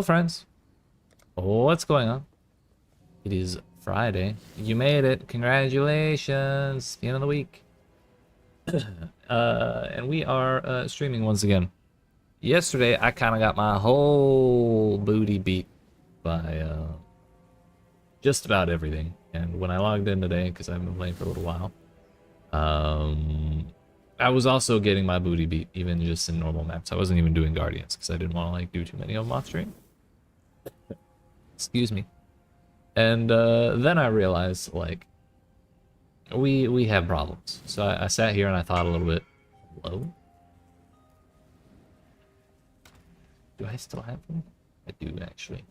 Hello, friends. What's going on? It is Friday. You made it. Congratulations. The end of the week. And we are streaming once again. Yesterday, I kind of got my whole booty beat by just about everything. And when I logged in today, because I've been playing for a little while, I was also getting my booty beat, even just in normal maps. I wasn't even doing Guardians, because I didn't want to like do too many of them off stream. Excuse me. And then I realized, like, we have problems. So I sat here and I thought a little bit. Hello? Do I still have them? I do, actually.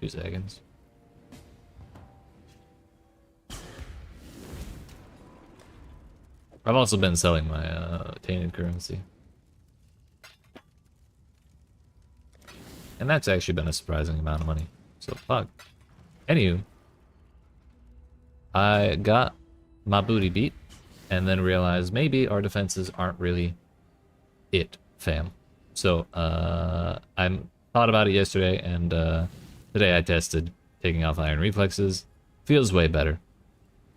2 seconds. I've also been selling my tainted currency. And that's actually been a surprising amount of money. So, fuck. Anywho. I got my booty beat. And then realized maybe our defenses aren't really it, fam. So, I thought about it yesterday. And today I tested taking off iron reflexes. Feels way better.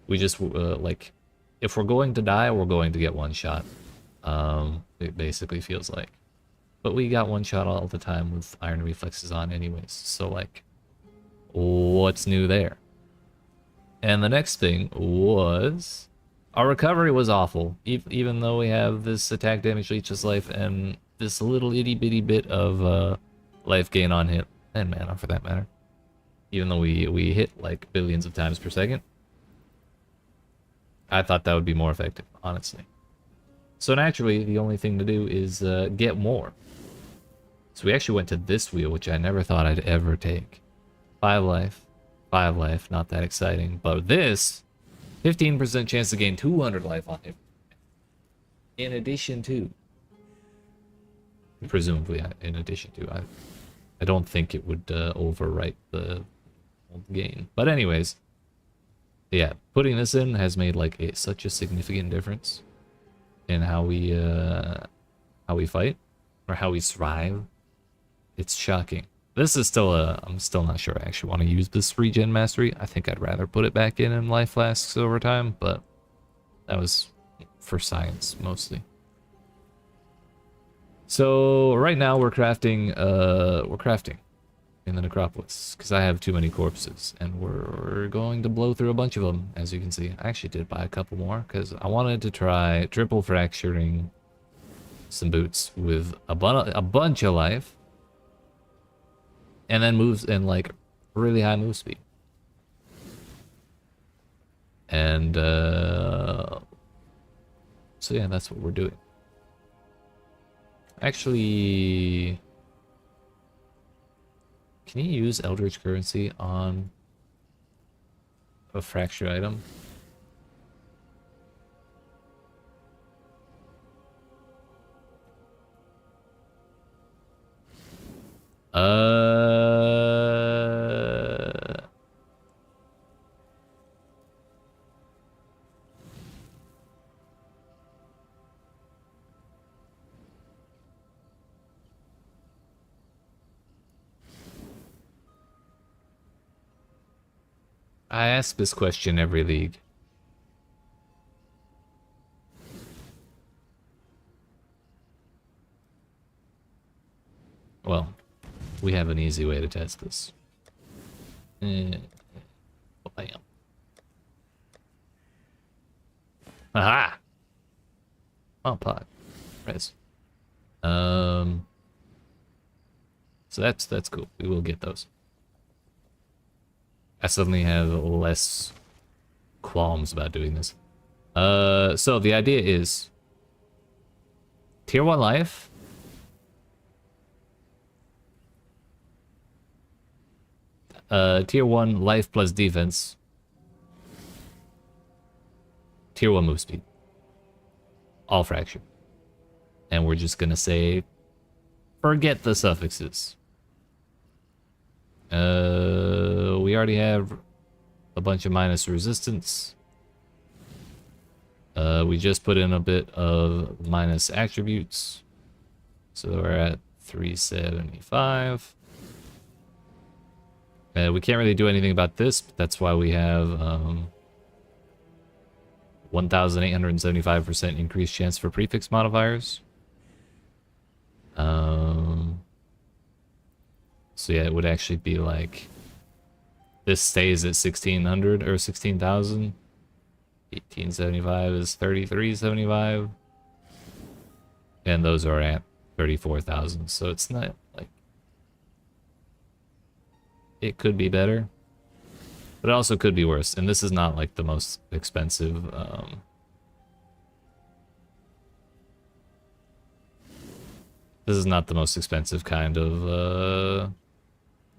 We just, like... If we're going to die, we're going to get one shot. It basically feels like. But we got one shot all the time with iron reflexes on anyways. So, like, what's new there? And the next thing was... Our recovery was awful. Even though we have this attack damage leeches life and this little itty-bitty bit of life gain on hit. And mana, for that matter. Even though we hit, like, billions of times per second. I thought that would be more effective, honestly. So naturally, the only thing to do is get more. So we actually went to this wheel, which I never thought I'd ever take. 5 life, not that exciting. But this, 15% chance to gain 200 life on it. In addition to. Presumably, in addition to. I don't think it would overwrite the gain. But anyways. Yeah, putting this in has made like such a significant difference in how we fight or how we survive. It's shocking. This is still I'm still not sure I actually want to use this regen mastery. I think I'd rather put it back in life flasks over time, but that was for science mostly. So right now we're crafting in the Necropolis, because I have too many corpses, and we're going to blow through a bunch of them, as you can see. I actually did buy a couple more, because I wanted to try triple fracturing some boots with a bunch of life, and then moves in, like, really high move speed. And, so yeah, that's what we're doing. Actually... Can you use Eldritch Currency on a fractured item? I ask this question every league. Well, we have an easy way to test this. Bam. Aha! Oh, pot. Res. So that's cool. We will get those. I suddenly have less qualms about doing this. So the idea is tier 1 life. Tier 1 life plus defense. Tier 1 move speed. All fracture. And we're just gonna say forget the suffixes. We already have a bunch of minus resistance. We just put in a bit of minus attributes. So we're at 375. We can't really do anything about this, but that's why we have 1,875% increased chance for prefix modifiers. So yeah, it would actually be like this stays at 1,600 or 16,000. 1875 is 3375, and those are at 34,000. So it's not like it could be better, but it also could be worse. And this is not like the most expensive. This is not the most expensive kind of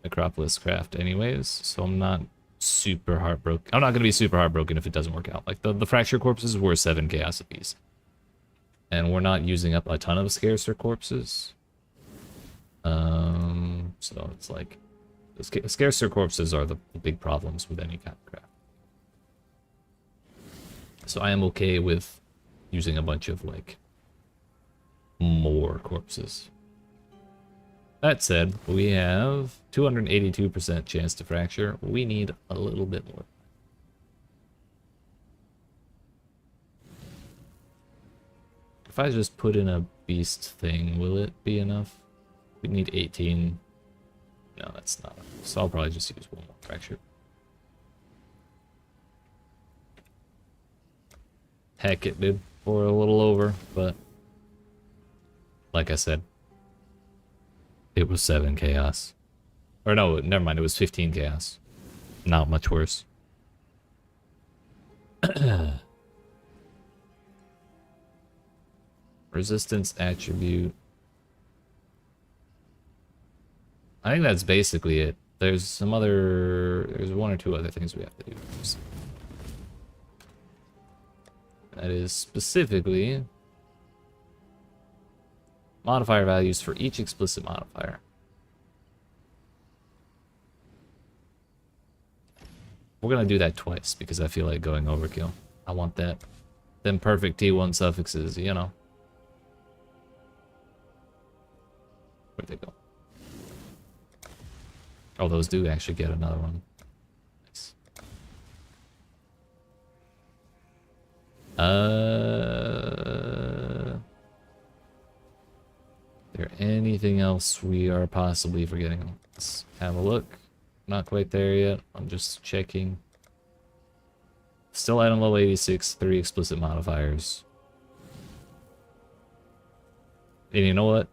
Necropolis craft anyways, so I'm not super heartbroken. I'm not going to be super heartbroken if it doesn't work out. Like, the Fracture Corpses were 7 Chaos apiece. And we're not using up a ton of scarcer corpses. So it's like, the scarcer corpses are the big problems with any kind of craft. So I am okay with using a bunch of, like, more corpses. That said, we have 282% chance to fracture. We need a little bit more. If I just put in a beast thing, will it be enough? We need 18. No, that's not enough. So I'll probably just use one more fracture. Heck, it did for a little over, but like I said, it was 7 chaos. Or no, never mind, it was 15 chaos. Not much worse. Resistance attribute. I think that's basically it. There's one or two other things we have to do. That is specifically modifier values for each explicit modifier. We're gonna do that twice because I feel like going overkill. I want that. Them perfect T1 suffixes, you know. Where'd they go? Oh, those do actually get another one. Nice. Is there anything else we are possibly forgetting? Let's have a look. Not quite there yet. I'm just checking. Still item level 86, 3 explicit modifiers. And you know what?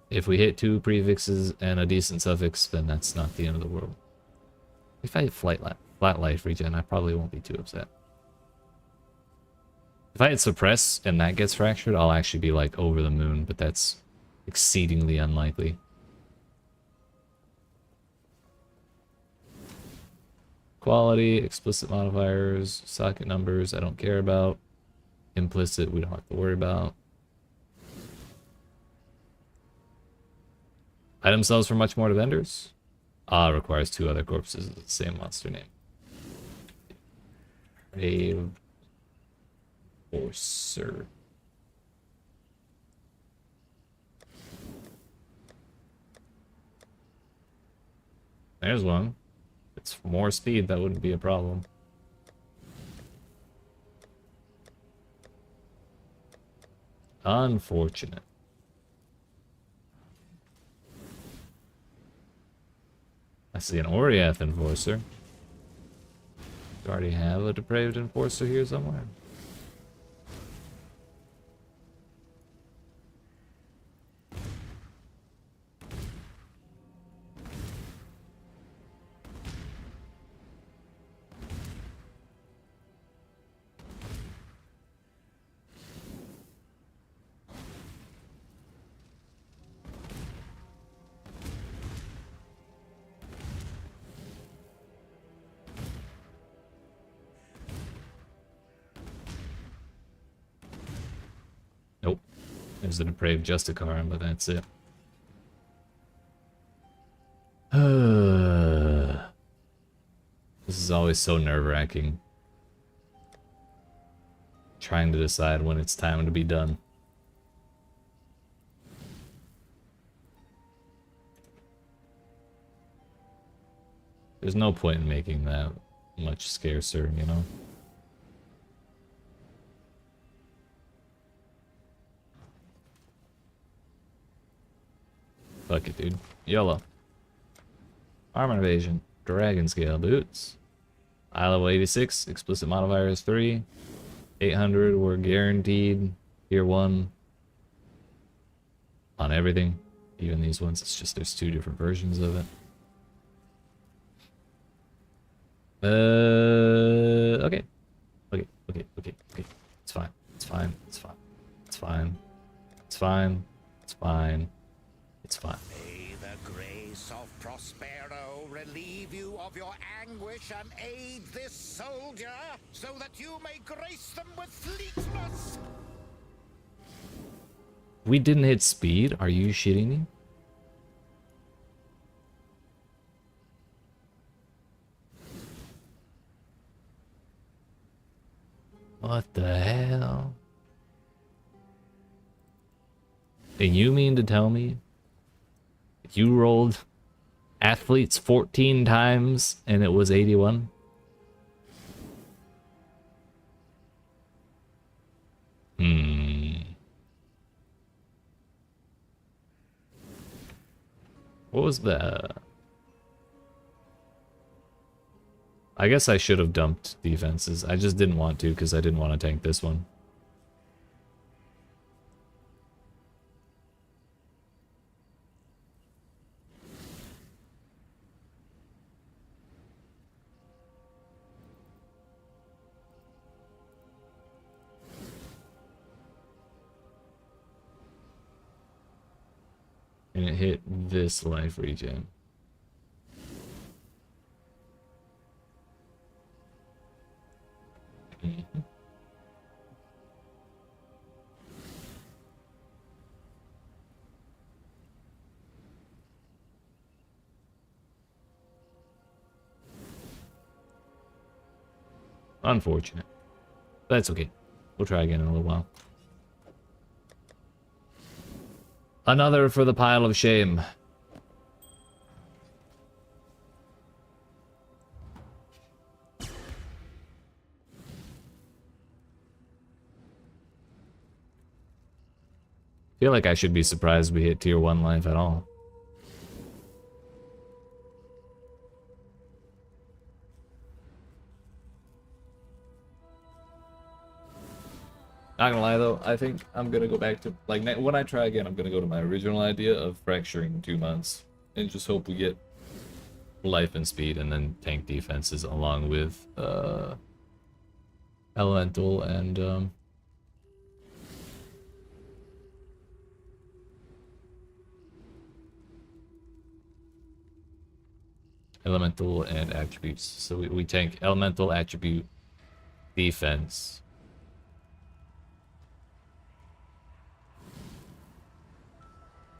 If we hit 2 prefixes and a decent suffix, then that's not the end of the world. If I hit flat life regen, I probably won't be too upset. If I hit suppress and that gets fractured, I'll actually be like over the moon, but that's exceedingly unlikely. Quality, explicit modifiers, socket numbers, I don't care about. Implicit, we don't have to worry about. Item sells for much more to vendors. Requires 2 other corpses of the same monster name. Brave Forcer. There's one. If it's more speed, that wouldn't be a problem. Unfortunate. I see an Oriath Enforcer. We already have a Depraved Enforcer here somewhere. Nope. There's the Depraved Justicar, but that's it. This is always so nerve-wracking. Trying to decide when it's time to be done. There's no point in making that much scarcer, you know? Fuck it, dude. YOLO. Armor evasion. Dragon scale boots. Eye level 86. Explicit modifier is 3. 800. We're guaranteed. Tier 1. On everything. Even these ones. It's just there's 2 different versions of it. Okay. Okay. It's fine. It's fine. It's fine. It's fine. It's fine. It's fine. It's fine. May the grace of Prospero relieve you of your anguish and aid this soldier, so that you may grace them with fleetness. We didn't hit speed? Are you shitting me? What the hell? And you mean to tell me you rolled athletes 14 times and it was 81? What was that? I guess I should have dumped defenses. I just didn't want to because I didn't want to tank this one. And it hit this life regen. Unfortunate. That's okay. We'll try again in a little while. Another for the pile of shame. Feel like I should be surprised we hit tier 1 life at all. Not gonna lie though, I think I'm gonna go back to, like, when I try again, I'm gonna go to my original idea of fracturing 2 months and just hope we get life and speed and then tank defenses along with elemental and elemental and attributes. So we tank elemental, attribute, defense.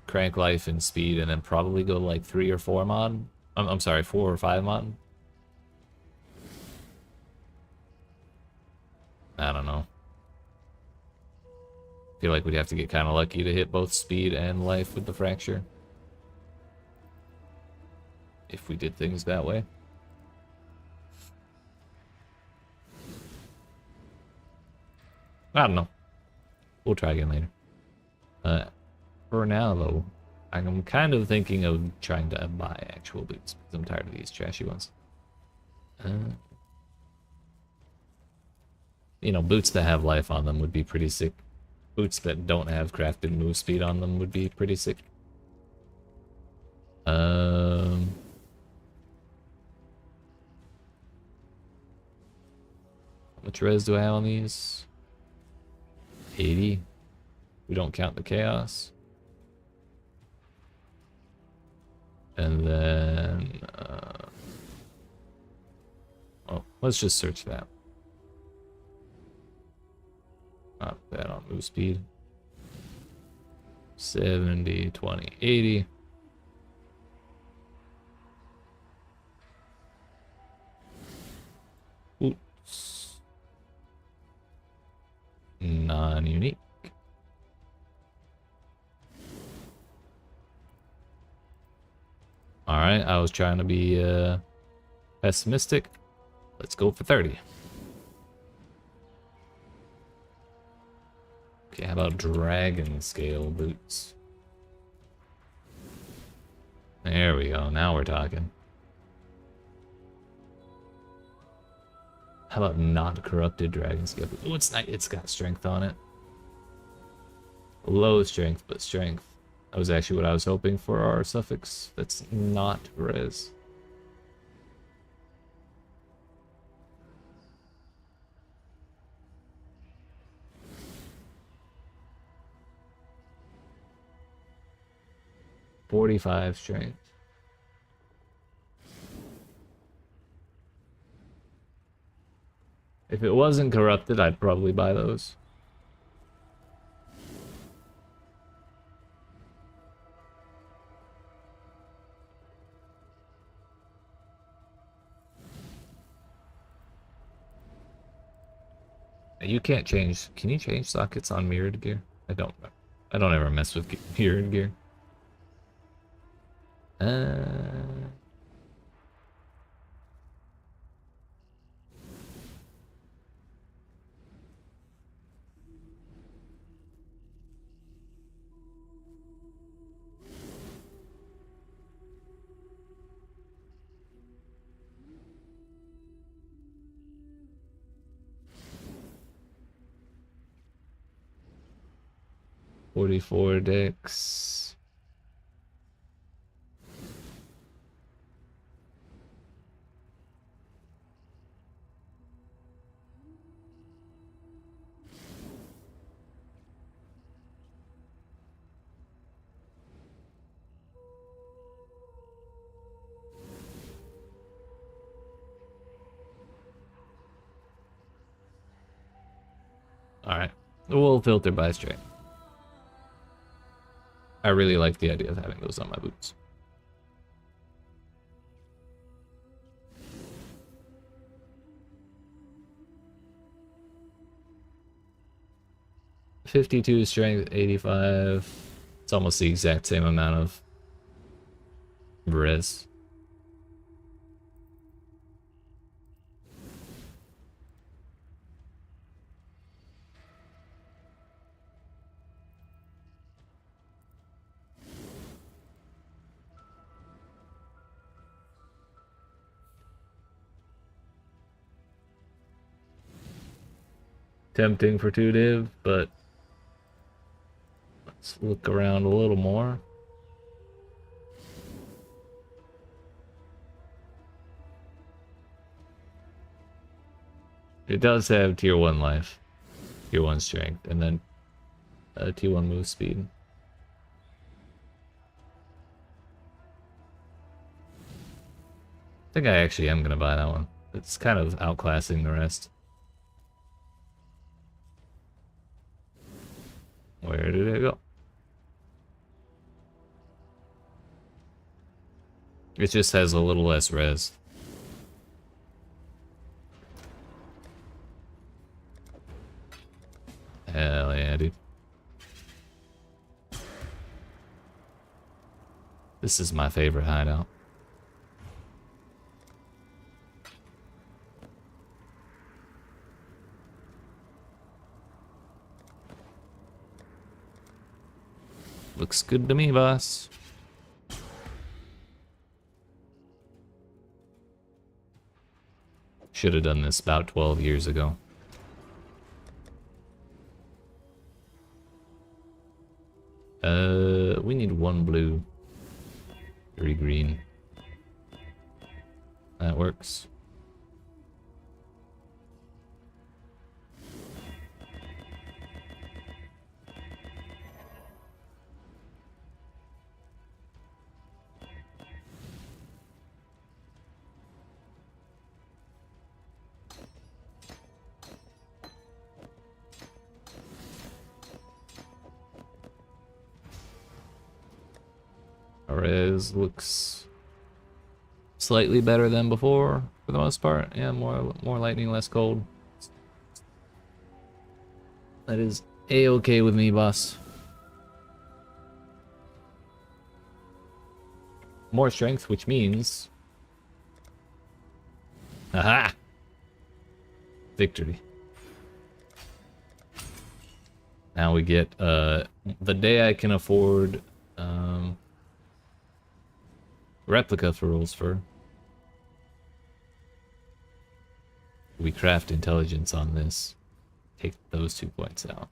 Crank life and speed, and then probably go like 3 or 4 mod. I'm sorry, 4 or 5 mod. I don't know. Feel like we'd have to get kind of lucky to hit both speed and life with the fracture. If we did things that way. I don't know. We'll try again later. For now, though, I'm kind of thinking of trying to buy actual boots because I'm tired of these trashy ones. You know, boots that have life on them would be pretty sick. Boots that don't have crafted move speed on them would be pretty sick. How much res do I have on these? 80. We don't count the chaos. And then, oh, let's just search that. Not bad on move speed. 70, 20, 80. Oops. Non-unique. Alright, I was trying to be Pessimistic. Let's go for 30. Okay, how about dragon scale boots? There we go, now we're talking. How about not corrupted dragon scale boots? Oh, it's got strength on it. Low strength, but strength. That was actually what I was hoping for our suffix. That's not res. .45 strength. If it wasn't corrupted, I'd probably buy those. You can't change. Can you change sockets on mirrored gear? I don't ever mess with mirrored gear. 44 dex. Alright. We'll filter by strength. I really like the idea of having those on my boots. .52 strength, 85. It's almost the exact same amount of res. Tempting for 2 div, but let's look around a little more. It does have tier 1 life, tier 1 strength, and then tier 1 move speed. I think I actually am gonna buy that one. It's kind of outclassing the rest. Where did it go? It just has a little less res. Hell yeah, dude. This is my favorite hideout. Looks good to me, boss. Should have done this about 12 years ago. We need 1 blue, 3 green. That works. Res looks slightly better than before for the most part. Yeah, more lightning, less cold. That is a-okay with me, boss. More strength, which means Aha! Victory. Now we get the day I can afford replica for rules for. We craft intelligence on this. Take those 2 points out.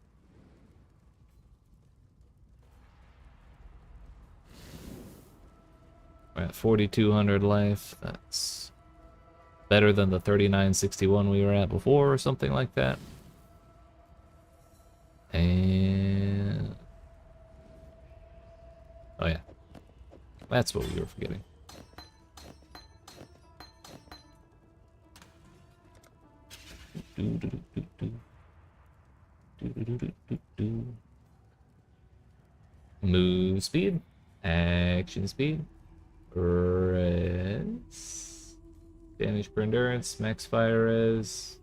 We're at 4,200 life. That's better than the 3,961 we were at before or something like that. And... oh yeah. That's what we were forgetting. Move speed, action speed, res, damage per endurance, max fire res,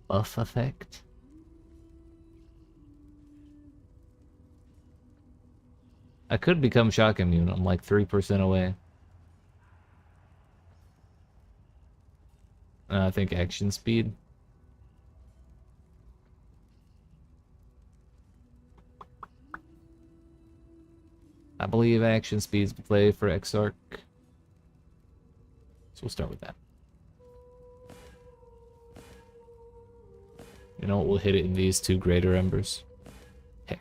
buff effect. I could become shock immune. I'm like 3% away. I think action speed. I believe action speed's play for Exarch. So we'll start with that. You know what? We'll hit it in these 2 greater embers. Heck.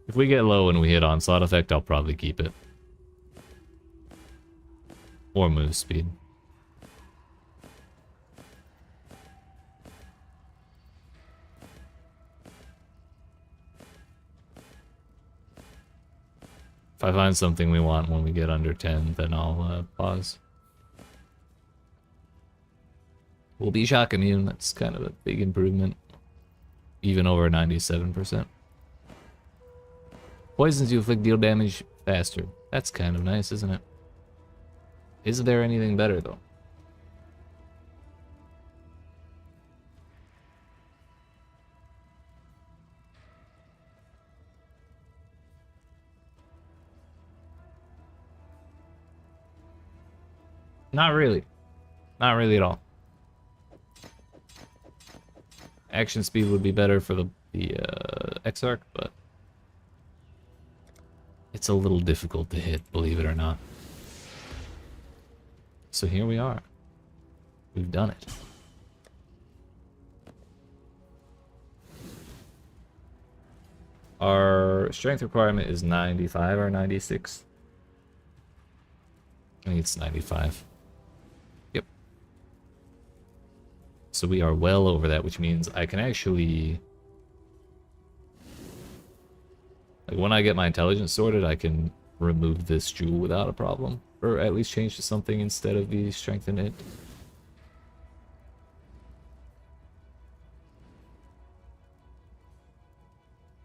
If we get low and we hit onslaught effect, I'll probably keep it. Or move speed. If I find something we want when we get under 10, then I'll pause. We'll be shock immune. That's kind of a big improvement. Even over 97%. Poisons you inflict deal damage faster. That's kind of nice, isn't it? Is there anything better, though? Not really. Not really at all. Action speed would be better for the Exarch, but it's a little difficult to hit, believe it or not. So here we are. We've done it. Our strength requirement is 95 or 96. I think it's 95. Yep. So we are well over that, which means I can actually... like when I get my intelligence sorted, I can remove this jewel without a problem. Or at least change to something instead of the strengthen it.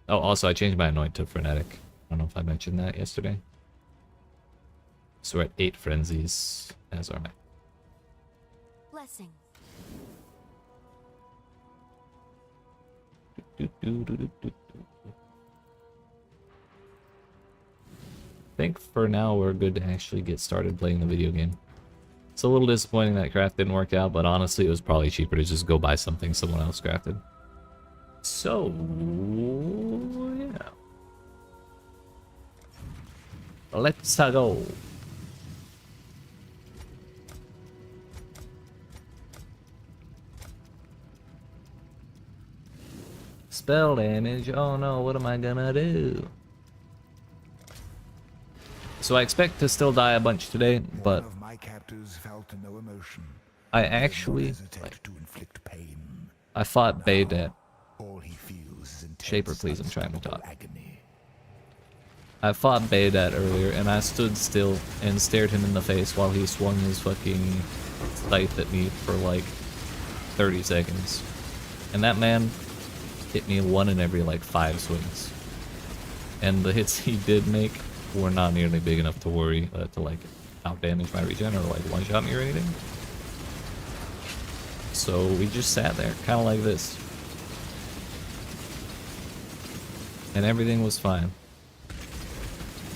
Oh, also I changed my anoint to frenetic. I don't know if I mentioned that yesterday. So we're at 8 frenzies as our max. Blessing. I think for now we're good to actually get started playing the video game. It's a little disappointing that craft didn't work out, but honestly it was probably cheaper to just go buy something someone else crafted. So, yeah. Let's go. Spell damage. Oh no, what am I gonna do? So I expect to still die a bunch today, but One of my captors felt no emotion. I actually Hesitate to inflict pain. I fought Baydet. All he feels is intense, Shaper, please, I'm trying to talk. agony. I fought Baydet earlier, and I stood still and stared him in the face while he swung his fucking scythe at me for like 30 seconds. And that man hit me one in every like 5 swings. And the hits he did make were not nearly big enough to worry to like out-damage my regen or like one-shot me or anything. So we just sat there, kind of like this. And everything was fine.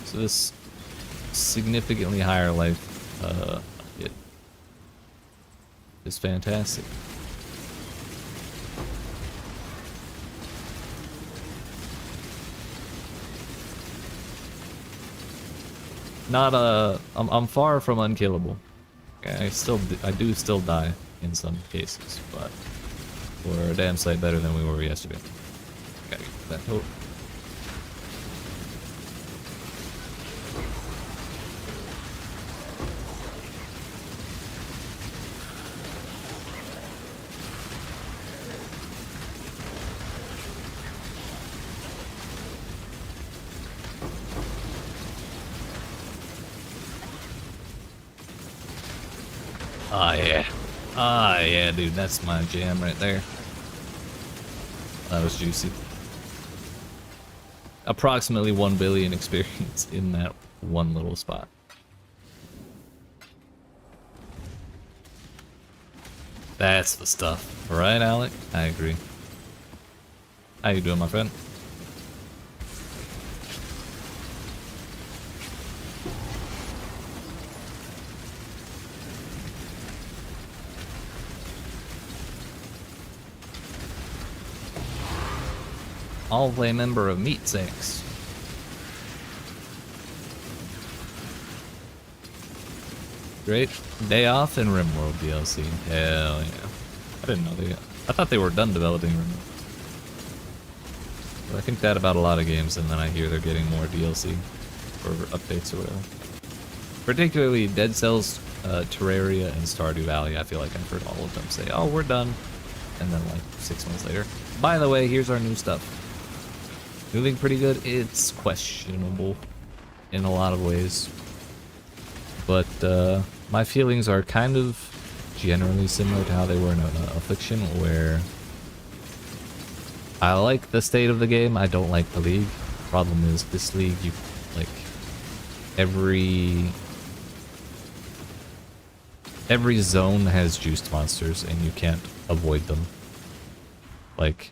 So this significantly higher life hit is fantastic. Not I'm far from unkillable. Okay, I do still die in some cases, but we're a damn sight better than we were yesterday. Gotta get that hope. Ah, yeah. Ah, yeah, dude. That's my jam right there. That was juicy. Approximately 1 billion experience in that one little spot. That's the stuff. Right, Alec? I agree. How you doing, my friend? I'll play member of Meat Sinks. Great day off in RimWorld DLC. Hell yeah. I didn't know I thought they were done developing RimWorld. But I think that about a lot of games, and then I hear they're getting more DLC or updates or whatever. Particularly Dead Cells, Terraria, and Stardew Valley. I feel like I've heard all of them say, oh, we're done. And then like 6 months later, by the way, here's our new stuff. Moving pretty good. It's questionable in a lot of ways. But my feelings are kind of generally similar to how they were in Affliction, where I like the state of the game, I don't like the league. Problem is, this league, you like every zone has juiced monsters and you can't avoid them. Like,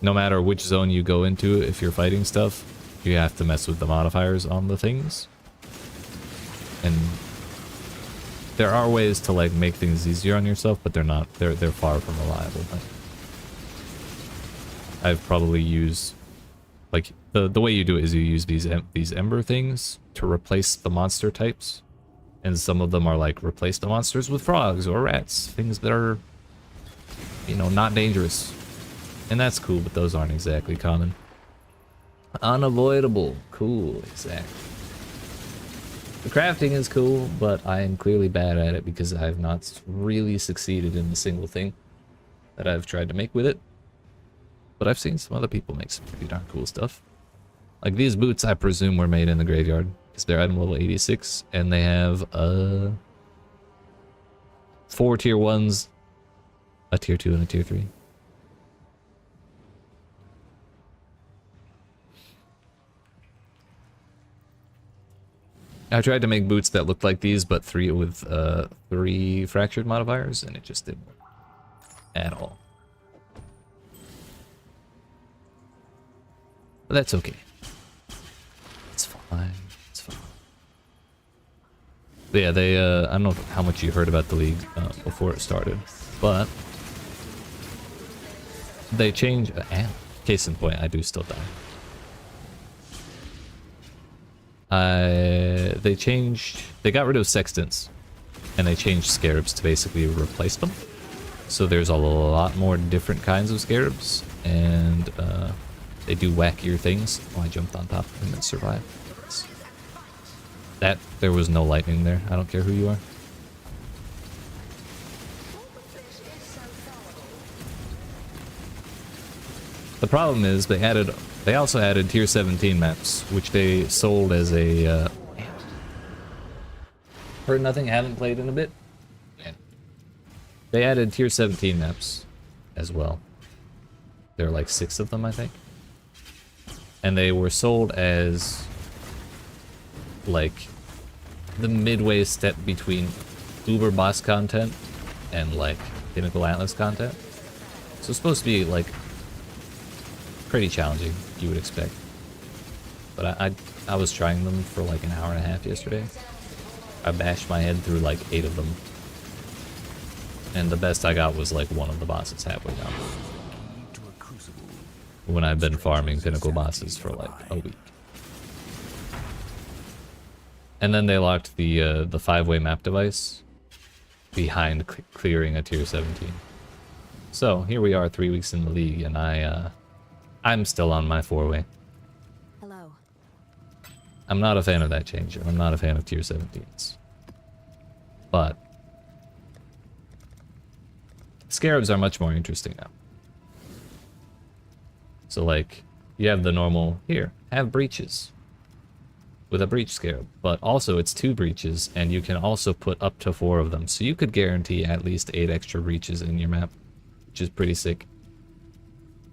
no matter which zone you go into, if you're fighting stuff, you have to mess with the modifiers on the things. And there are ways to like make things easier on yourself, but they're not. They're far from reliable. I've probably used like the way you do it is you use these ember things to replace the monster types, and some of them are like replace the monsters with frogs or rats, things that are, you know, not dangerous. And that's cool, but those aren't exactly common. Unavoidable. Cool, exactly. The crafting is cool, but I am clearly bad at it because I have not really succeeded in a single thing that I've tried to make with it. But I've seen some other people make some pretty darn cool stuff. Like these boots, I presume were made in the graveyard because they're item level 86, and they have 4 tier 1s, a tier 2, and a tier 3. I tried to make boots that looked like these, but 3 with 3 fractured modifiers, and it just didn't work at all. But that's okay. It's fine. It's fine. But yeah, they I don't know how much you heard about the league before it started, but they changed. And case in point, I do still die. They got rid of sextants, and they changed scarabs to basically replace them. So there's a lot more different kinds of scarabs, and they do wackier things. Oh, I jumped on top of him and survived. That, there was no lightning there. I don't care who you are. The problem is they also added tier 17 maps, which they sold as a heard nothing, haven't played in a bit. Man. They added tier 17 maps as well. There are like 6 of them, I think. And they were sold as like the midway step between Uber boss content and like Pinnacle Atlas content. So it's supposed to be like pretty challenging, you would expect. But I was trying them for like an hour and a half yesterday. I bashed my head through like 8 of them. And the best I got was like one of the bosses halfway down. When I've been farming Pinnacle bosses for like a week. And then they locked the 5-way map device behind clearing a tier 17. So here we are 3 weeks in the league, and I'm still on my 4-way. Hello. I'm not a fan of that change. I'm not a fan of tier 17s. But scarabs are much more interesting now. So like, you have the normal, here, have breaches with a breach scarab, but also it's 2 breaches, and you can also put up to 4 of them. So you could guarantee at least 8 extra breaches in your map, which is pretty sick.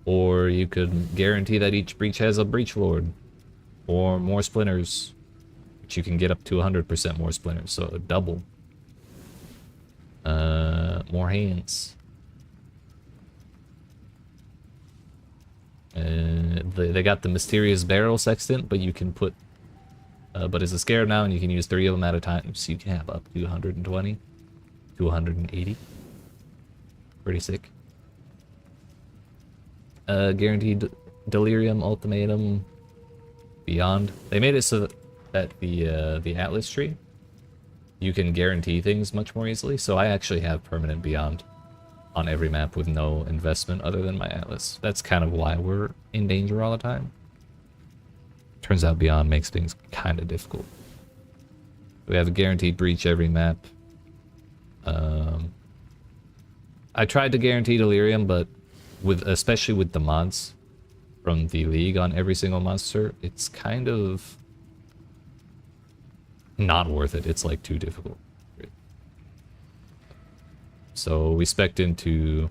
Or you could guarantee that each breach has a breach lord, or more splinters, which you can get up to 100% more splinters, so double. More hands. They got the mysterious barrel sextant, but you can put but it's a scarab now, and you can use 3 of them at a time, so you can have up to 120 to 180. Pretty sick. Guaranteed delirium ultimatum beyond. They made it so that the Atlas tree, you can guarantee things much more easily. So I actually have permanent beyond on every map with no investment other than my Atlas. That's kind of why we're in danger all the time. Turns out beyond makes things kind of difficult. We have a guaranteed breach every map. I tried to guarantee delirium, but especially with the mods from the league on every single monster, it's kind of not worth it. It's like too difficult. So we spec'd into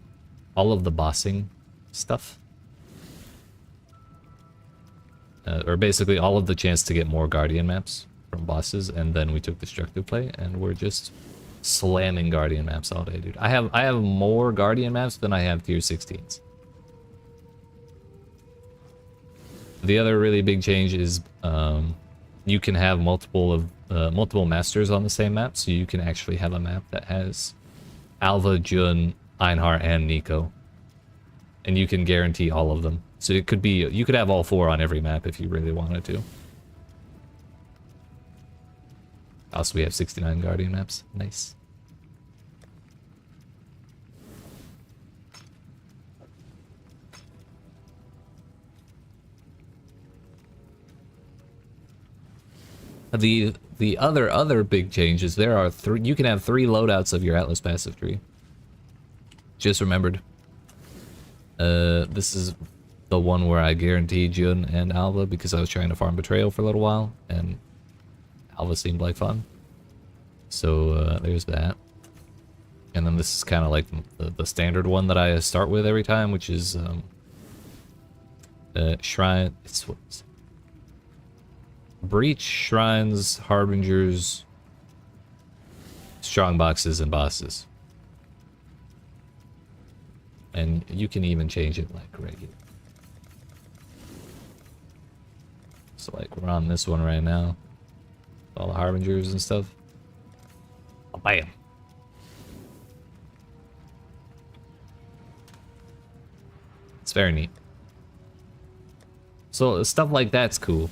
all of the bossing stuff. Or basically all of the chance to get more Guardian maps from bosses, and then we took destructive play, and we're just slamming Guardian maps all day, dude. I have more Guardian maps than I have tier 16s. The other really big change is you can have multiple masters on the same map, so you can actually have a map that has Alva, Jun, Einhar, and Nico, and you can guarantee all of them. So it could be, you could have all 4 on every map if you really wanted to. Also, we have 69 Guardian maps. Nice. The other big changes, there are 3, you can have 3 loadouts of your Atlas passive tree. Just remembered. This is the one where I guaranteed Jun and Alva because I was trying to farm Betrayal for a little while, and Alva seemed like fun. So there's that. And then this is kind of like the standard one that I start with every time, which is Shrine. It's what is it? Breach, Shrines, Harbingers, Strong Boxes, and Bosses. And you can even change it like regular. So like we're on this one right now. All the Harbingers and stuff. Oh, bam. It's very neat. So stuff like that's cool.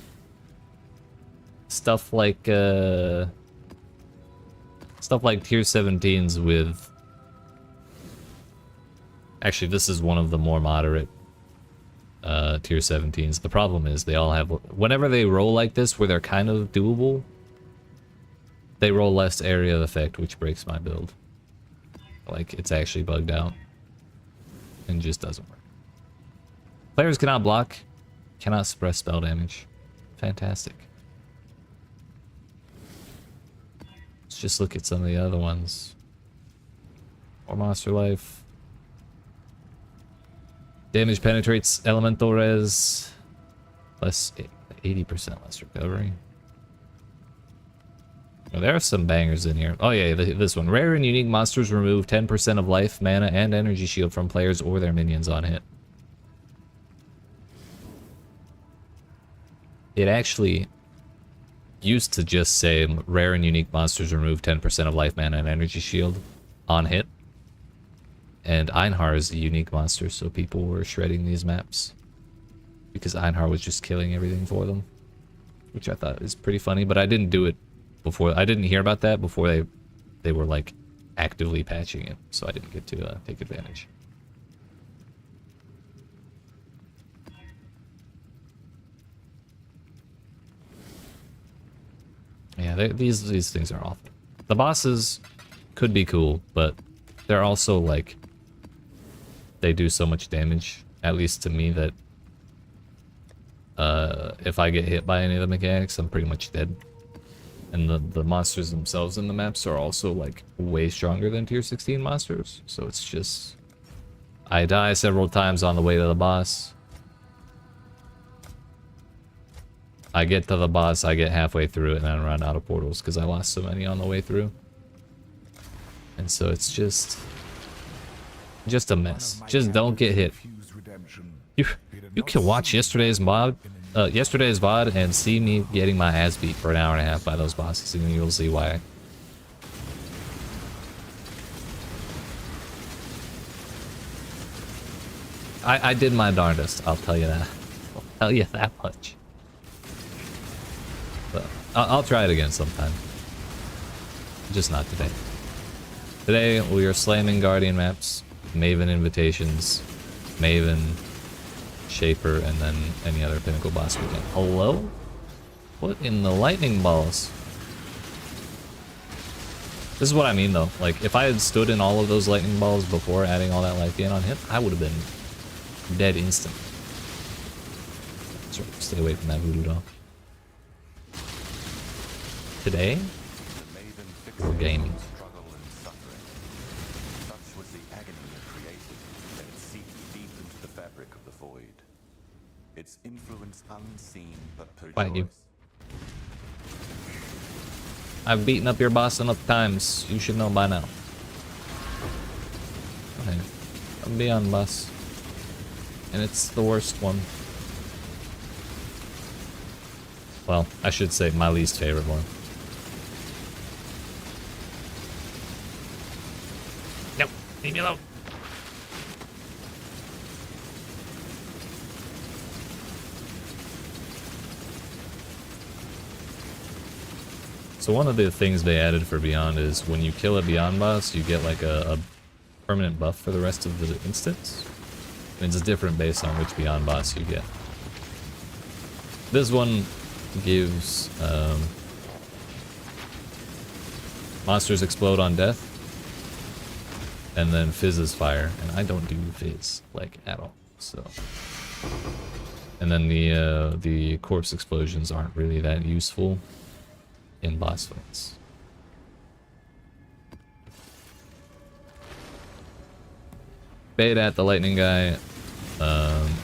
Stuff like tier 17s with, actually this is one of the more moderate tier 17s. The problem is they all have, whenever they roll like this where they're kind of doable, they roll less area of effect, which breaks my build. Like it's actually bugged out and just doesn't work. Players cannot block, cannot suppress spell damage. Fantastic. Let's just look at some of the other ones. More monster life. Damage penetrates elemental res. Less 80% less recovery. Well, there are some bangers in here. Oh yeah, this one. Rare and unique monsters remove 10% of life, mana, and energy shield from players or their minions on hit. It actually used to just say rare and unique monsters remove 10% of life, mana, and energy shield on hit. And Einhar is a unique monster, so people were shredding these maps because Einhar was just killing everything for them, which I thought is pretty funny. But I didn't do it before. I didn't hear about that before they were like actively patching it, so I didn't get to take advantage. Yeah, these things are awful. The bosses could be cool, but they're also like, they do so much damage, at least to me, that if I get hit by any of the mechanics, I'm pretty much dead. And the monsters themselves in the maps are also like way stronger than tier 16 monsters, so it's just, I die several times on the way to the boss. I get to the boss, I get halfway through it, and then run out of portals because I lost so many on the way through. And so it's just a mess. Just don't get hit. You can watch yesterday's VOD and see me getting my ass beat for an hour and a half by those bosses, and you'll see why. I did my darndest, I'll tell you that. I'll tell you that much. But I'll try it again sometime. Just not today. Today we are slamming Guardian maps, Maven invitations, Maven, Shaper, and then any other Pinnacle boss we can. Hello? What in the lightning balls? This is what I mean though. Like, if I had stood in all of those lightning balls before adding all that life gain on hit, I would have been dead instant. So stay away from that voodoo doll. Today, we're gaming. Its influence unseen but Fight you. I've beaten up your boss enough times. You should know by now. Okay. I'm beyond boss. And it's the worst one. Well, I should say my least favorite one. Nope. Leave me alone. So one of the things they added for Beyond is when you kill a Beyond boss, you get like a permanent buff for the rest of the instance. And it's different based on which Beyond boss you get. This one gives monsters explode on death, and then fizzes fire, and I don't do fizz like at all. So, and then the corpse explosions aren't really that useful in boss fights. Bait at the lightning guy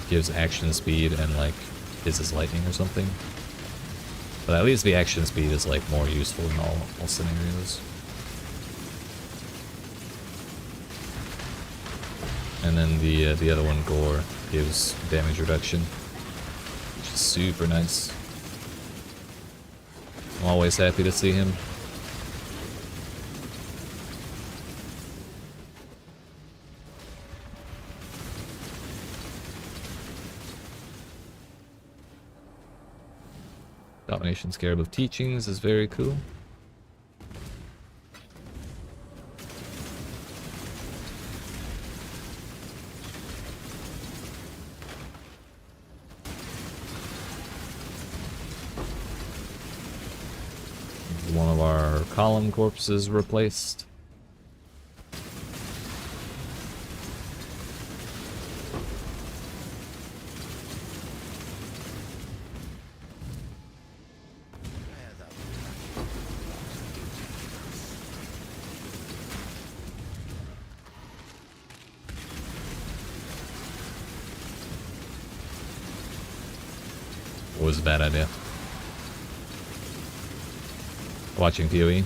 gives action speed and like fizzes lightning or something. But at least the action speed is like more useful in all scenarios. And then the other one, Gore, gives damage reduction, which is super nice. I'm always happy to see him. Domination Scarab of Teachings is very cool. One of our column corpses replaced. Was a bad idea. watching PoE.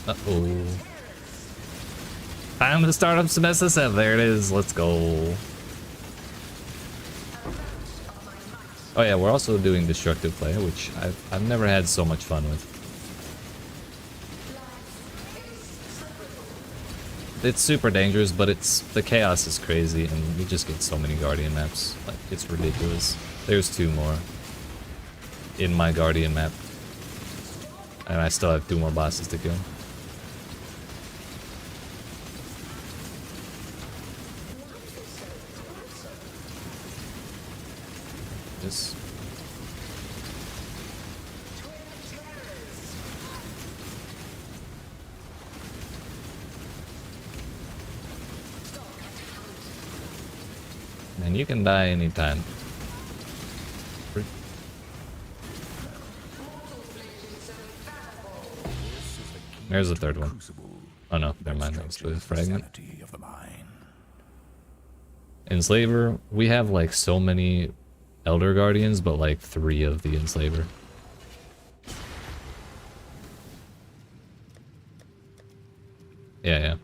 Uh-oh. Time to start up some SSF. There it is. Let's go. Oh yeah, we're also doing destructive play, which I've never had so much fun with. It's super dangerous, but the chaos is crazy, and we just get so many Guardian maps. Like, it's ridiculous. There's 2 more in my Guardian map, and I still have 2 more bosses to kill. This. And you can die anytime. There's the 3rd one. Oh no, never mind, that was the fragment. Enslaver, we have like so many Elder Guardians, but like 3 of the Enslaver. Yeah.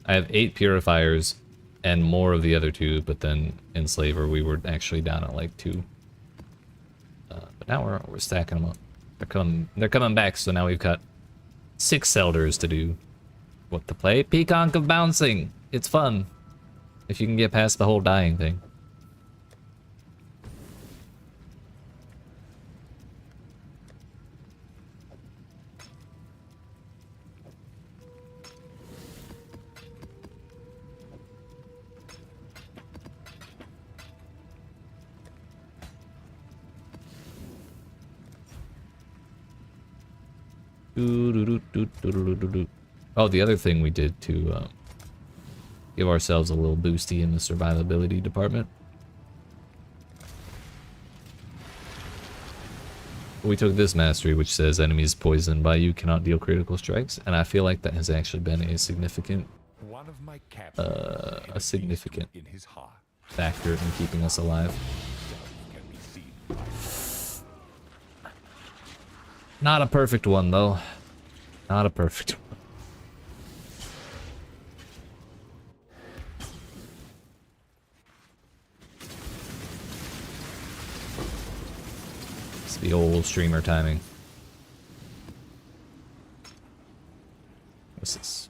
I have 8 Purifiers and more of the other 2, but then Enslaver we were actually down at like 2. But now we're stacking them up. They're coming back, so now we've got 6 Elders to do. What to play? PConc of bouncing. It's fun if you can get past the whole dying thing. Oh, the other thing we did to give ourselves a little boosty in the survivability department. We took this mastery, which says enemies poisoned by you cannot deal critical strikes, and I feel like that has actually been a significant factor in keeping us alive. Not a perfect one, though. Not a perfect one. It's the old streamer timing. What's this?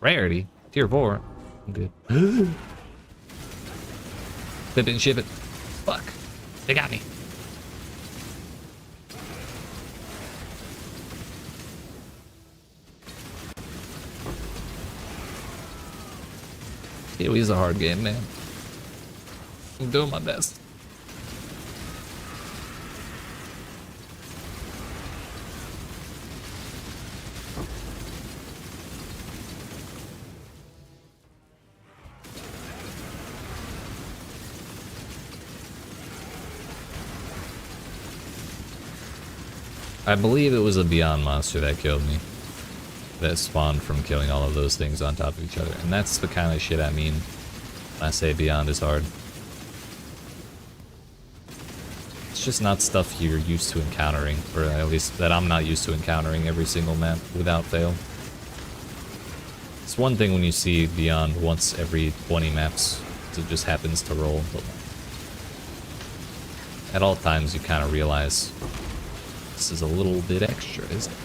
Rarity? Tier 4. I'm good. They didn't ship it. Fuck. They got me. PoE's a hard game, man. I'm doing my best. I believe it was a Beyond monster that killed me. That spawned from killing all of those things on top of each other. And that's the kind of shit I mean when I say Beyond is hard. It's just not stuff you're used to encountering, or at least that I'm not used to encountering every single map without fail. It's one thing when you see Beyond once every 20 maps, it just happens to roll, but at all times you kind of realize this is a little bit extra, isn't it?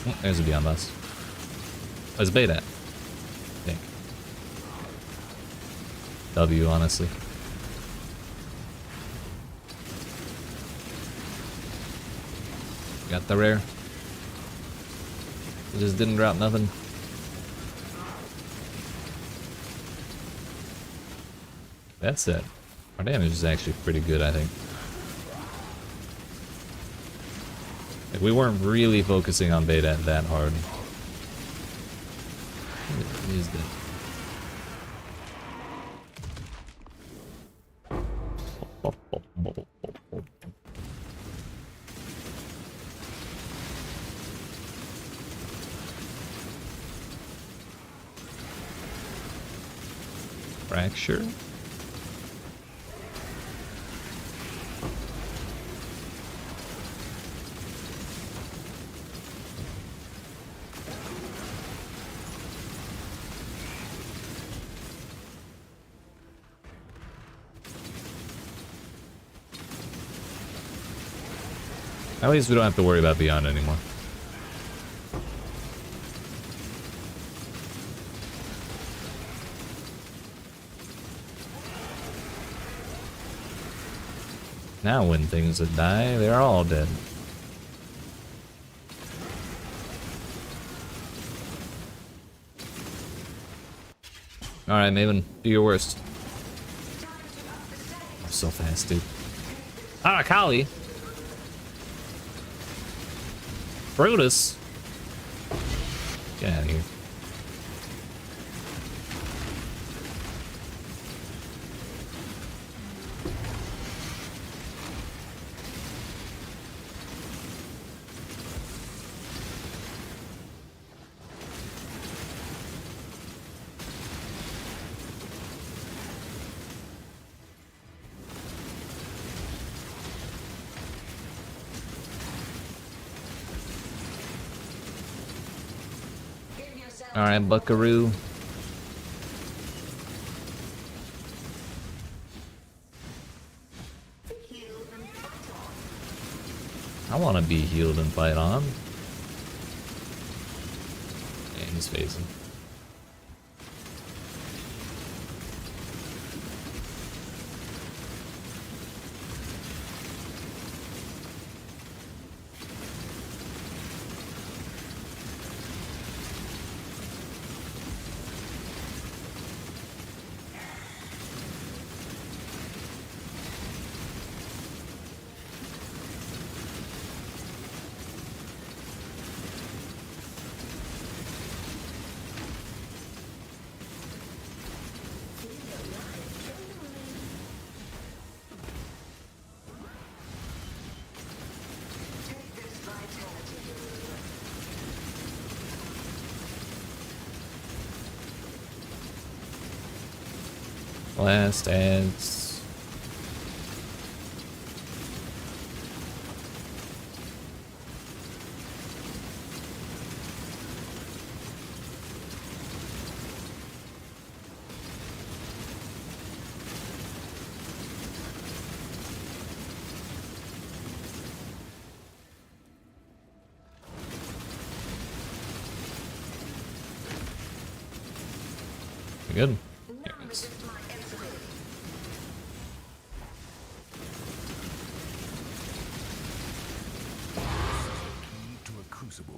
Oh, there's a Beyond boss. Where's bait at? I think. W, honestly. Got the rare. It just didn't drop nothing. That's it. Our damage is actually pretty good, I think. Like, we weren't really focusing on beta that hard. What is that? Fracture. At least we don't have to worry about Beyond anymore. Now when things that die, they're all dead. Alright, Maven, do your worst. So fast, dude. Ah, Kali! Brutus! Get out of here. Alright, Buckaroo. I want to be healed and fight on. Yeah, he's phasing. Last ads. Good. Here it is. To a crucible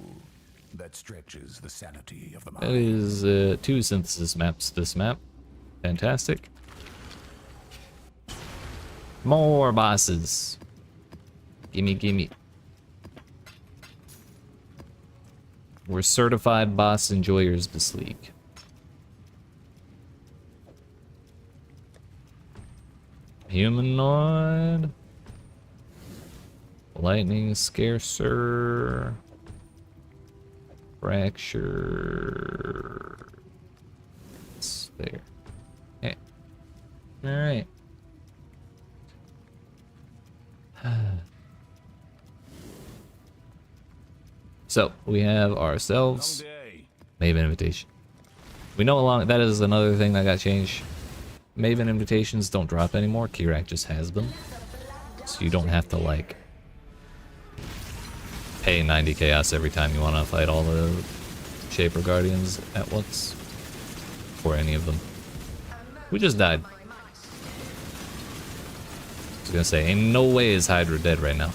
that stretches the sanity of the That mind. is 2 synthesis maps this map. Fantastic. More bosses. Gimme, gimme. We're certified boss enjoyers this league. Humanoid. Lightning scarcer. Fracture. It's there. Okay. Alright. So we have ourselves Maven Invitation. We know along that is another thing that got changed. Maven invitations don't drop anymore. Kirak just has them. So you don't have to like pay 90 chaos every time you want to fight all the Shaper Guardians at once. Or any of them. We just died. I was gonna say, ain't no way is Hydra dead right now.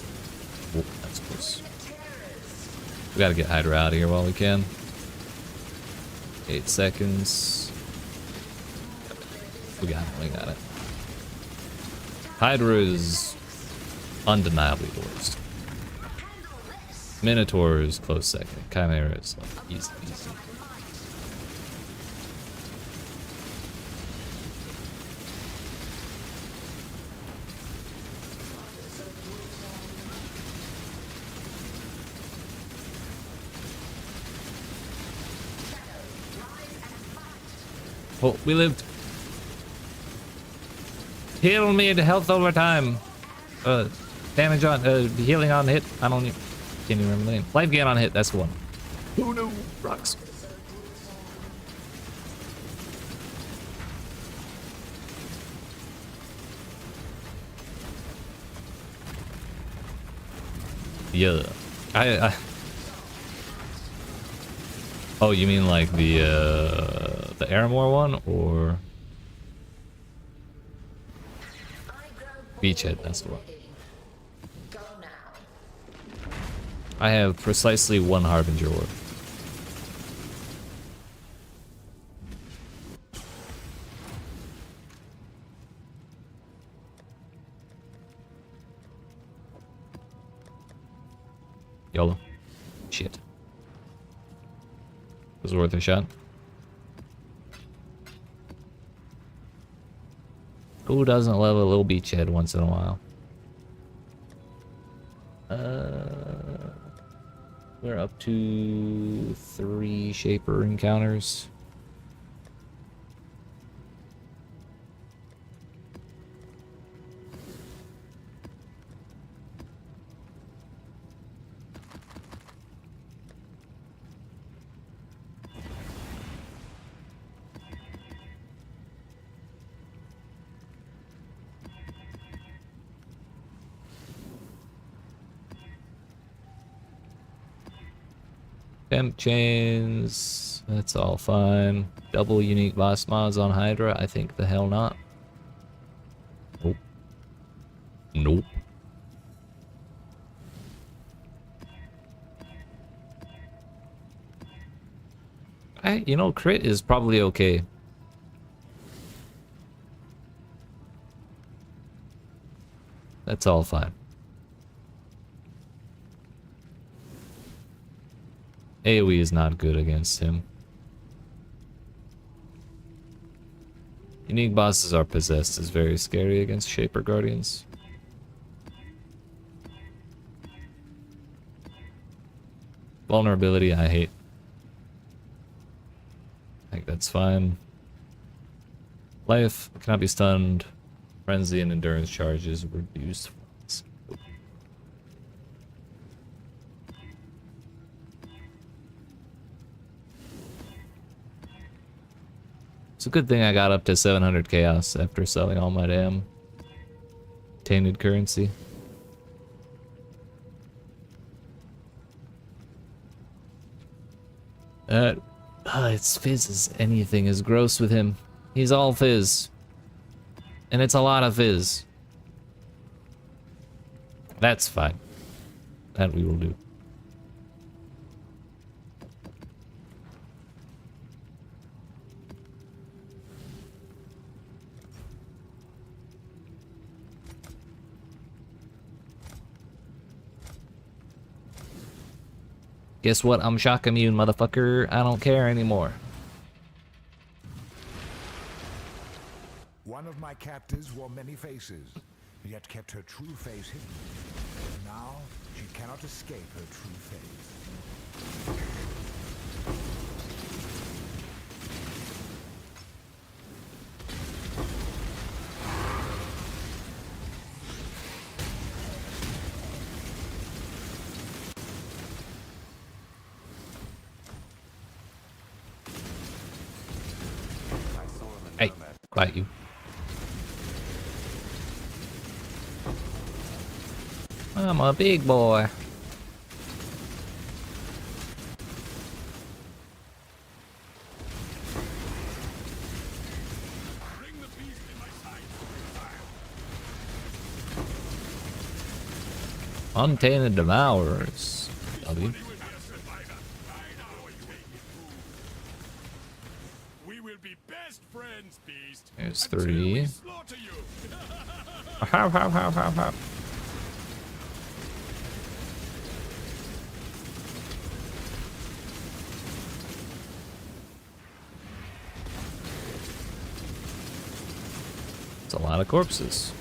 Oh, that's close. We gotta get Hydra out of here while we can. 8 seconds. We got it, we got it. Hydra is undeniably the worst. Minotaur is close second. Chimera is like easy, easy. Oh, we lived. Heal me to health over time. Damage on, healing on hit. I don't even, can't even remember the name. Life gain on hit, that's the one. Oh no, rocks. Yeah. I Oh, you mean like the Aramore one, or Beachhead? That's the one. I have precisely one Harbinger orb. YOLO. Shit. Was worth a shot. Who doesn't love a little beachhead once in a while? We're up to 3 Shaper encounters. Temp chains, that's all fine. Double unique boss mods on Hydra, I think the hell not. Nope. Nope. You know, crit is probably okay. That's all fine. AoE is not good against him. Unique bosses are possessed is very scary against Shaper Guardians. Vulnerability I hate. I think that's fine. Life cannot be stunned. Frenzy and endurance charges reduced. It's a good thing I got up to 700 chaos after selling all my damn tainted currency. It's fizz as anything is gross with him. He's all fizz. And it's a lot of fizz. That's fine. That we will do. Guess what? I'm shock immune, motherfucker. I don't care anymore. One of my captives wore many faces, yet kept her true face hidden. Now, she cannot escape her true face. Hey, quiet you. I'm a big boy. Untainted Devourers. W. There's 3. Hop, hop, hop, hop, hop. It's a lot of corpses.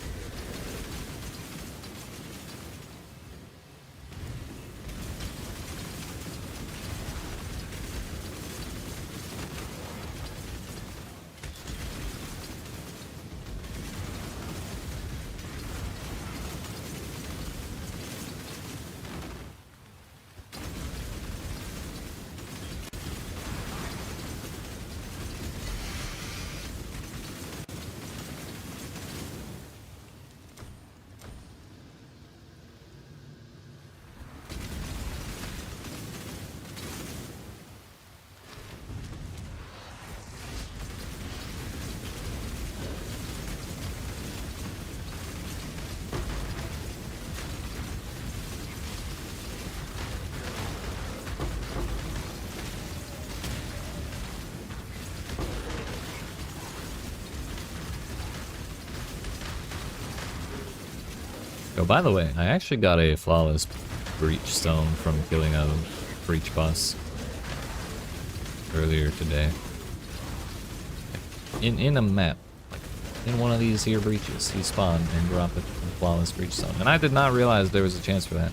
Oh, by the way, I actually got a flawless breach stone from killing a breach boss earlier today. In a map, like in one of these here breaches, he spawned and dropped a flawless breach stone, and I did not realize there was a chance for that.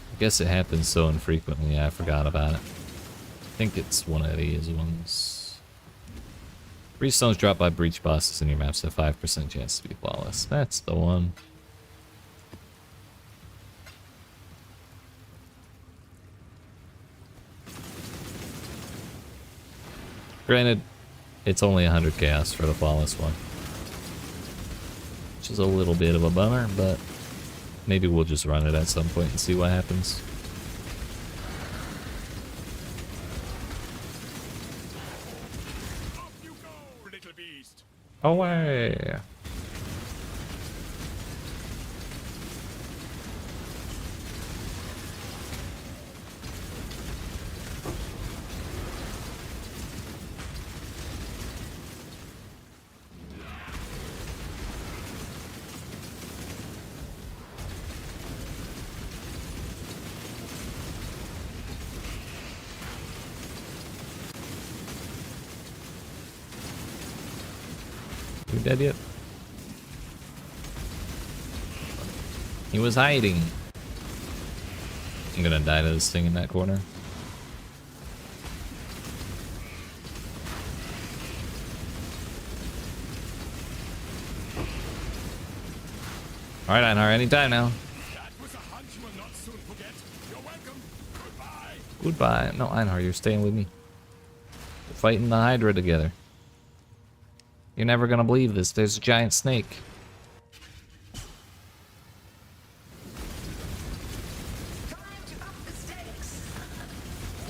I guess it happens so infrequently, I forgot about it. I think it's one of these ones. Breach stones dropped by breach bosses in your maps have 5% chance to be flawless. That's the one. Granted, it's only 100 chaos for the flawless one, which is a little bit of a bummer, but maybe we'll just run it at some point and see what happens. Off you go, little beast. Away! You dead yet? He was hiding. I'm gonna die to this thing in that corner. Alright, Einhar, anytime now. That was a hunch you will not soon forget. You're welcome. Goodbye. Goodbye. No, Einhar, you're staying with me. We're fighting the Hydra together. You're never gonna believe this. There's a giant snake.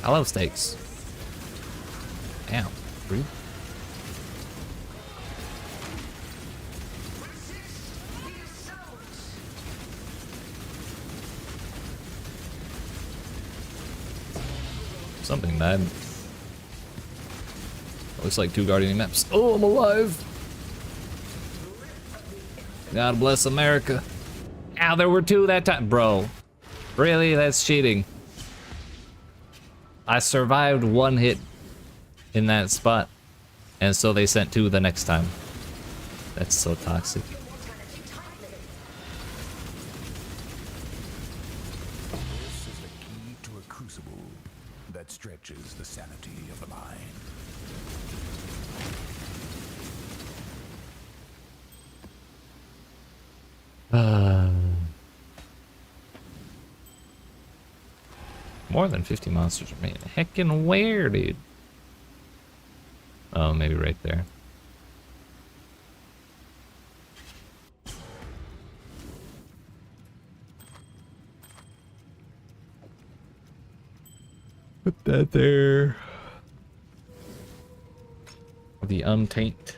I love steaks. Damn, rude. Something bad. Looks like 2 Guardian maps. Oh, I'm alive! God bless America. Ow, there were 2 that time. Bro. Really? That's cheating. I survived 1 hit in that spot. And so they sent 2 the next time. That's so toxic. This is the key to a crucible that stretches the sanity of the mind. More than 50 monsters remain. Heckin' where, dude? Oh, maybe right there. Put that there. The untaint.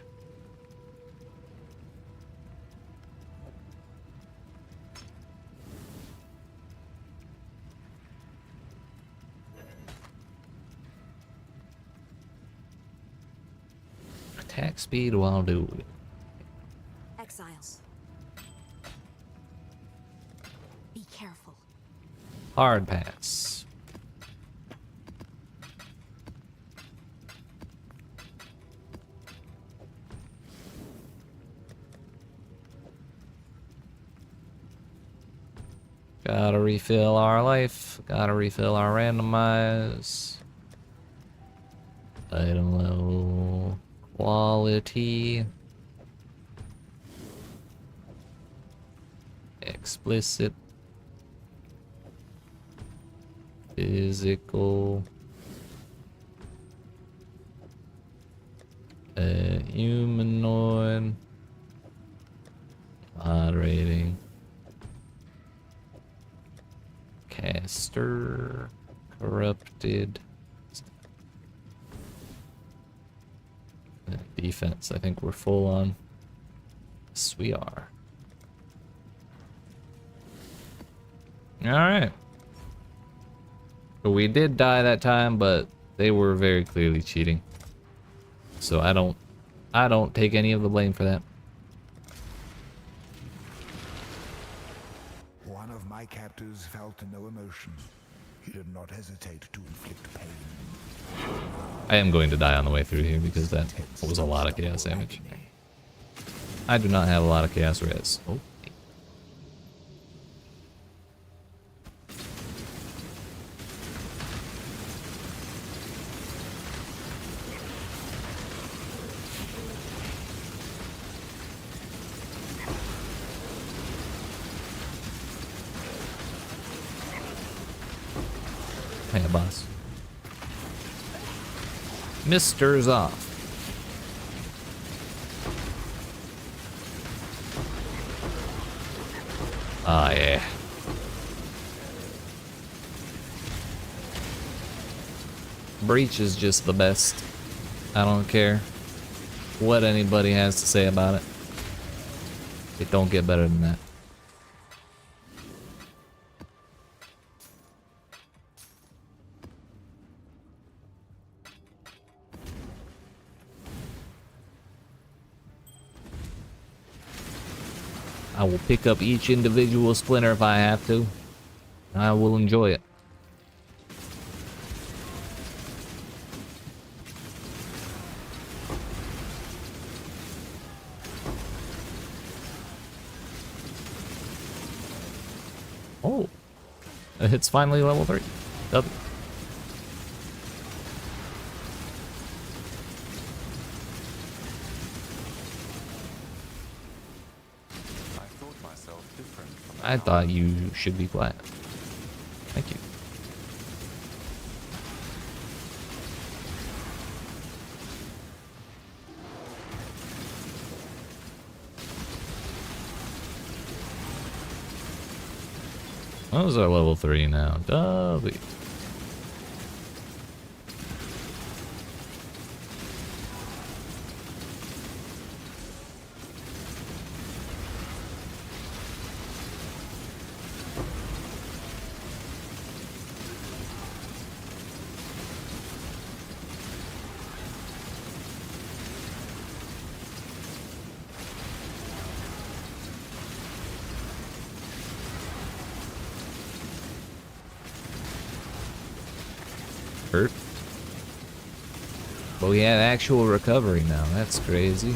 Attack speed while doing. Exiles. Be careful. Hard pass. Gotta refill our life. Gotta refill our randomize. Item level. Quality. Explicit. Physical. Humanoid. Moderating. Caster. Corrupted. Defense, I think we're full on. Yes, we are. Alright. We did die that time, but they were very clearly cheating. So I don't take any of the blame for that. One of my captors felt no emotion. He did not hesitate to inflict pain. I am going to die on the way through here because that was a lot of chaos damage. I do not have a lot of chaos res. Oh. Hey, boss. Mister's off. Ah, yeah. Breach is just the best. I don't care what anybody has to say about it. It don't get better than that. I will pick up each individual splinter if I have to. I will enjoy it. Oh, it's finally level 3. W. I thought you should be flat. Thank you. Those are level 3 now. W. Hurt. But we have actual recovery now. That's crazy.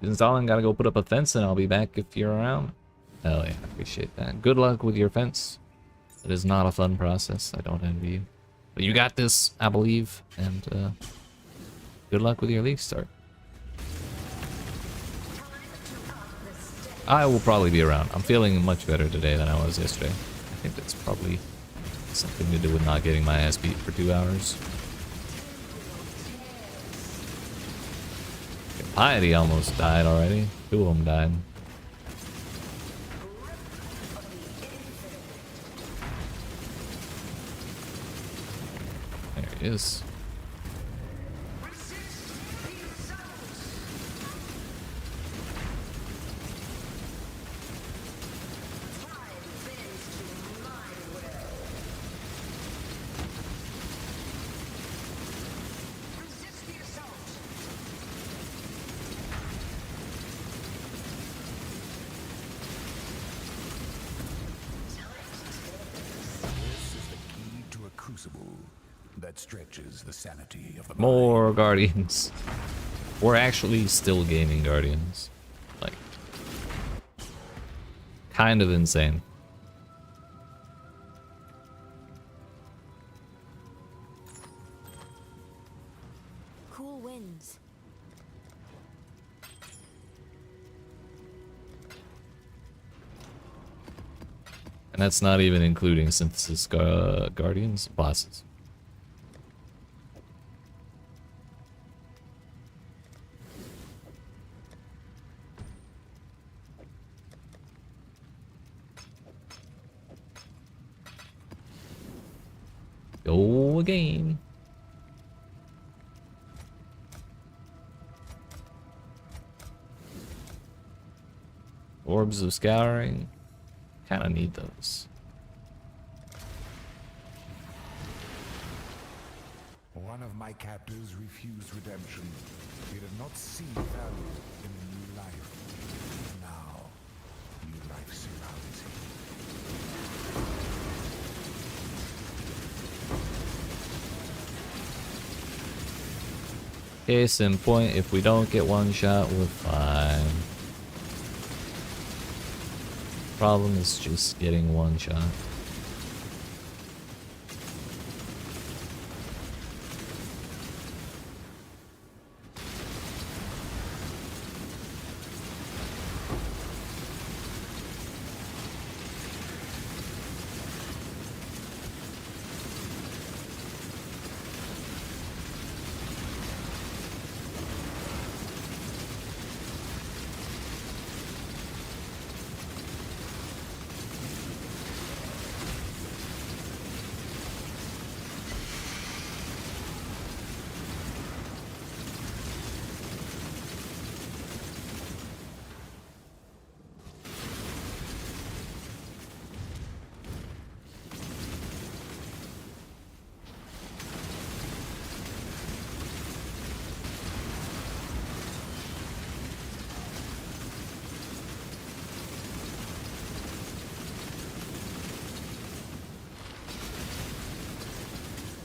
Installing, gotta go put up a fence and I'll be back if you're around. Hell yeah, I appreciate that. Good luck with your fence. It is not a fun process. I don't envy you. But you got this, I believe. And good luck with your league start. I will probably be around. I'm feeling much better today than I was yesterday. I think that's probably something to do with not getting my ass beat for 2 hours. Piety almost died already. 2 of them died. There he is. That stretches the sanity of the More guardians. We're actually still gaining guardians. Like, kind of insane. Cool winds. That's not even including synthesis guardians bosses. Go again. Orbs of scouring. Kinda need those. One of my captors refused redemption. He did not see value in a new life. Now, new life surrounds him. Case in point, if we don't get one shot, we're fine. Problem is just getting one shot.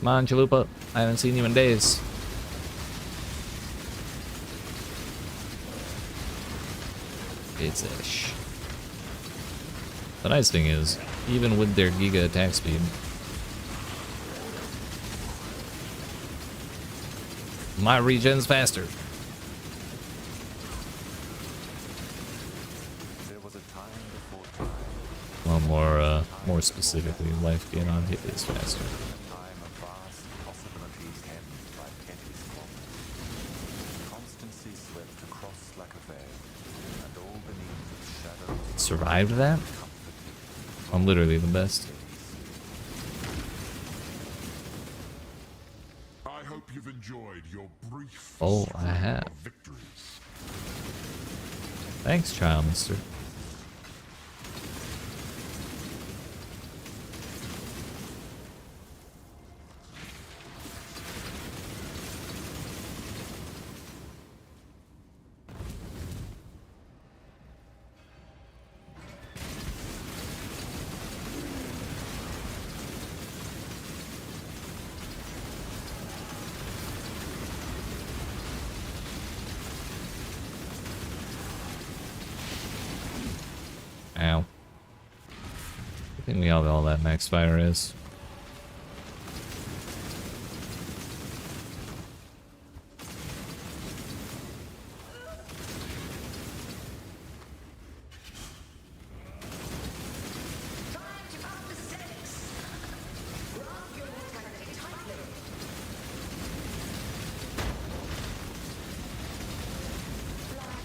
Come on, Chalupa. I haven't seen you in days. It's ish. The nice thing is, even with their Giga attack speed, my regen's faster. There was a time before time, Well, more specifically, life gain on hit is faster. a time of vast possibilities hemmed by petty squabbles. Constancy swept across like a veil, and all beneath its shadows Survived that? I'm literally the best. I hope you've enjoyed your brief Oh, I string have. of victories. Thanks, child mister. Ow. I think we have all that max fire is.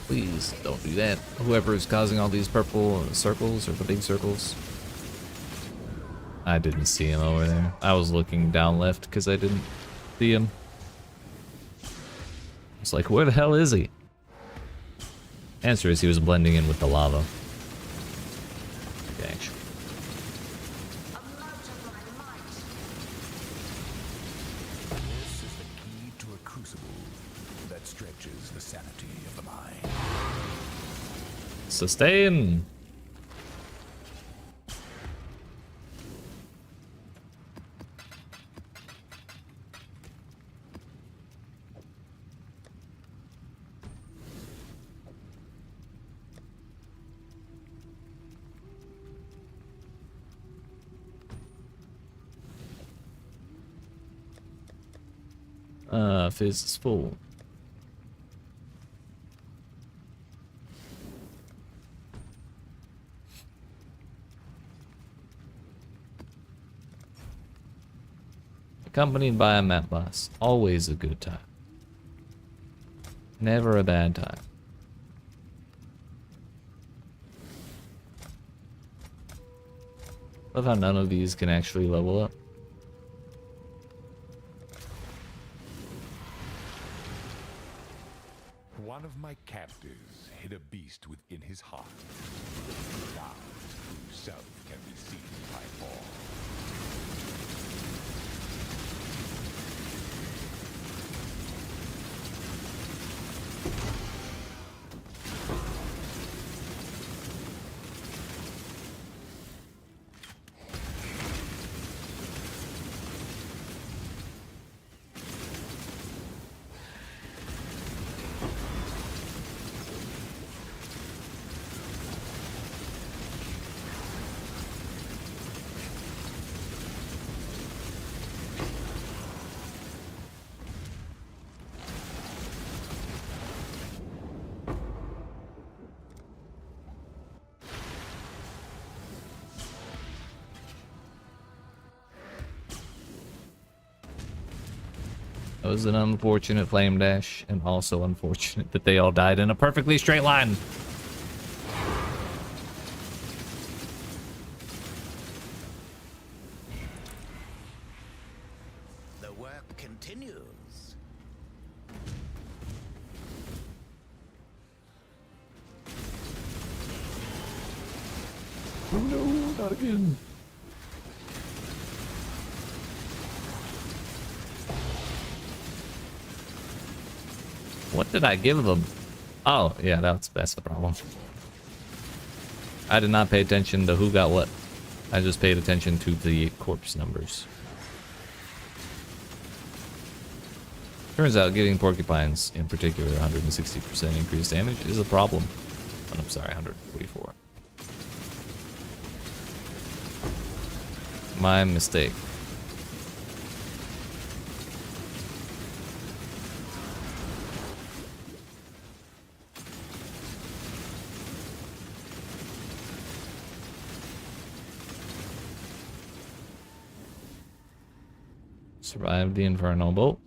Please don't do that. Whoever is causing all these purple circles, or the big circles. I didn't see him over there. I was looking down left because I didn't see him. It's like, where the hell is he? Answer is he was blending in with the lava. Okay, actually. This is the key to a crucible that stretches the sanity of the mind. Sustain! Fizz is full. accompanied by a map boss. Always a good time. Never a bad time. Love how none of these can actually level up. One of my captors hid a beast within his heart. Now, true self can be seen by all. That was an unfortunate flame dash, and also unfortunate that they all died in a perfectly straight line. The work continues. Oh no, not again. What did I give them? Oh, yeah, that's the problem. I did not pay attention to who got what. I just paid attention to the corpse numbers. Turns out getting porcupines, in particular 160% increased damage, is a problem. Oh, I'm sorry, 144. My mistake. Survived the Inferno Bolt.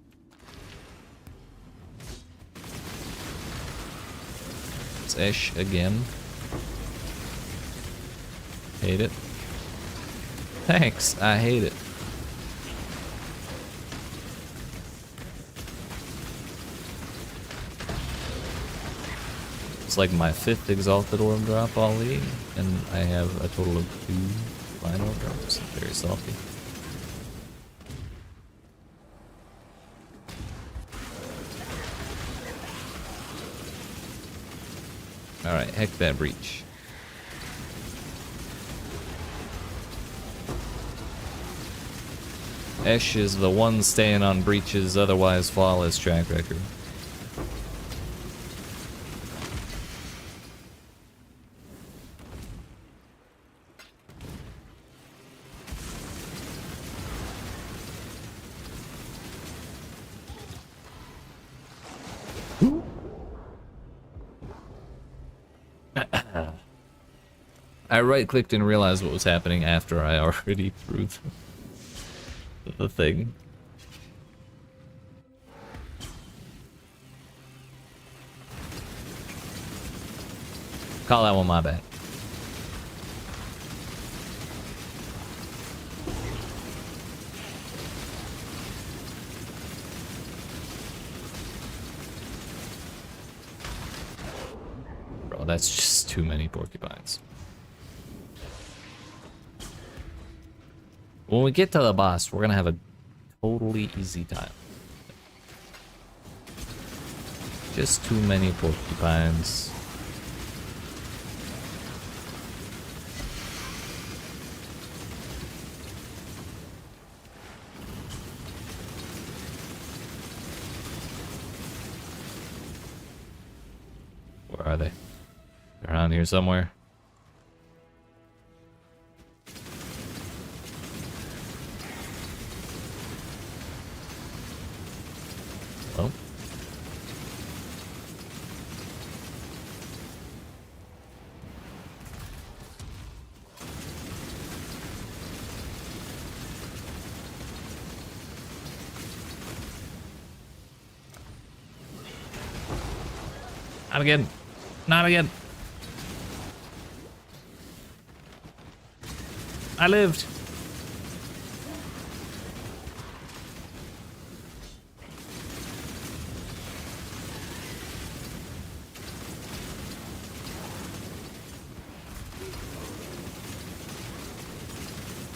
It's Esh again. Hate it. Thanks, I hate it. It's like my 5th Exalted Orb drop all league, and I have a total of 2 final drops. Very salty. Alright, heck that breach. Esh is the one staying on breaches, otherwise flawless track record. I right-clicked and realized what was happening after I already threw the thing. Call that one my bad. Bro, that's just too many porcupines. When we get to the boss, we're gonna have a totally easy time. Just too many porcupines. Where are they? They're around here somewhere. Oh. Not again. Not again. I lived.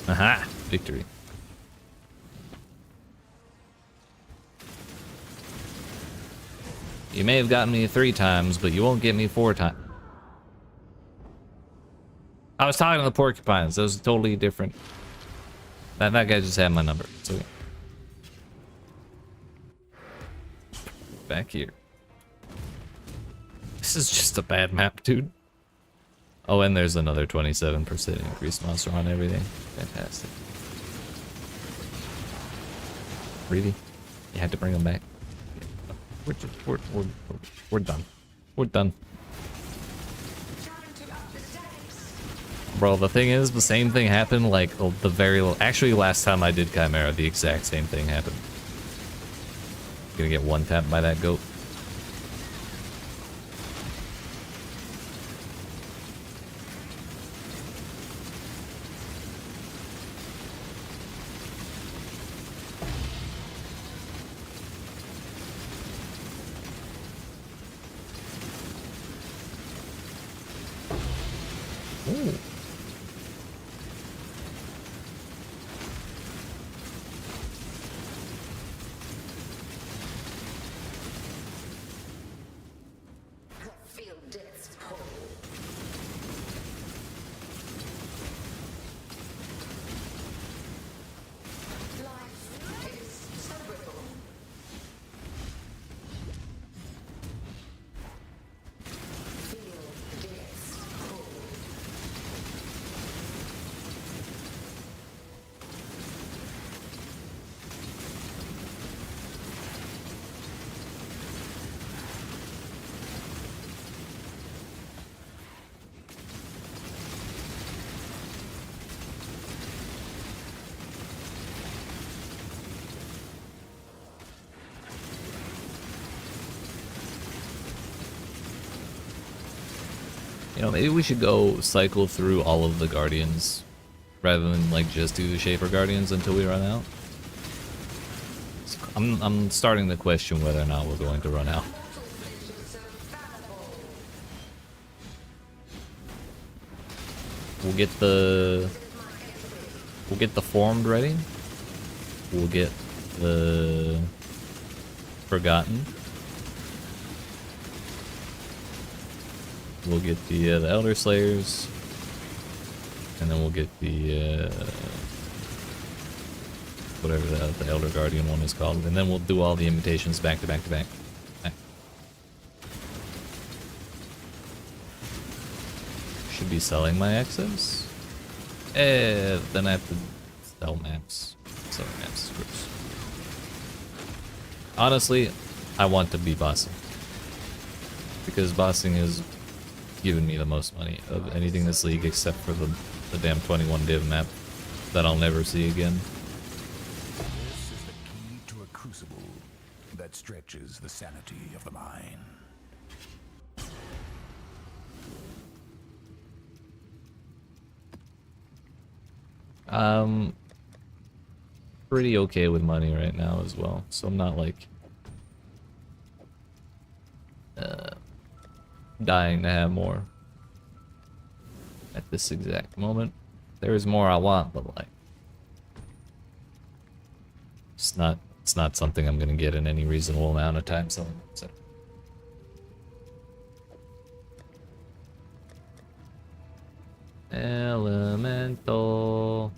Aha, victory. You may have gotten me 3 times, but you won't get me 4 times. I was talking to the porcupines. Those are totally different. That guy just had my number. It's okay. Back here. This is just a bad map, dude. Oh, and there's another 27% increased monster on everything. Fantastic. Really? You had to bring them back? We're done. We're done. Bro, the thing is, the same thing happened like the very actually last time I did Chimera, the exact same thing happened. Gonna get one tapped by that goat. Ooh. Feel death's pull. Life is so brittle. Feel death's pull. You know, maybe we should go cycle through all of the Guardians rather than like just do the Shaper Guardians until we run out. I'm starting to question whether or not we're going to run out. We'll get the formed ready. We'll get the forgotten. We'll get the Elder Slayers, and then we'll get the whatever the Elder Guardian one is called, and then we'll do all the invitations back to back to back. Should be selling my excess. Then I have to sell maps. Selling maps is gross. Honestly, I want to be bossing because bossing is giving me the most money of anything in this league except for the damn 21 div map that I'll never see again. This is the key to a crucible that stretches the sanity of the mind. Pretty okay with money right now as well, so I'm not like dying to have more at this exact moment. There is more I want, but like it's not something I'm gonna get in any reasonable amount of time. So Elemental.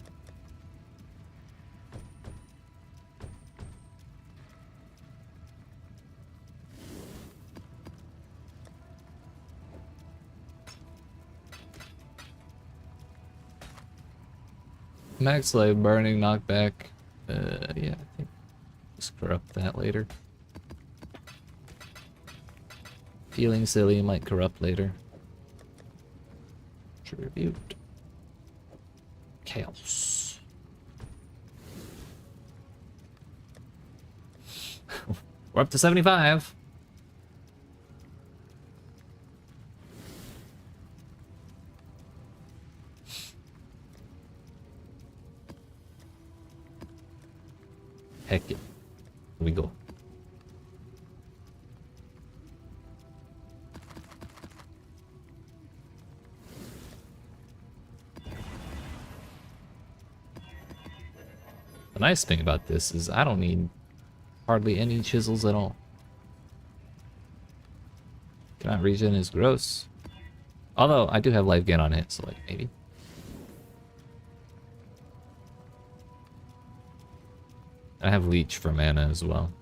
Max Life burning knockback. Yeah, I think just corrupt that later. Feeling silly might corrupt later. Tribute. Chaos. We're up to 75. nice thing about this is I don't need hardly any chisels at all. Cannot regen is gross. Although I do have life gain on hit, so like maybe. I have leech for mana as well.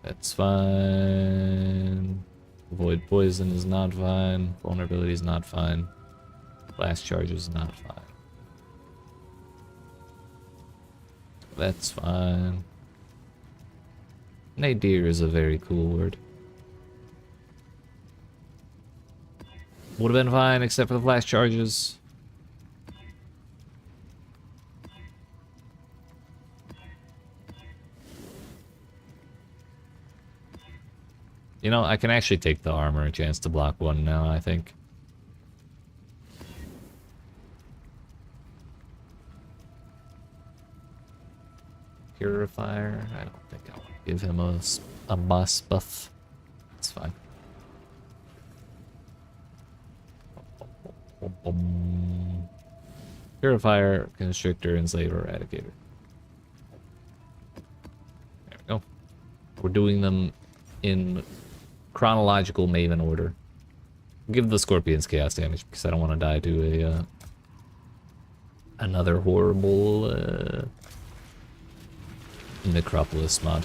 That's fine. Avoid poison is not fine. Vulnerability is not fine. Blast charge is not fine. That's fine. Nadir is a very cool word. Would have been fine except for the blast charges. You know, I can actually take the armor a chance to block one now, I think. Purifier. I don't think I want to give him a boss buff. It's fine. Purifier, Constrictor, Enslaver, Eradicator. There we go. We're doing them in chronological Maven order. Give the Scorpions chaos damage because I don't want to die to a another horrible Necropolis mod.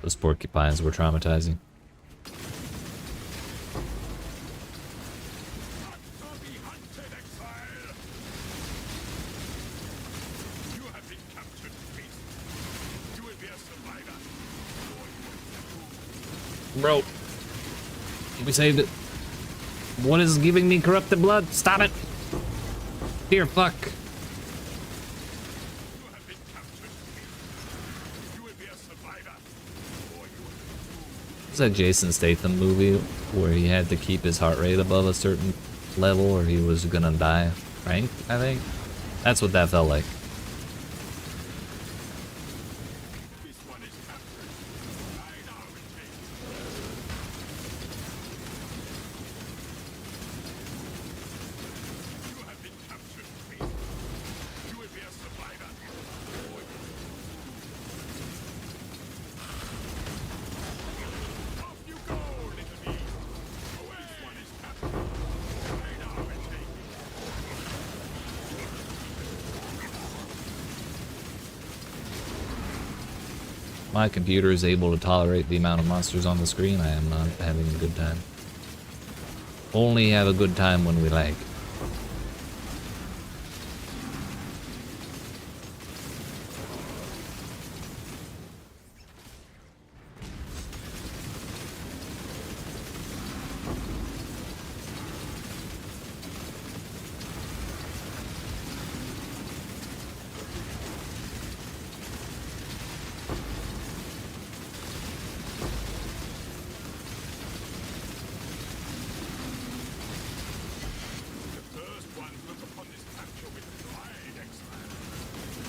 Those porcupines were traumatizing. Bro, we saved it. What is giving me corrupted blood? Stop it! Dear fuck. It's that Jason Statham movie where he had to keep his heart rate above a certain level or he was gonna die. Frank, I think? That's what that felt like. My computer is able to tolerate the amount of monsters on the screen. I am not having a good time. Only have a good time when we lag.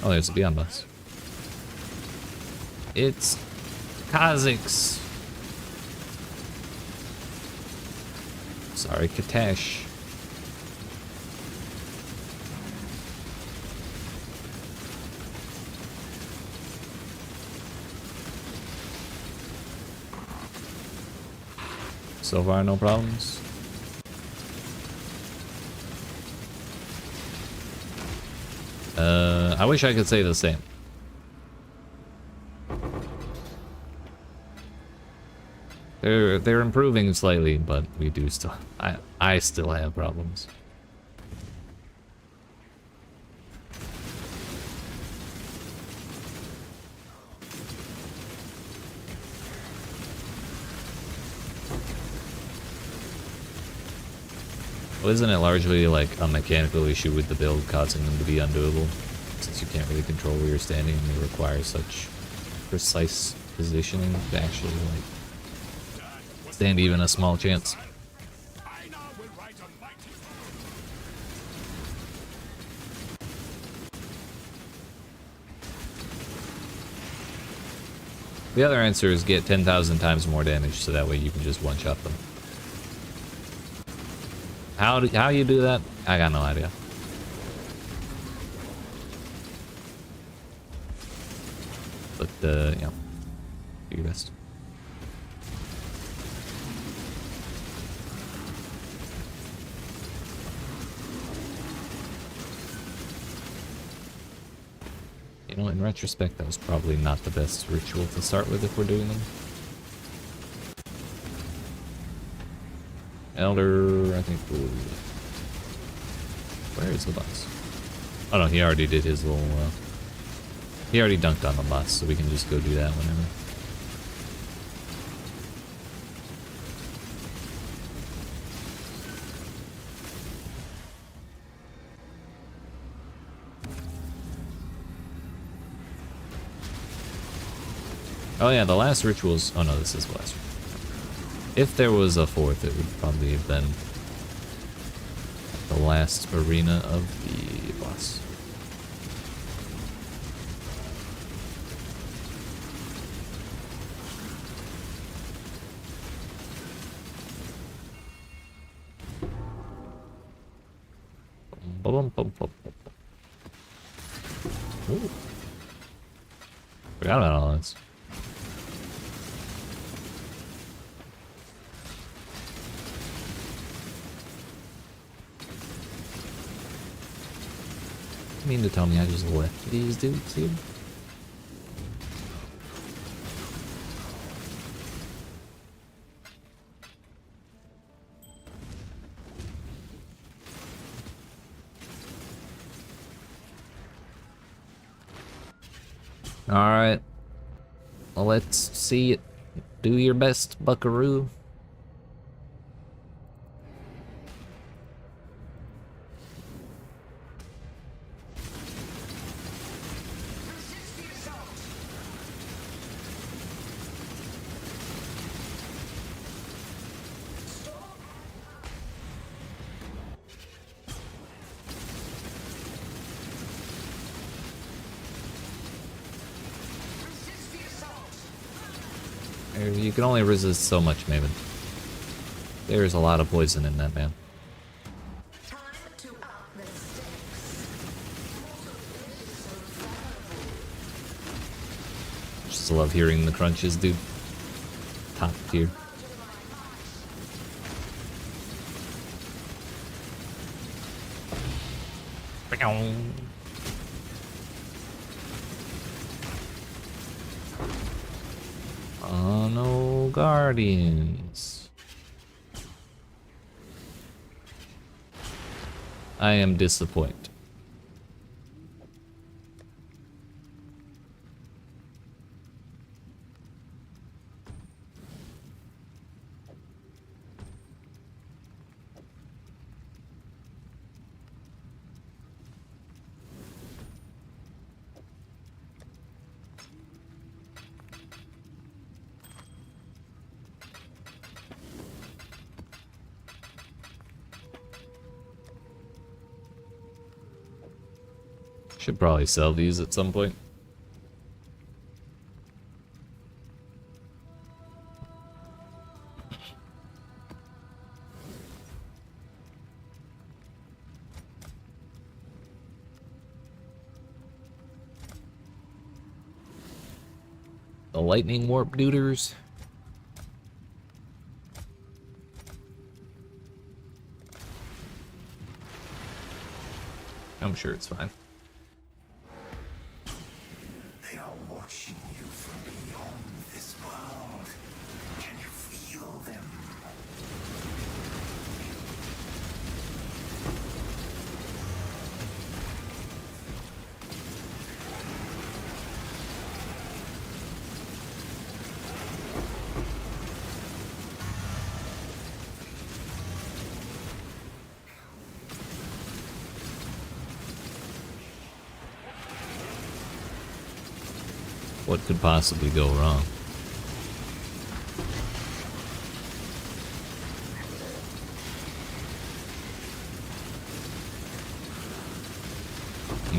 Oh, there's a Beyond Bus. It's Kha'Zix. Sorry, Katash. So far, no problems. I wish I could say the same. They're improving slightly, but we do still I still have problems. Well, isn't it largely like a mechanical issue with the build causing them to be undoable? Since you can't really control where you're standing and they require such precise positioning to actually like stand even a small chance. The other answer is get 10,000 times more damage so that way you can just one-shot them. How you do that? I got no idea. But yeah, do your best. You know, in retrospect, that was probably not the best ritual to start with if we're doing them. Elder, I think we'll... Where is the boss? Oh no, he already did his little... he already dunked on the boss, so we can just go do that whenever. Oh yeah, the last rituals... Oh no, this is the last ritual. If there was a fourth, it would probably have been the last arena of the boss. Ooh. Forgot about all this. You mean to tell me I just left these dudes here? Alright. Well, let's see it. Do your best, buckaroo. You can only resist so much, Maven. There's a lot of poison in that, man. Time to up the stakes. Just love hearing the crunches, dude. Top tier. Oh no, Guardians. I am disappointed. Should probably sell these at some point. The lightning warp duders. I'm sure it's fine. They are watching you from beyond this world. Can you feel them? What could possibly go wrong?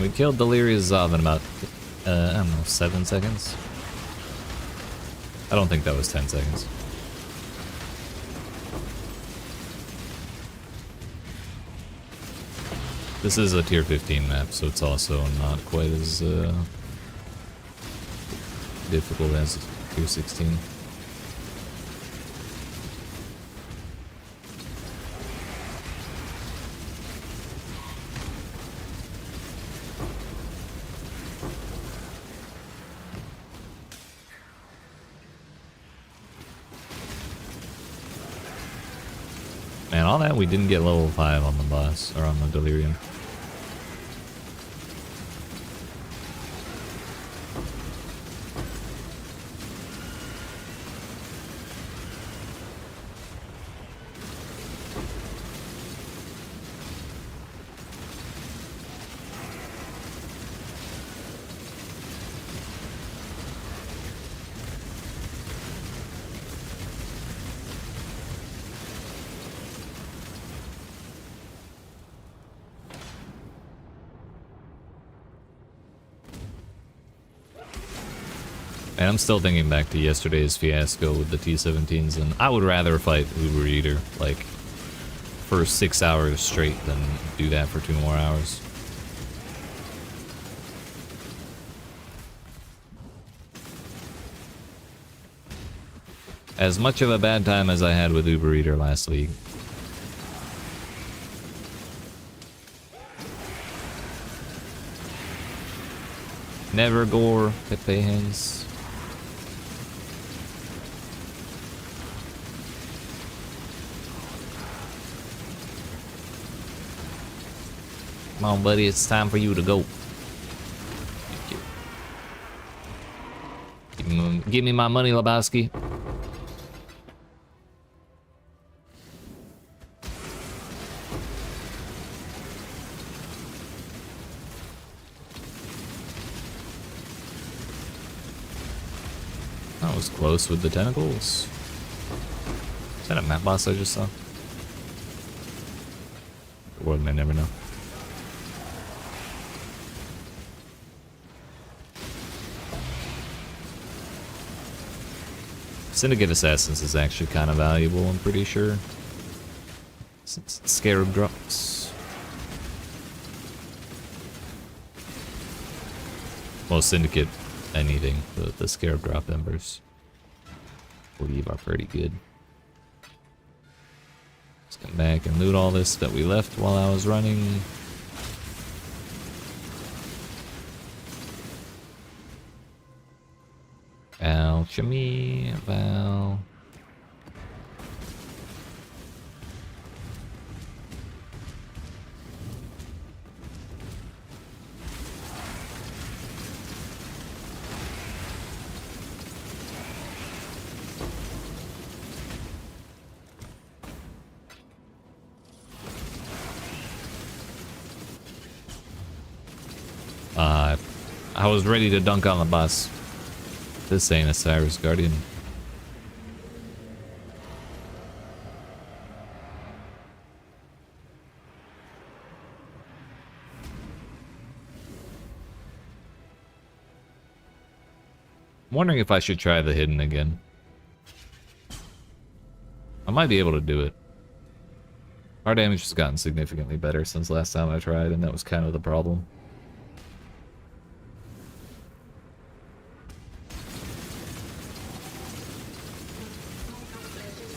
We killed Delirious Zav in about, I don't know, 7 seconds? I don't think that was 10 seconds. This is a tier 15 map, so it's also not quite as difficult as tier 16. Man, all that we didn't get level 5 on the boss, or on the Delirium. And I'm still thinking back to yesterday's fiasco with the T-17s, and I would rather fight Uber Eater, like, for 6 hours straight than do that for 2 more hours. As much of a bad time as I had with Uber Eater last week. Never gore, Pepe hands. Come on, buddy, it's time for you to go. Give me my money, Lebowski. That was close with the tentacles. Is that a map boss I just saw? The world may never know. Syndicate Assassins is actually kind of valuable, I'm pretty sure. Since Scarab drops. Well, Syndicate, anything. The Scarab drop embers, I believe, are pretty good. Let's come back and loot all this that we left while I was running. Alchemy, Val. I was ready to dunk on the boss. This ain't a Cyrus Guardian. I'm wondering if I should try the hidden again. I might be able to do it. Our damage has gotten significantly better since last time I tried, and that was kind of the problem.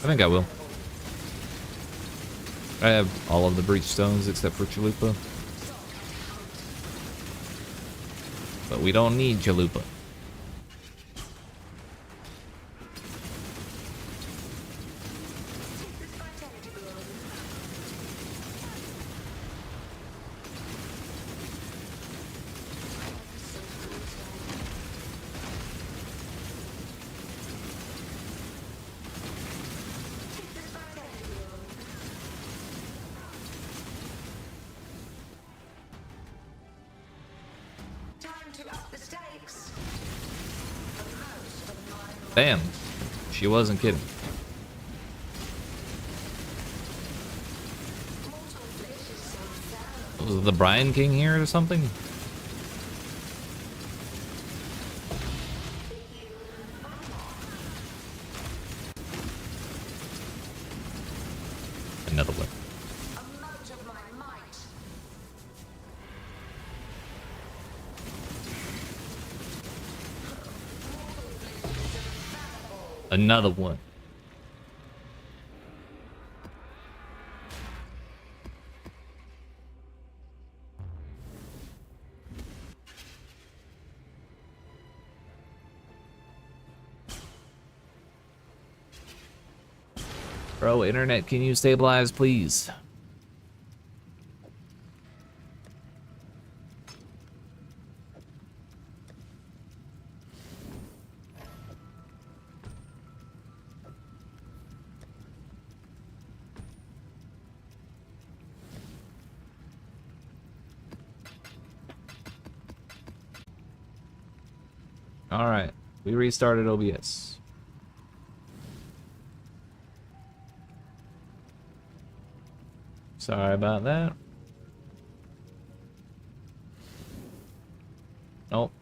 I think I will. I have all of the breach stones except for Chalupa. But we don't need Chalupa. Damn, she wasn't kidding. Was the Brian King here or something? Another one. Another one. Bro, internet, can you stabilize, please? Alright, we restarted OBS. Sorry about that. Nope.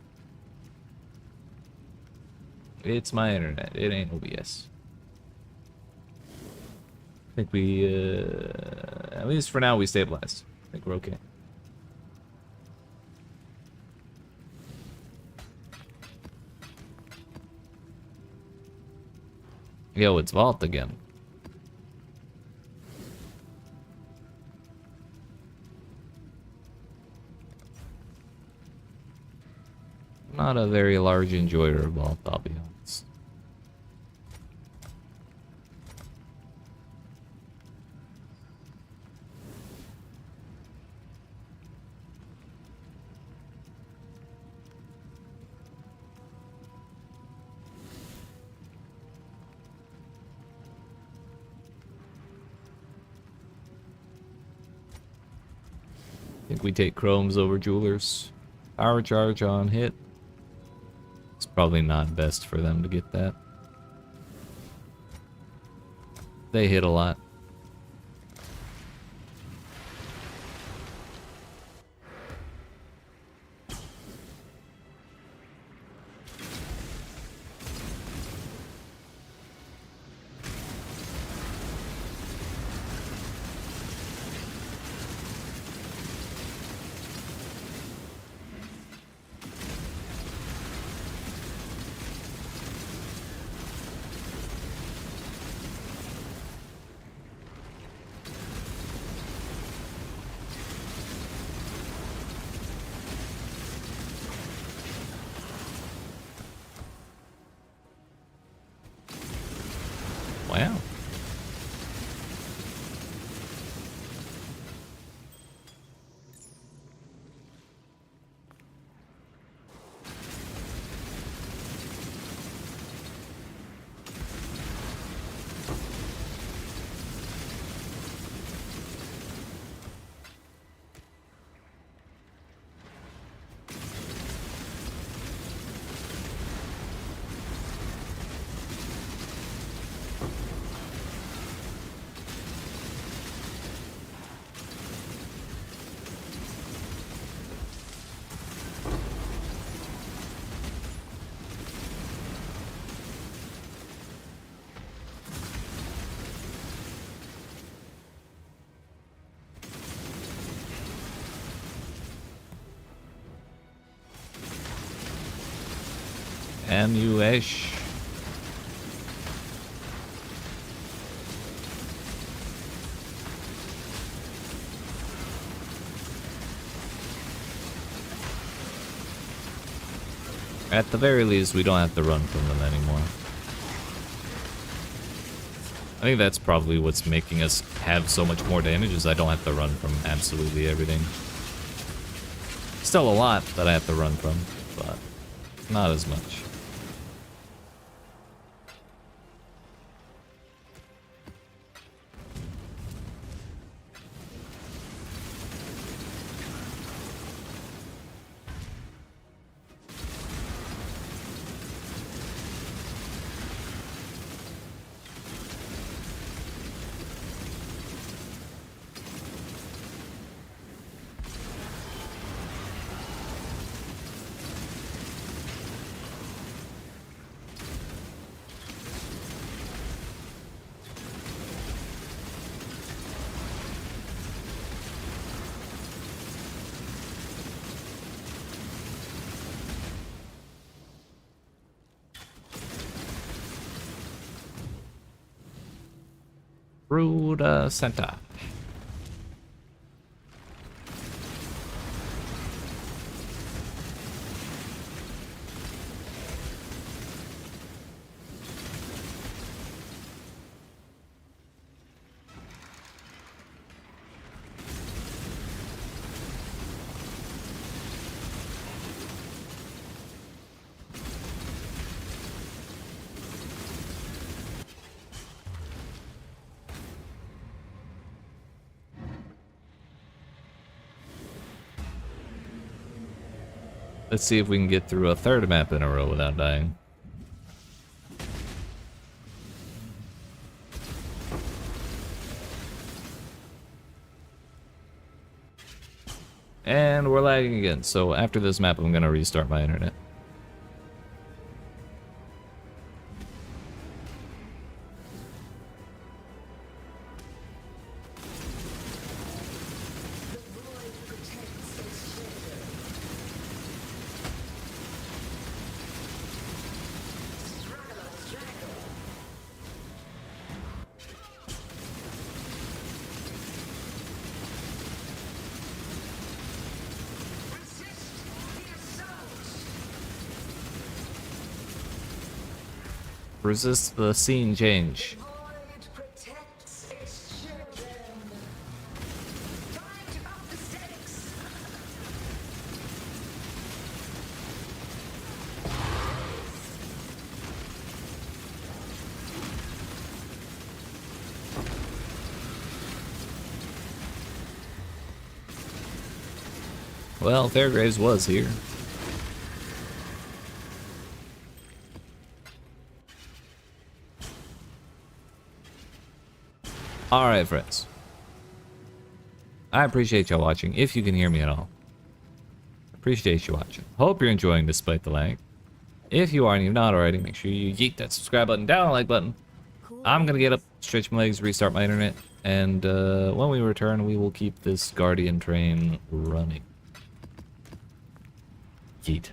It's my internet. It ain't OBS. I think we, at least for now, we stabilized. I think we're okay. Yo, it's Vault again. Not a very large enjoyer of Vault, I'll be honest. I think we take Chromes over Jewelers. Power charge on hit. It's probably not best for them to get that. They hit a lot. Wow. MUH. At the very least, we don't have to run from them anymore. I think that's probably what's making us have so much more damage, is I don't have to run from absolutely everything. Still a lot that I have to run from, but not as much. through the center. Let's see if we can get through a third map in a row without dying. And we're lagging again, so after this map I'm gonna restart my internet. Resist the scene change. Void protects its children. Time to up the stakes. Well, Fairgraves was here. Alright, friends. I appreciate y'all watching, if you can hear me at all. Appreciate you watching. Hope you're enjoying despite the lag. If you are and you've not already, make sure you yeet that subscribe button, down the like button. Cool I'm gonna winds. get up, stretch my legs, restart my internet, and when we return, we will keep this Guardian train running. Yeet.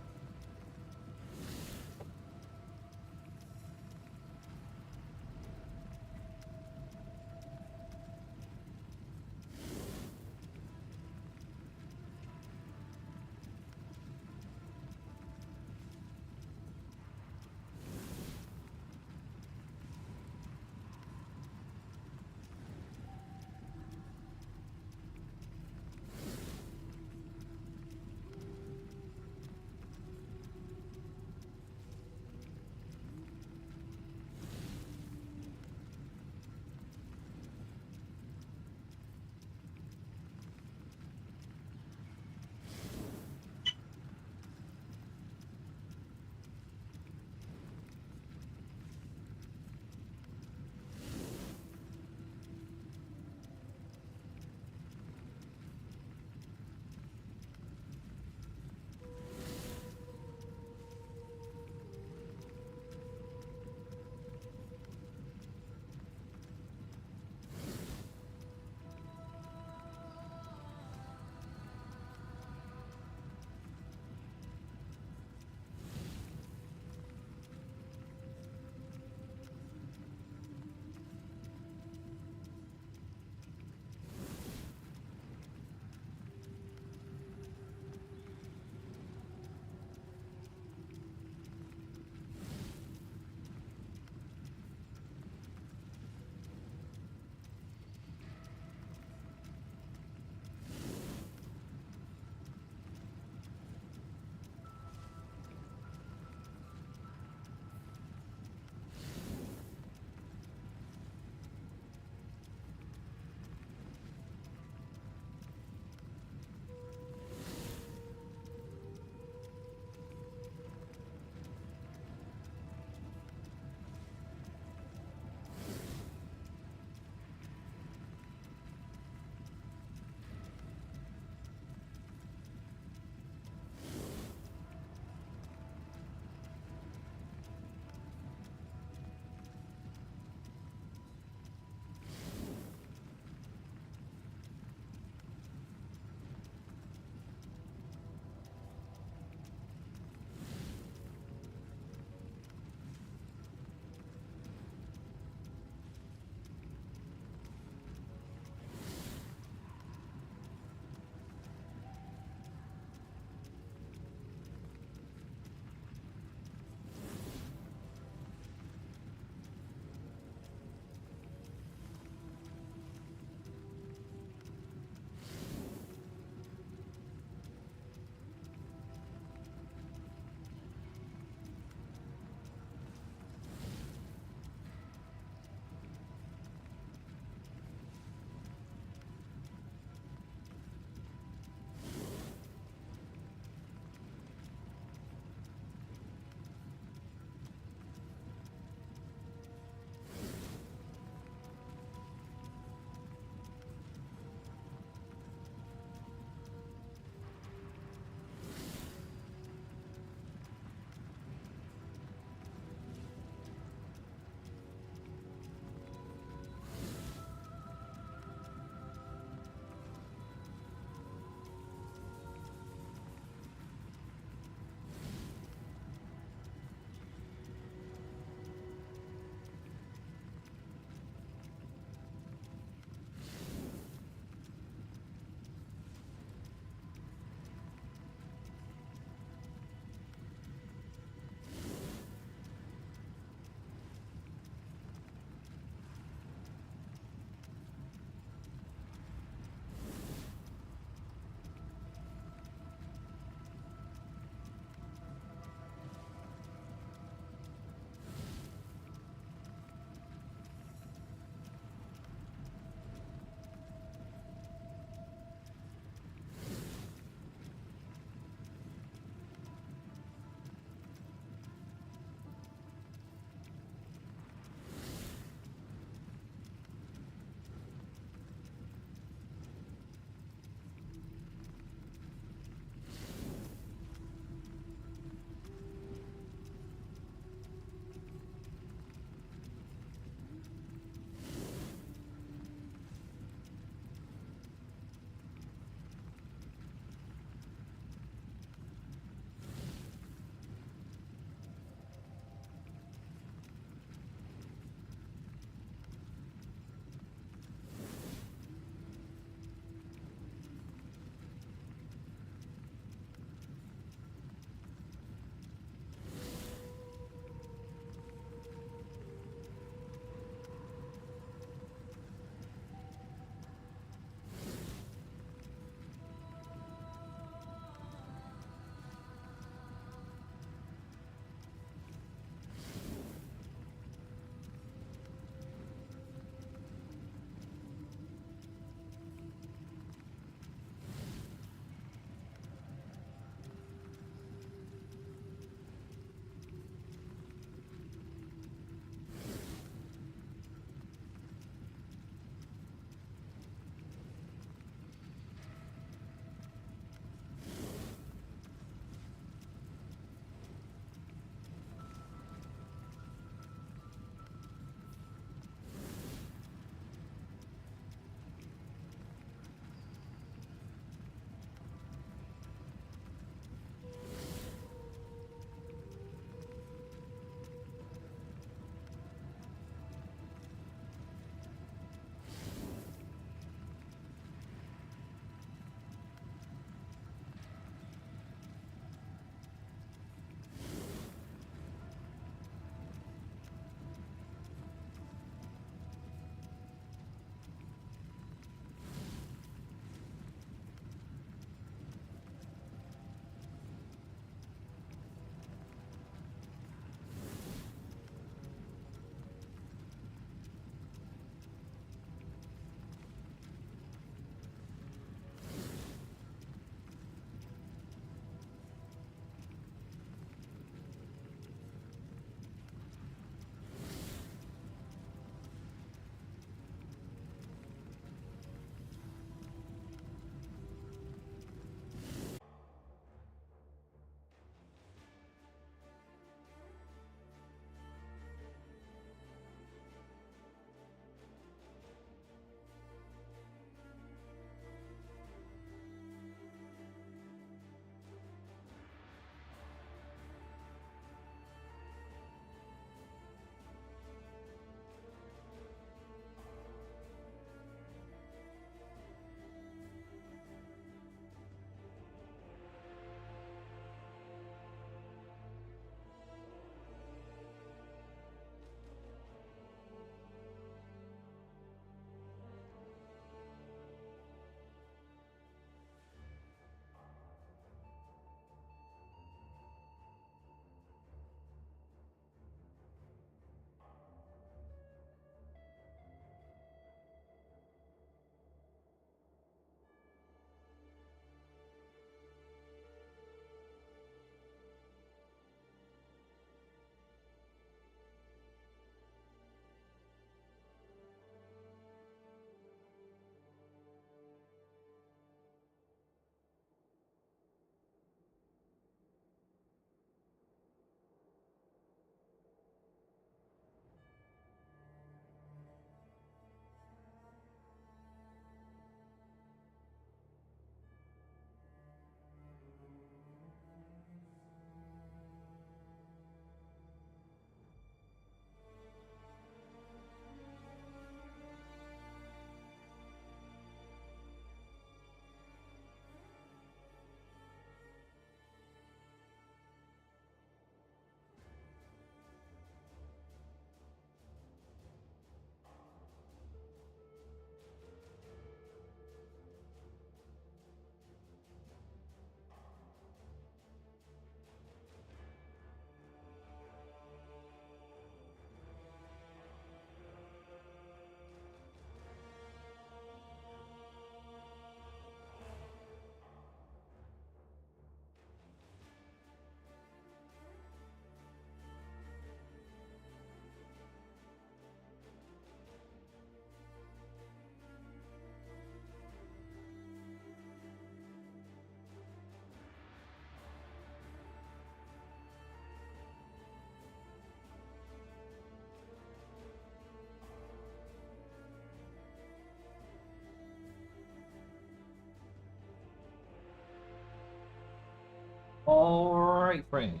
Alright, friends.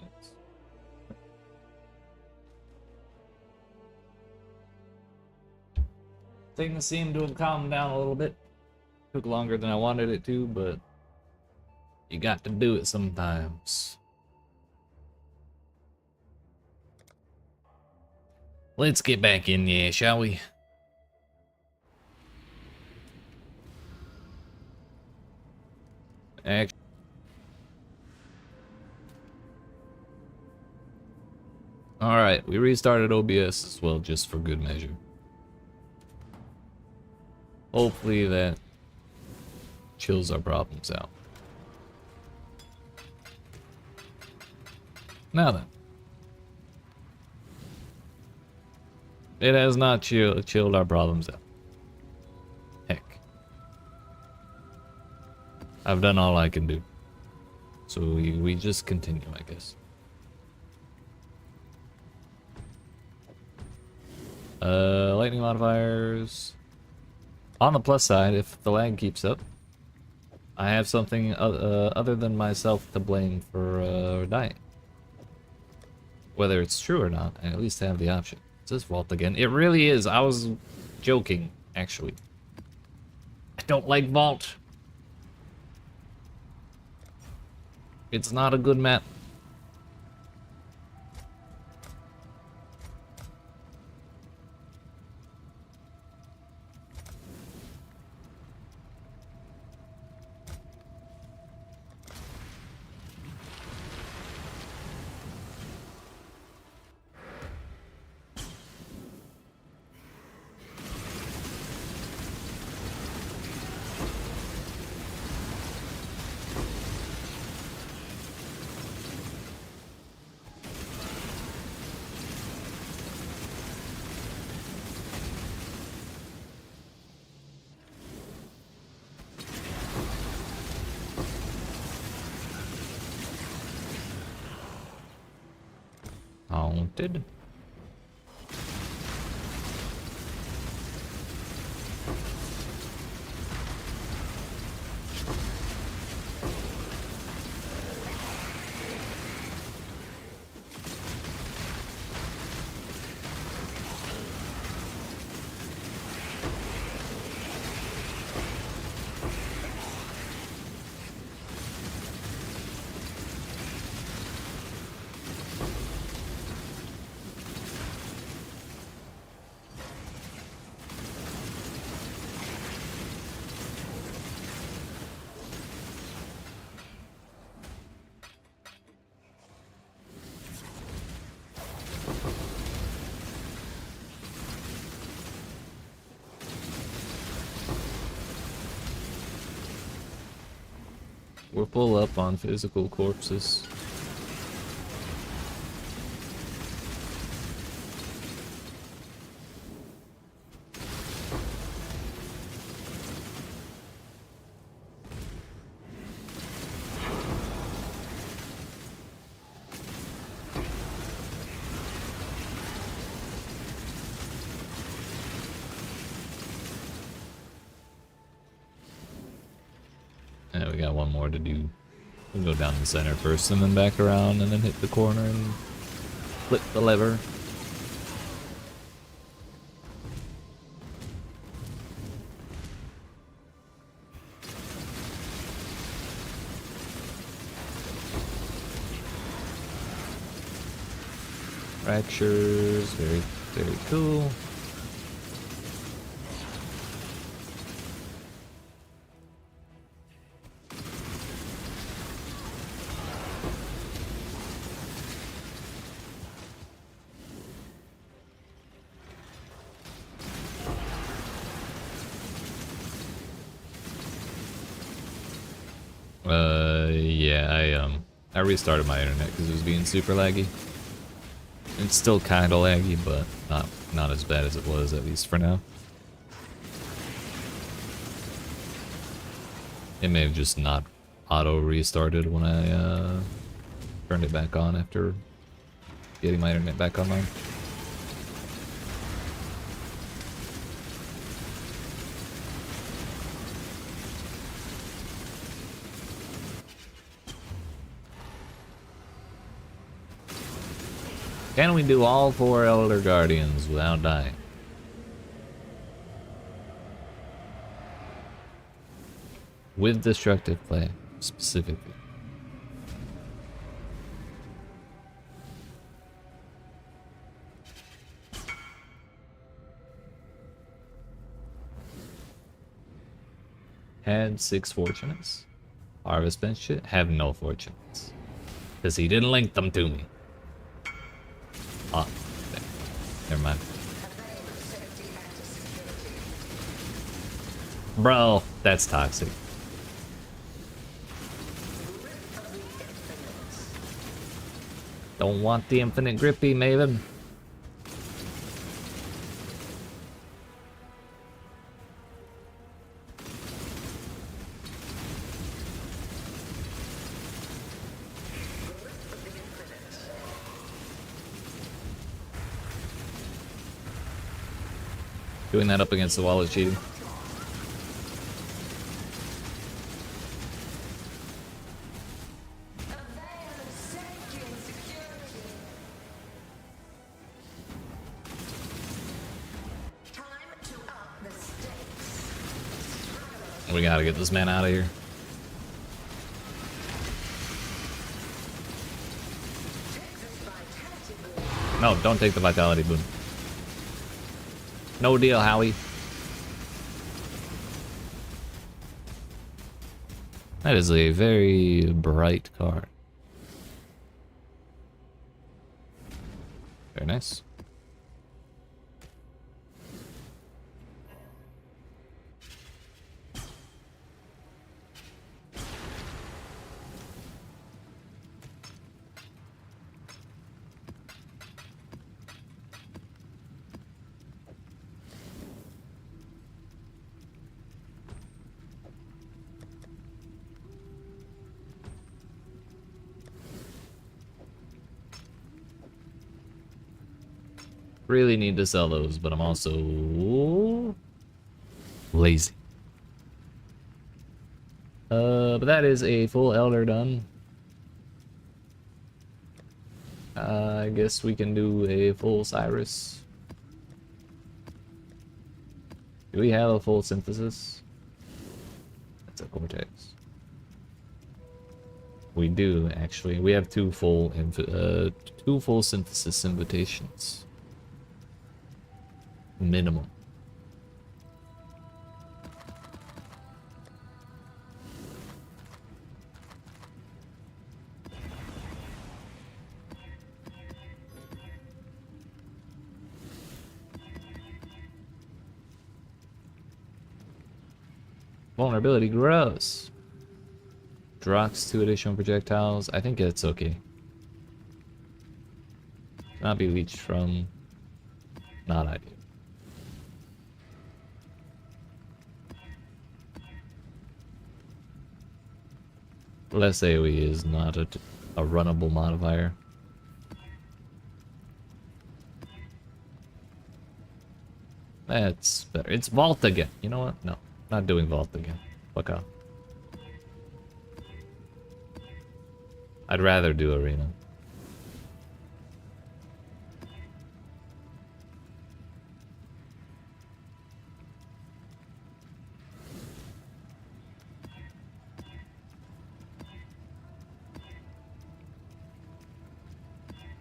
Things seem to have calmed down a little bit. Took longer than I wanted it to, but you got to do it sometimes. Let's get back in there, shall we? Actually, alright, we restarted OBS as well, just for good measure. Hopefully that chills our problems out. Now then. It has not chilled our problems out. Heck. I've done all I can do. So we just continue, I guess. Lightning modifiers. On the plus side, if the lag keeps up, I have something other than myself to blame for dying. Whether it's true or not, I at least have the option. It's this vault again. It really is. I was joking, actually. I don't like vault. It's not a good map. Haunted. We're full up on physical corpses. Yeah, we got one more to do. We'll go down the center first and then back around and then hit the corner and flip the lever. Fractures, very, very cool. Yeah, I restarted my internet because it was being super laggy. It's still kind of laggy, but not as bad as it was, at least for now. It may have just not auto restarted when I turned it back on after getting my internet back online. Can we do all 4 Elder Guardians without dying? With destructive play, specifically. Had 6 fortunates. Harvest bench shit. Have no fortunates. Because he didn't link them to me. Ah, okay. Never mind. Bro, that's toxic. Don't want the infinite grippy, Maven. Doing that up against the wall is cheating. We gotta get this man out of here. No, don't take the vitality boon. No deal, Howie. That is a very bright card. Very nice. Really need to sell those, but I'm also lazy. But that is a full Elder done. I guess we can do a full Cyrus. Do we have a full Synthesis? That's a Cortex. We do, actually. We have two full Synthesis invitations. Minimum. Vulnerability grows. Drox 2 additional projectiles. I think it's okay. Not be leached from. Not ideal. Less AoE is not a runnable modifier. That's better. It's Vault again. You know what? No, not doing Vault again. Fuck off. I'd rather do Arena.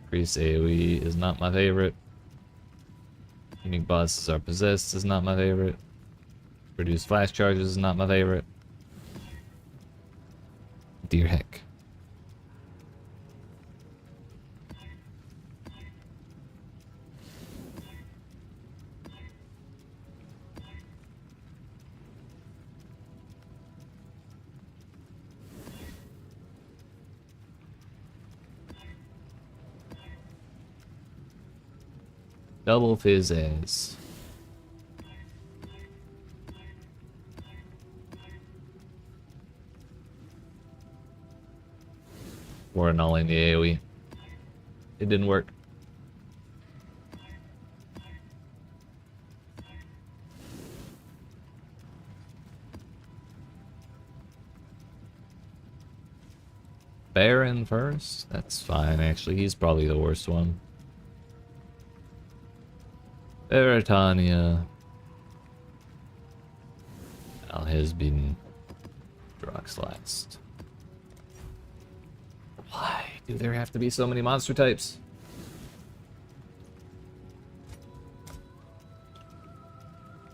Increase AoE is not my favorite. Unique bosses are possessed is not my favorite. Reduce flash charges is not my favorite. Dear heck. Double fizzes. We're annulling the AoE. It didn't work. Baron first? That's fine, actually. He's probably the worst one. Veritania Al has been Droxlast. Why do there have to be so many monster types?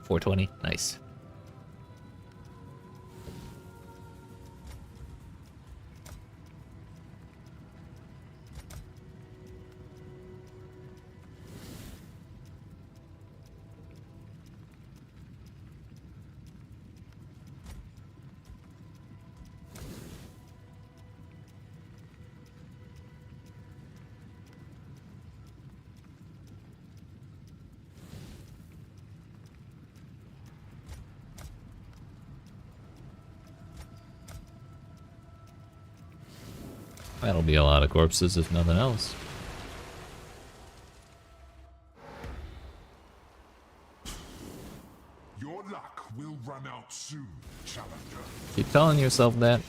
$420, nice. That'll be a lot of corpses if nothing else. Your luck will run out soon, Challenger. Keep telling yourself that.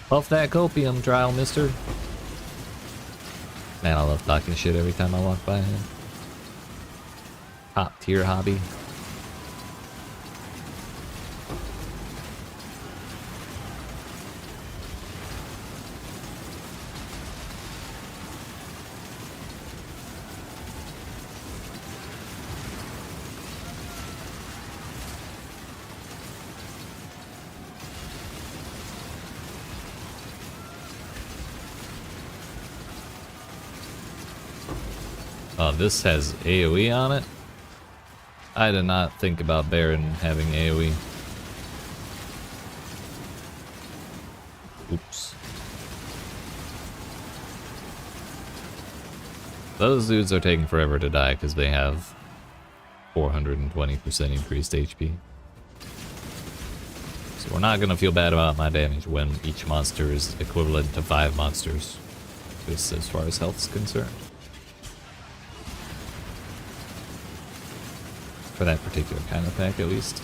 Puff that copium trial, mister. Man, I love talking shit every time I walk by him. Top tier hobby. Oh, this has AoE on it? I did not think about Baron having AoE. Oops. Those dudes are taking forever to die because they have 420% increased HP. So we're not going to feel bad about my damage when each monster is equivalent to 5 monsters. Just as far as health is concerned. For that particular kind of pack, at least.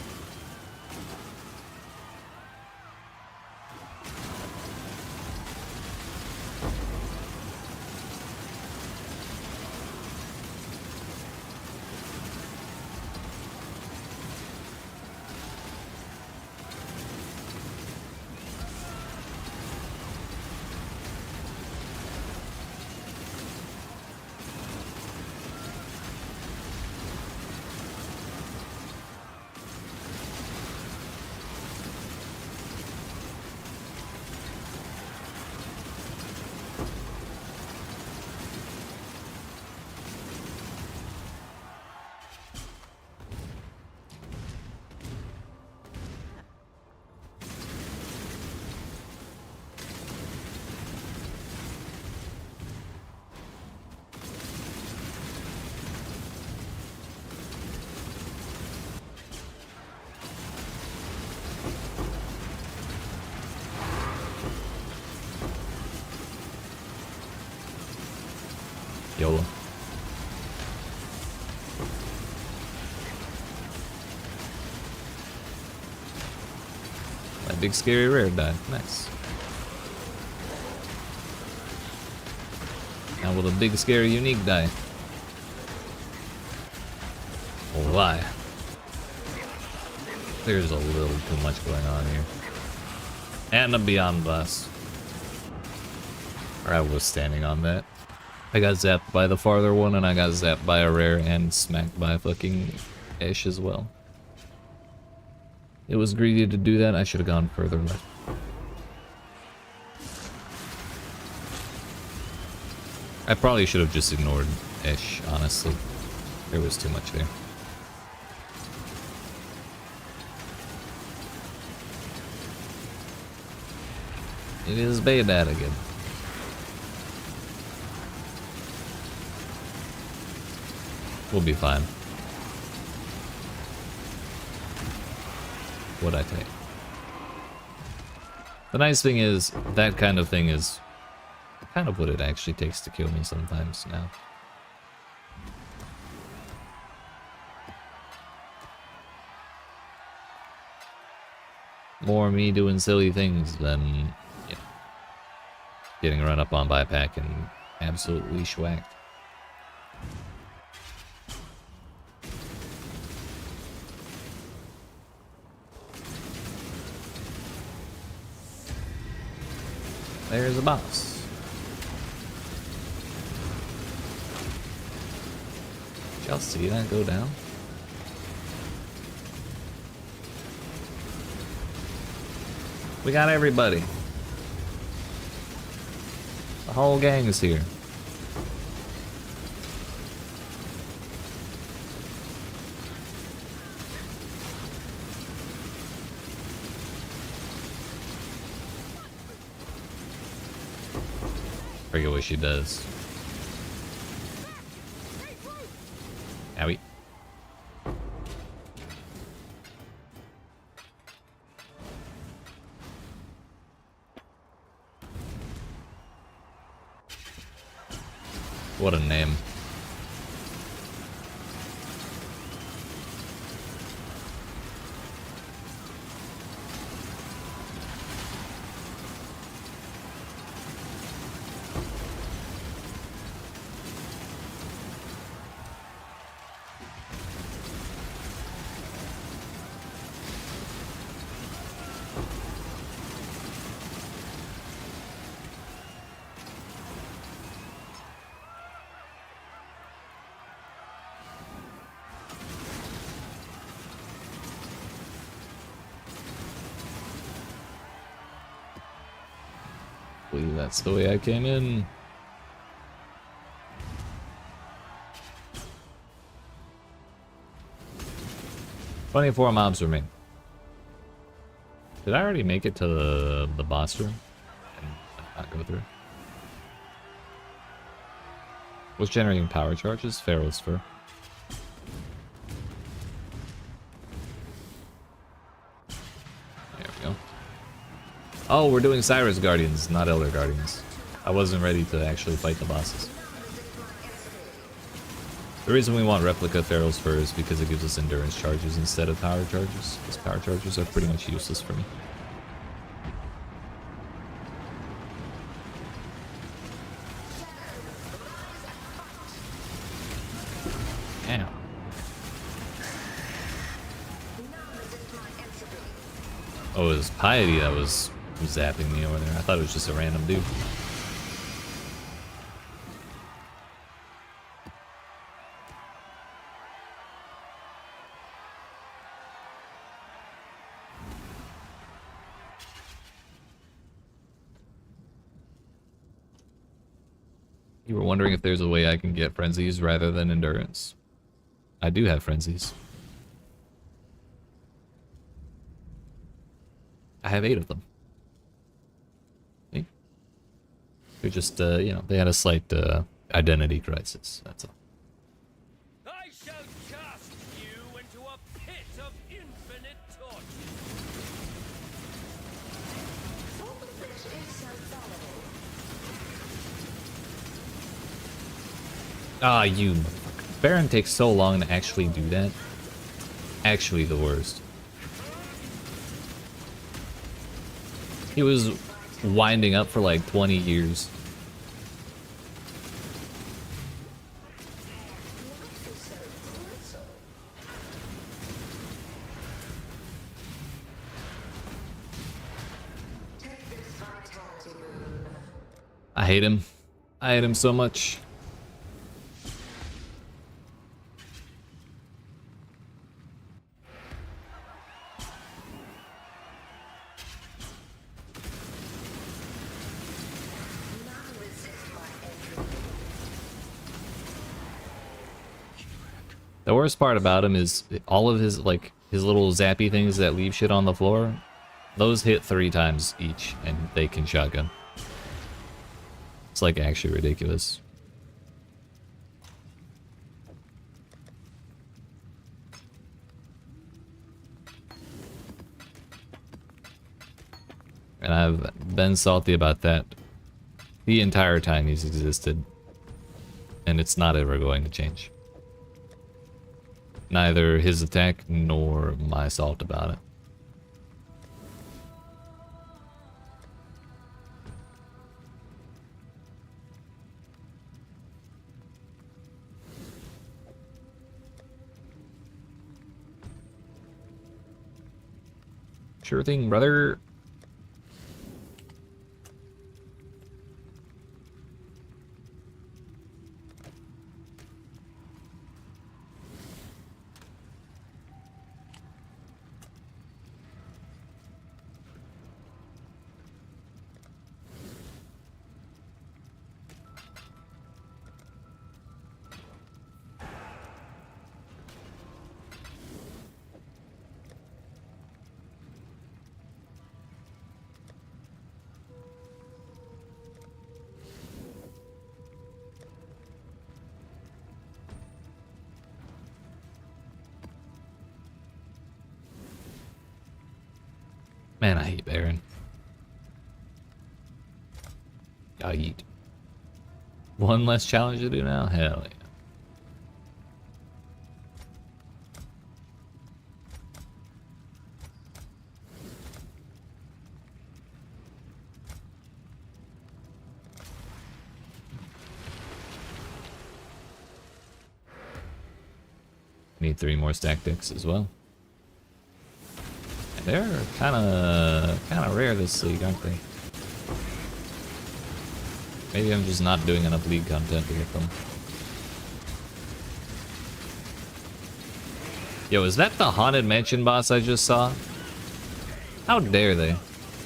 YOLO. My big scary rare died. Nice. Now will the big scary unique die? Oh, why? There's a little too much going on here. And a Beyond Blast. Or I was standing on that. I got zapped by the farther one, and I got zapped by a rare and smacked by a fucking Ish as well. It was greedy to do that. I should have gone further left. I probably should have just ignored Ish, honestly. There was too much there. It is Baydad again. We'll be fine. What'd I take? The nice thing is, that kind of thing is kind of what it actually takes to kill me sometimes now. More me doing silly things than, you know, getting run up on by a pack and absolutely schwacked. There's a boss. Did y'all see that go down? We got everybody. The whole gang is here. Forget what she does. Owie. What a name. I believe that's the way I came in. "24 mobs remain." Did I already make it to the boss room and not go through? What's generating power charges? Pharaoh's Fur. There we go. Oh, we're doing Cyrus Guardians, not Elder Guardians. I wasn't ready to actually fight the bosses. The reason we want Replica Pharaoh's Fur is because it gives us endurance charges instead of power charges, because power charges are pretty much useless for me. Damn. Oh, it was Piety that was zapping me over there. I thought it was just a random dude. You were wondering if there's a way I can get frenzies rather than endurance. I do have frenzies. I have 8 of them. See? They're just, you know, they had a slight identity crisis, that's all. I shall cast you into a pit of infinite torture. All of which is self-validable. Ah, you motherfucker. Baron takes so long to actually do that. Actually the worst. He was winding up for like 20 years. Take this vitality moon. I hate him. I hate him so much. None resist my entry. The worst part about him is all of his, like, his little zappy things that leave shit on the floor. Those hit 3 times each, and they can shotgun. It's, like, actually ridiculous. And I've been salty about that the entire time he's existed. And it's not ever going to change. Neither his attack nor my salt about it. Sure thing, brother. Man, I hate Baron. YEET. One less challenge to do now? Hell yeah. Need 3 more stack decks as well. And they're kind of rare this league, aren't they? Maybe I'm just not doing enough league content to get them. Yo, is that the Haunted Mansion boss I just saw? How dare they?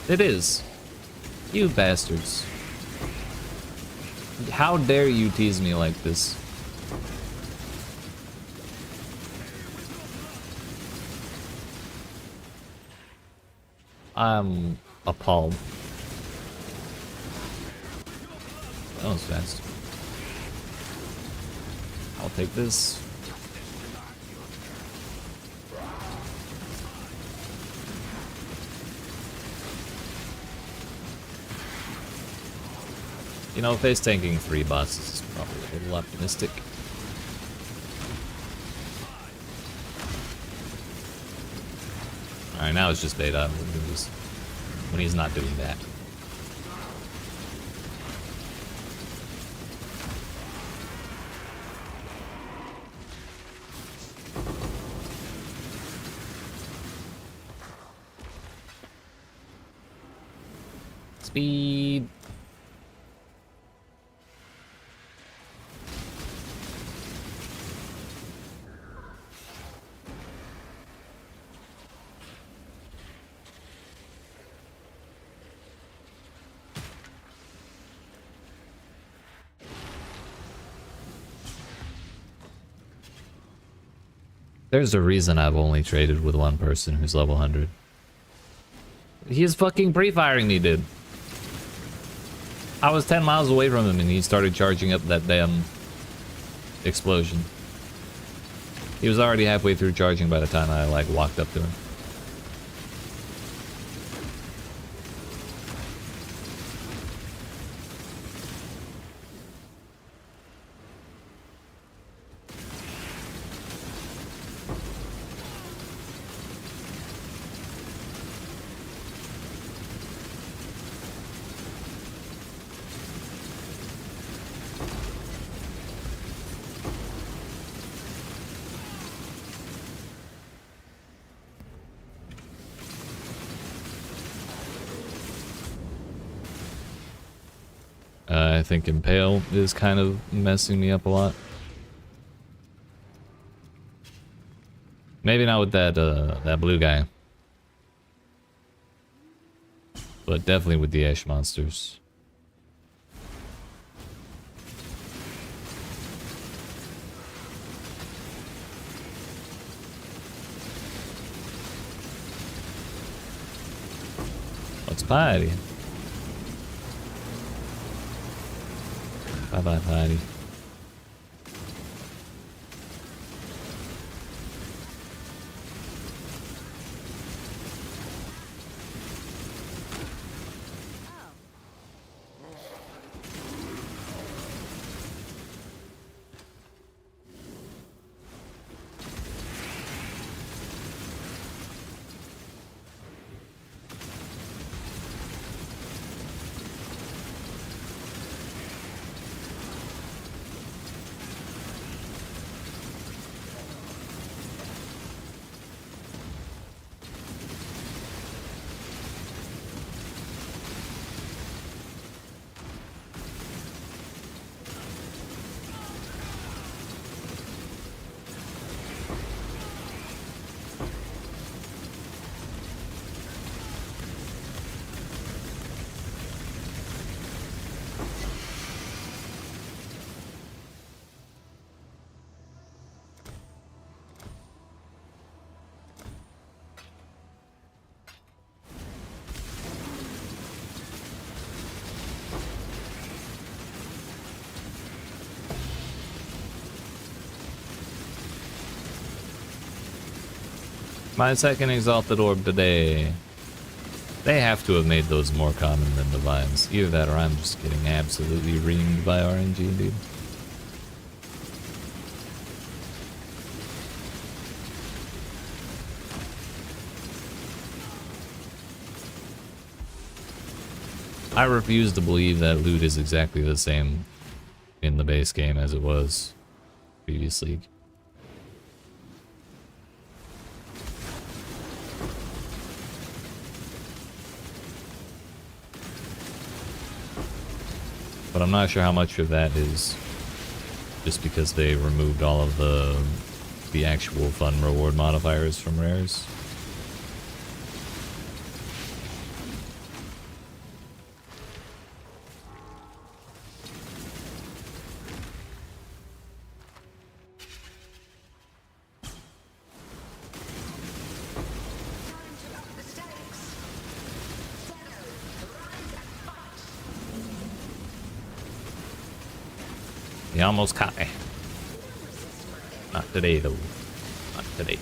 It is. You bastards. How dare you tease me like this? I'm appalled. That was fast. I'll take this. You know, face tanking 3 bosses is probably a little optimistic. Alright, now it's just beta when he's not doing that. Speed. There's a reason I've only traded with one person who's level 100. He is fucking pre-firing me, dude. I was 10 miles away from him and he started charging up that damn explosion. He was already halfway through charging by the time I like walked up to him. I think Impale is kind of messing me up a lot. Maybe not with that that blue guy, but definitely with the ash monsters. What's piety? Bye bye, piety. My second exalted orb today. They have to have made those more common than divines. Either that or I'm just getting absolutely reamed by RNG, dude. I refuse to believe that loot is exactly the same in the base game as it was previous league. But I'm not sure how much of that is just because they removed all of the actual fun reward modifiers from rares. He almost caught me. Not today, though. Not today.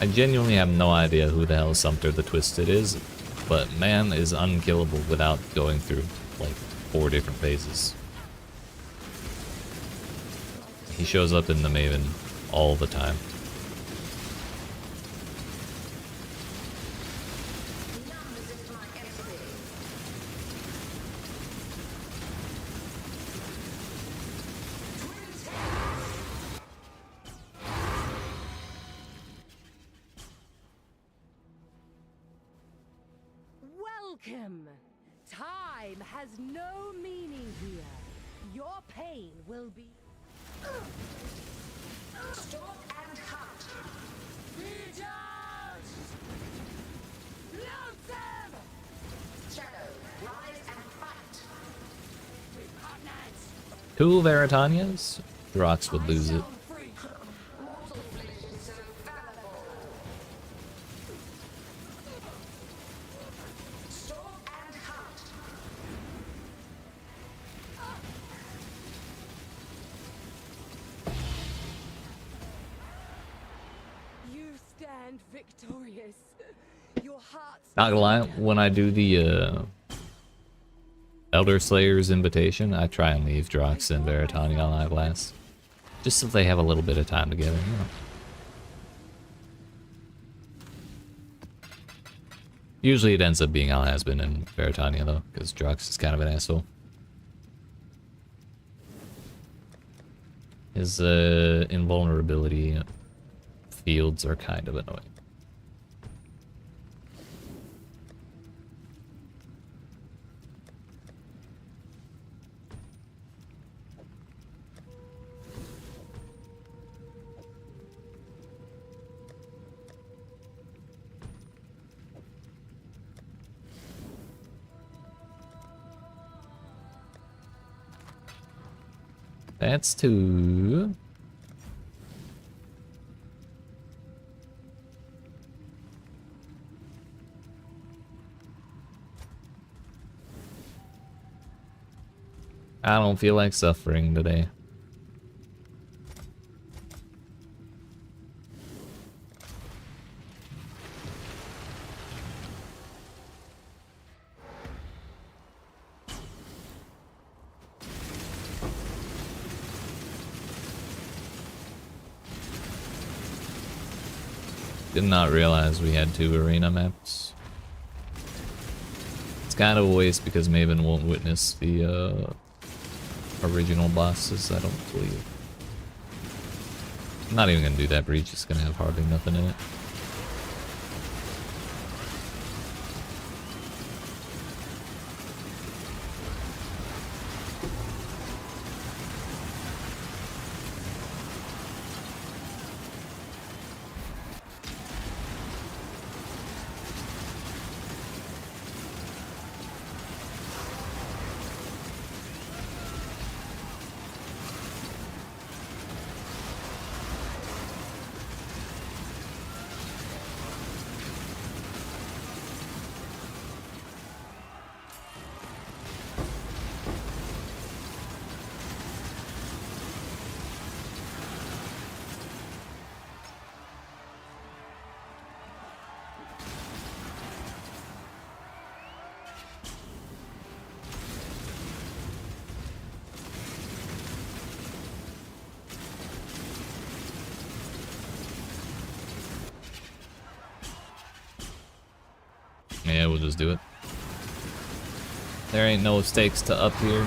I genuinely have no idea who the hell Sumter the Twisted is, but man is unkillable without going through like 4 different phases. He shows up in the Maven all the time. Welcome! Time has no meaning here. Your pain will be... Stalk and hunt. Legions! Lonesome! Shadow, rise and fight. Repugnant! 2 Veritanias? Drox would lose it. Free. Mortal flesh is so fallible. Stalk and hunt. You stand victorious. Your heart's... Not gonna lie, when I do the Elder Slayer's invitation, I try and leave Drox and Veritania on that glass. Just so they have a little bit of time together, you know. Usually it ends up being Al Hasbin and Veritania though, because Drox is kind of an asshole. His invulnerability fields are kind of annoying. That's 2. I don't feel like suffering today. Did not realize we had 2 arena maps. It's kind of a waste because Maven won't witness the original bosses, I don't believe. I'm not even gonna do that breach, it's gonna have hardly nothing in it. we'll just do it. There ain't no stakes to up here.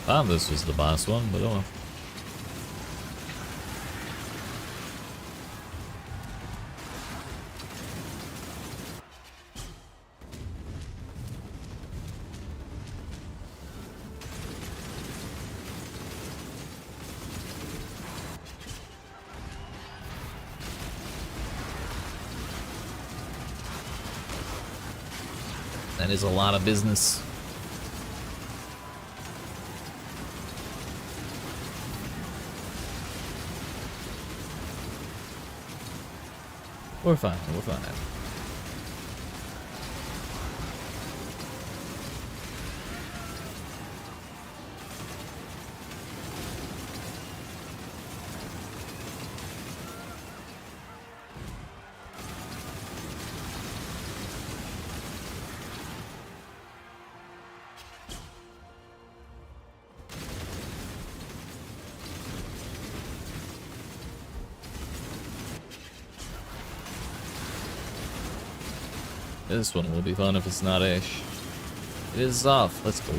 Thought this was the boss one, but oh well. That is a lot of business. We're fine, we're fine. This one will be fun if it's not Ash. It is off. Let's go.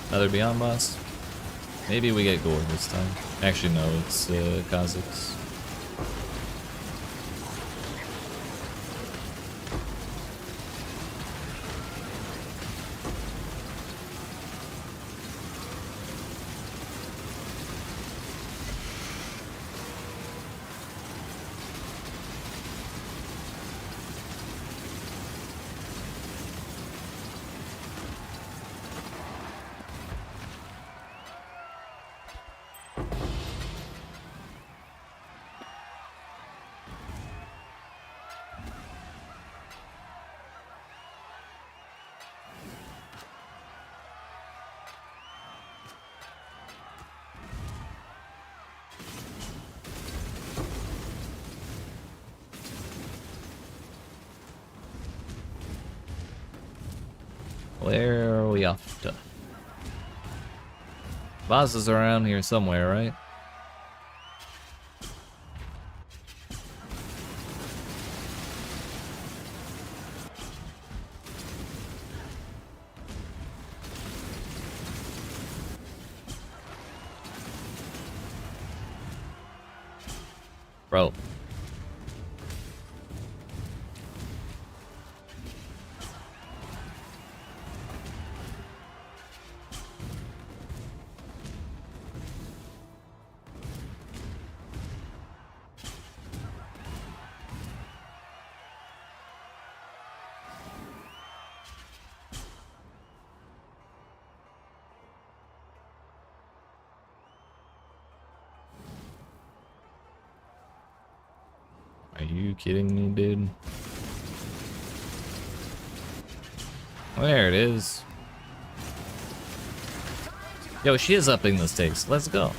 Another Beyond boss. Maybe we get Gore this time. Actually, no, it's Kazakhs. Where are we off to? Bosses are around here somewhere, right? Bro. Are you kidding me, dude? There it is. Yo, she is upping the stakes. Let's go.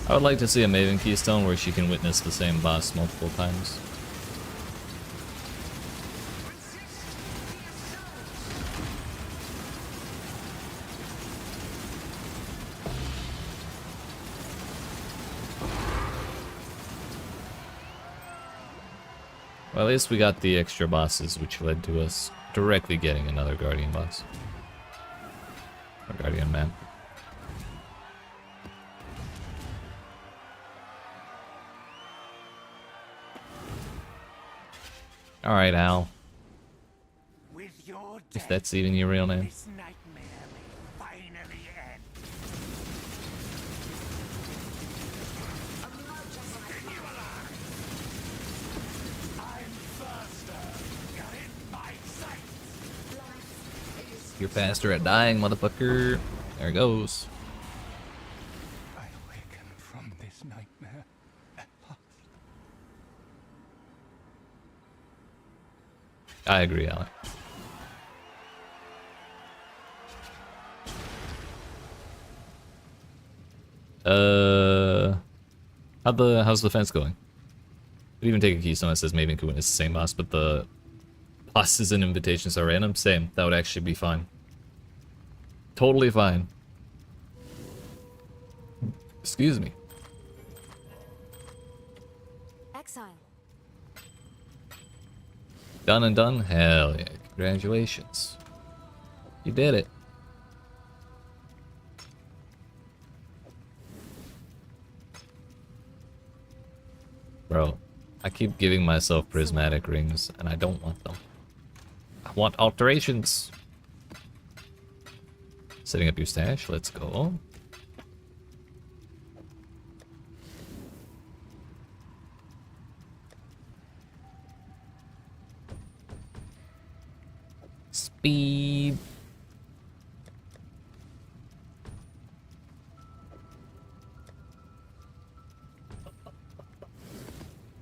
I would like to see a Maven Keystone where she can witness the same boss multiple times. Well, at least we got the extra bosses, which led to us directly getting another Guardian boss. Or Guardian man. Alright, Al. With your If death, that's even your real name. this nightmare may finally end. I'm faster. You're in my sights. You're faster at dying, motherfucker. There it goes. I awaken from this nightmare at last. I agree, Alec. How's the fence going? Could even take a keystone that says maybe Kuwin is the same boss, but the bosses and invitations are random. Same. That would actually be fine. Totally fine. Excuse me. Exile. Done and done? Hell yeah. Congratulations. You did it. Bro, I keep giving myself prismatic rings, and I don't want them. I want alterations. Setting up your stash, let's go. Speed.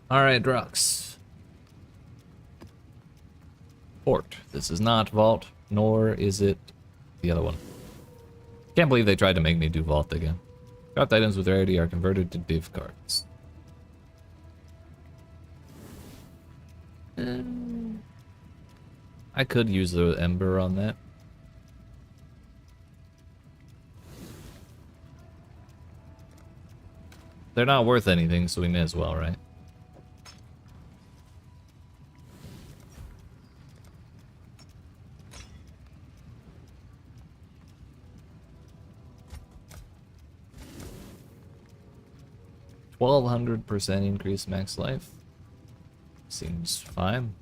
Alright, Drux. Port. This is not Vault, nor is it the other one. Can't believe they tried to make me do Vault again. Dropped items with rarity are converted to div cards. I could use the Ember on that. They're not worth anything, so we may as well, right? %1,200% increase max life. Seems fine.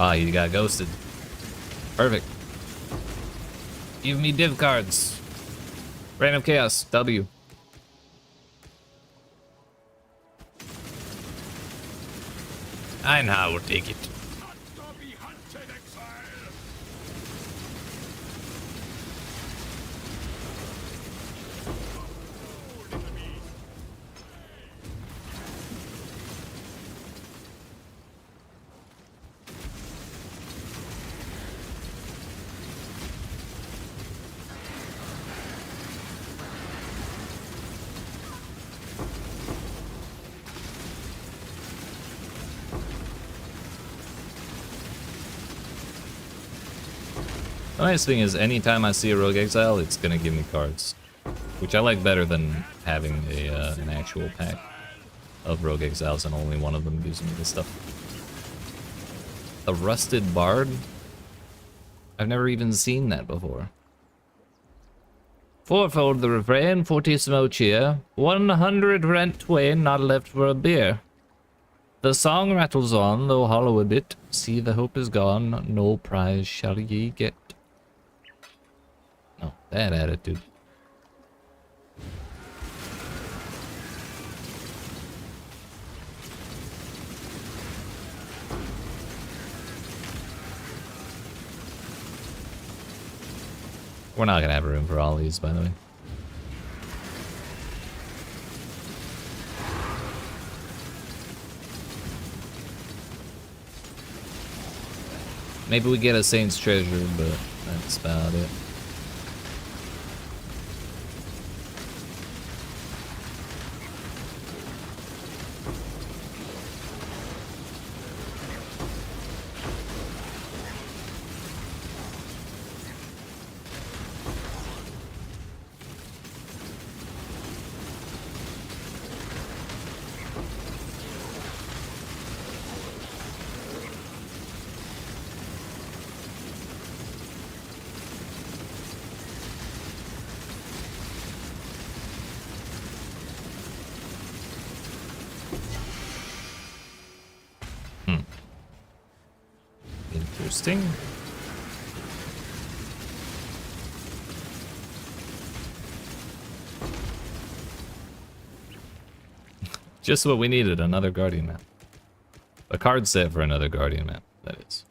Ah, you got ghosted. Perfect. Give me div cards. Random chaos, W. I now will take it. The nice thing is, anytime I see a Rogue Exile, it's gonna give me cards, which I like better than having an actual pack of Rogue Exiles and only one of them gives me this stuff. A Rusted Bard? I've never even seen that before. Fourfold the refrain, fortissimo cheer, 100 rent twain, not left for a beer. The song rattles on, though hollow a bit. See, the hope is gone, no prize shall ye get. Oh, that attitude. We're not gonna have room for all these, by the way. Maybe we get a Saint's Treasure, but that's about it. Interesting. Just what we needed, another Guardian map. A card set for another Guardian map, that is.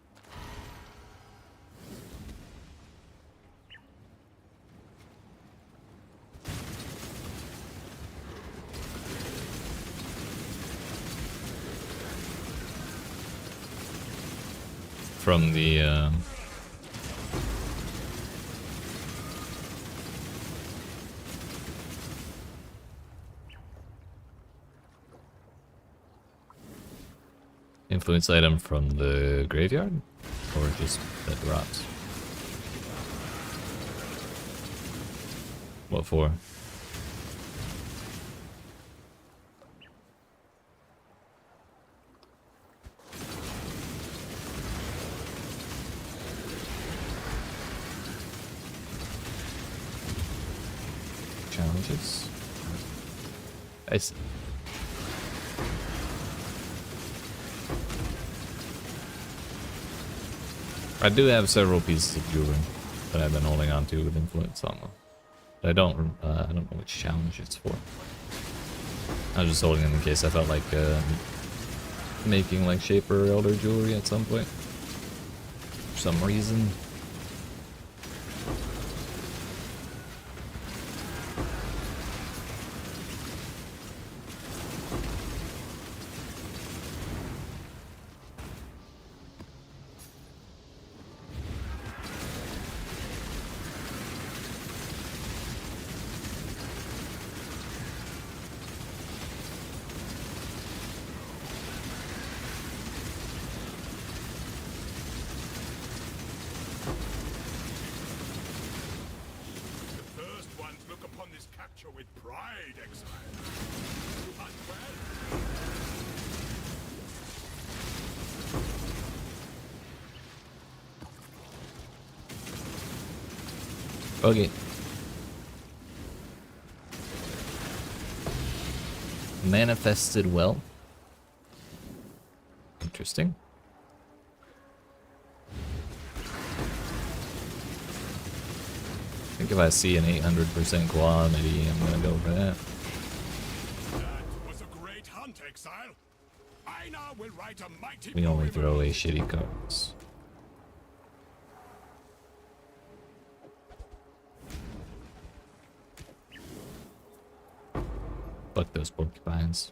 From the influence item from the graveyard, or just that drops? What for? Challenges. I do have several pieces of jewelry that I've been holding on to with influence on them. But I don't know which challenge it's for. I was just holding them in case I felt like making like Shaper Elder jewelry at some point. For some reason. With pride, Exile. But well. Okay. Manifested well. Interesting. I think if I see an 800% quality, I'm gonna go for that. That was a great hunt, Exile. I now will write a mighty We only poem throw away about shitty cards. Fuck those porcupines.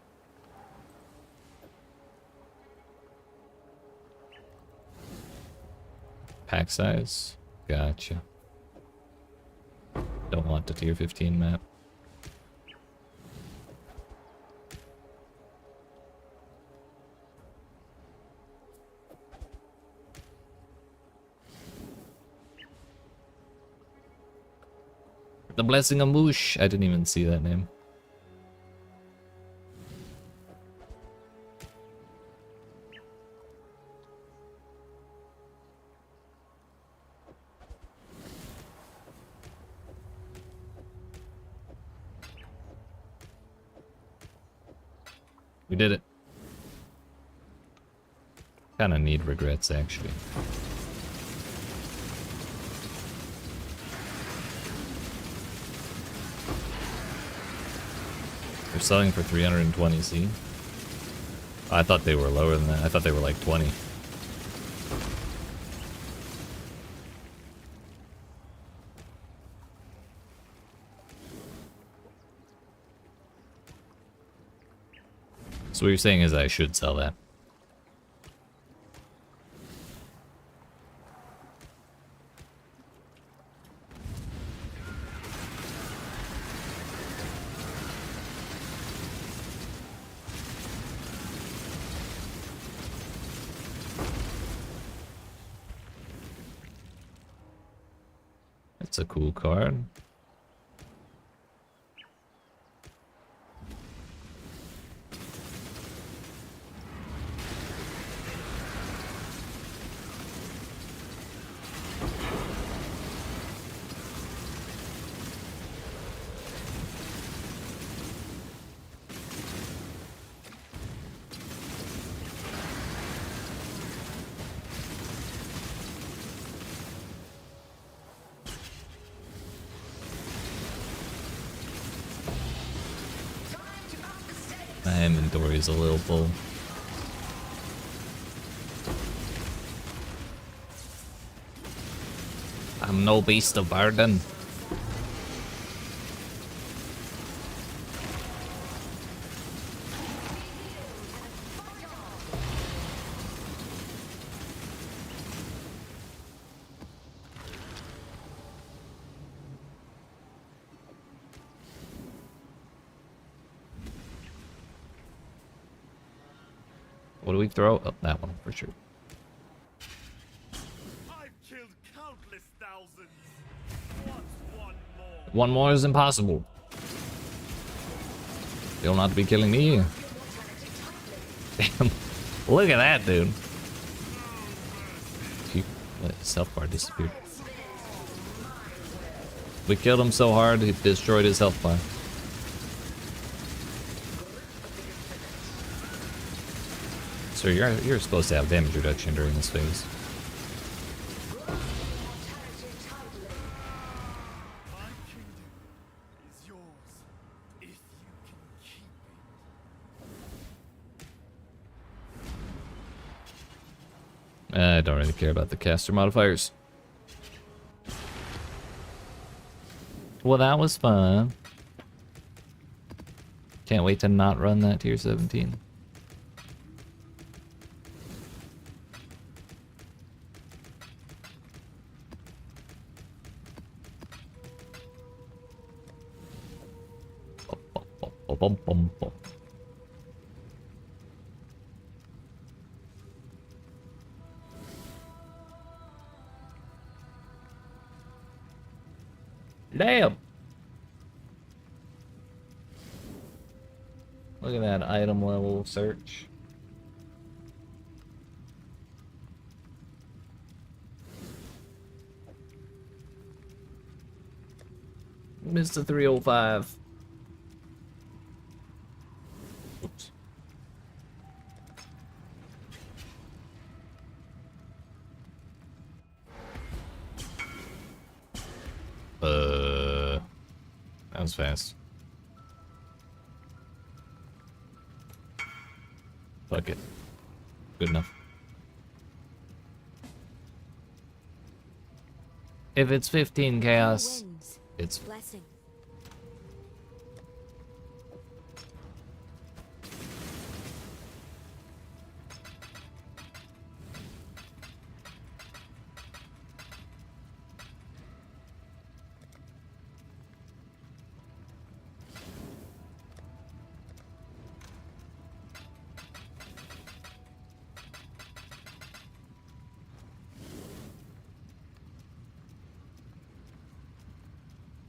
Pack size? Gotcha. Don't want the tier 15 map. The Blessing of Moosh. I didn't even see that name. We did it. Kinda need regrets, actually. They're selling for 320, see? I thought they were lower than that. I thought they were like 20. So what you're saying is I should sell that. That's a cool card. My inventory is a little full. I'm no beast of burden. What do we throw? Oh, that one for sure. I've killed countless thousands. What's one more? One more is impossible. You'll not be killing me. Damn. Look at that, dude. His health bar disappeared. We killed him so hard, he destroyed his health bar. So you're supposed to have damage reduction during this phase. My kingdom is yours if you can keep it. I don't really care about the caster modifiers. Well, that was fun. Can't wait to not run that tier 17. Bum, bum, bum. Damn! Look at that item level search. Mr. 305. Oops. That was fast. Fuck it. Good enough. If it's 15 chaos, Winds. it's Blessing.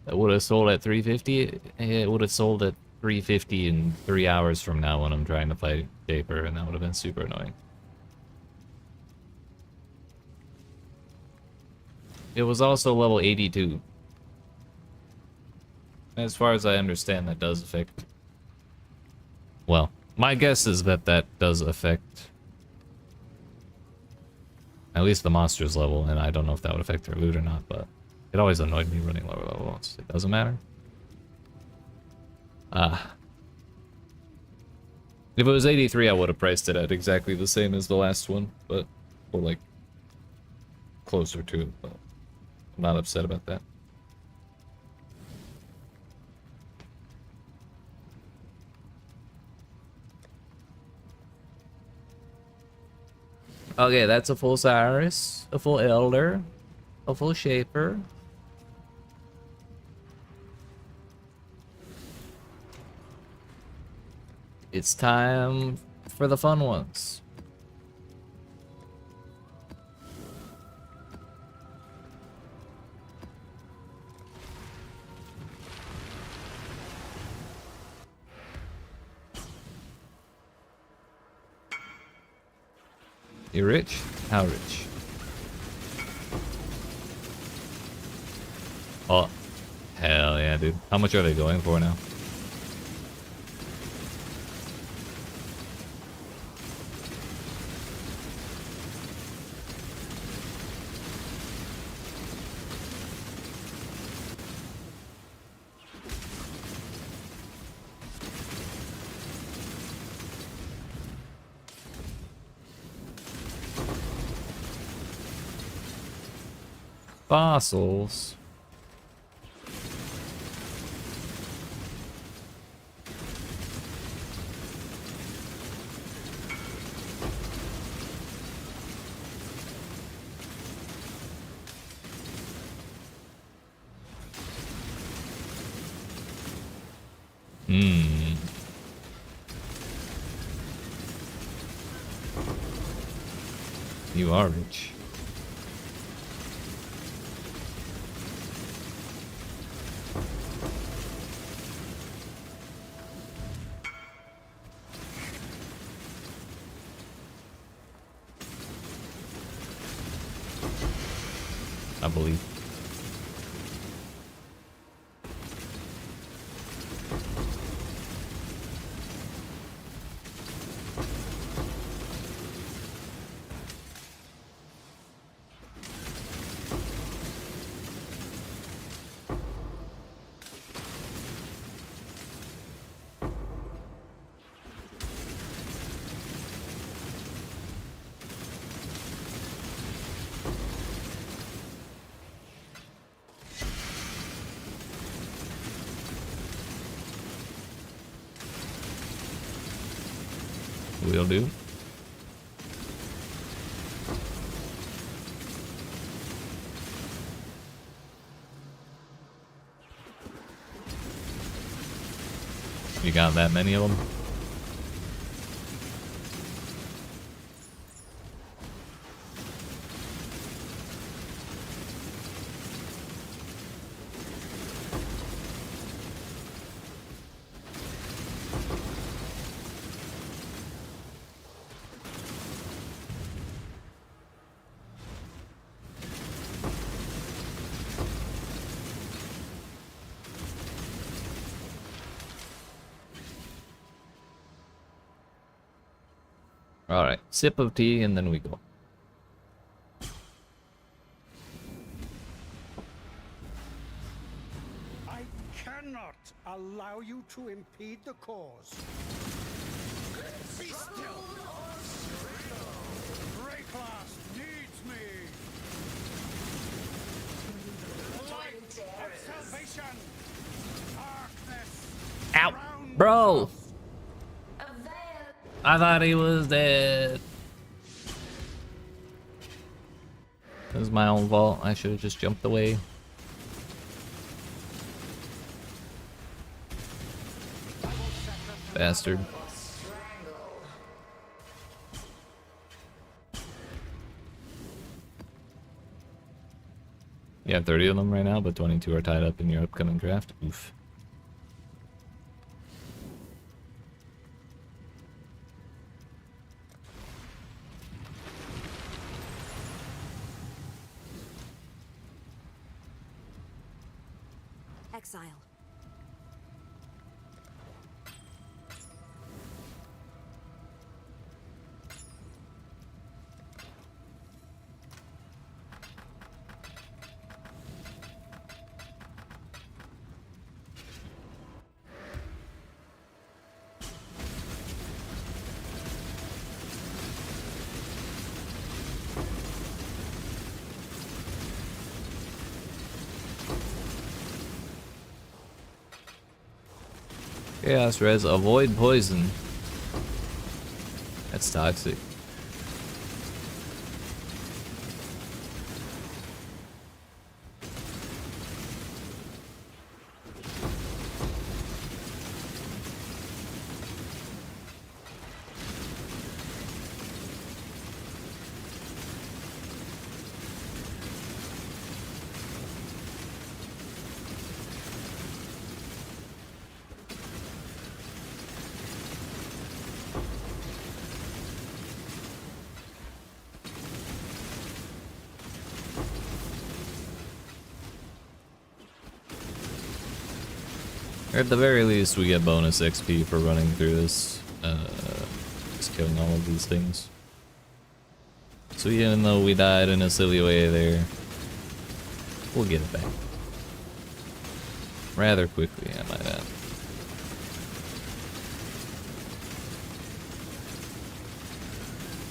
It would have sold at 350. It would have sold at 350 in 3 hours from now when I'm trying to fight Japer, and that would have been super annoying. It was also level 82. As far as I understand, that does affect... Well, my guess is that that does affect... at least the monster's level, and I don't know if that would affect their loot or not, but... it always annoyed me running lower level ones. It doesn't matter. If it was 83, I would have priced it at exactly the same as the last one, but... or like... closer to it, but... I'm not upset about that. Okay, that's a full Cyrus, a full Elder, a full Shaper. It's time for the fun ones. You rich? How rich? Oh, hell yeah, dude. How much are they going for now? Fossils. You are rich. I believe. Will do. You got that many of them? Alright, sip of tea and then we go. I cannot allow you to impede the cause. Be still! Rayclast needs me! Light of salvation! Darkness! Ow! Round Bro! A veil. I thought he was dead. It was my own fault. I should have just jumped away. Bastard. You have 30 of them right now, but 22 are tied up in your upcoming draft. Oof. Exile. Chaos Res, avoid poison. That's toxic. Or at the very least, we get bonus XP for running through this, just killing all of these things. So even though we died in a silly way there, we'll get it back. Rather quickly, I might add.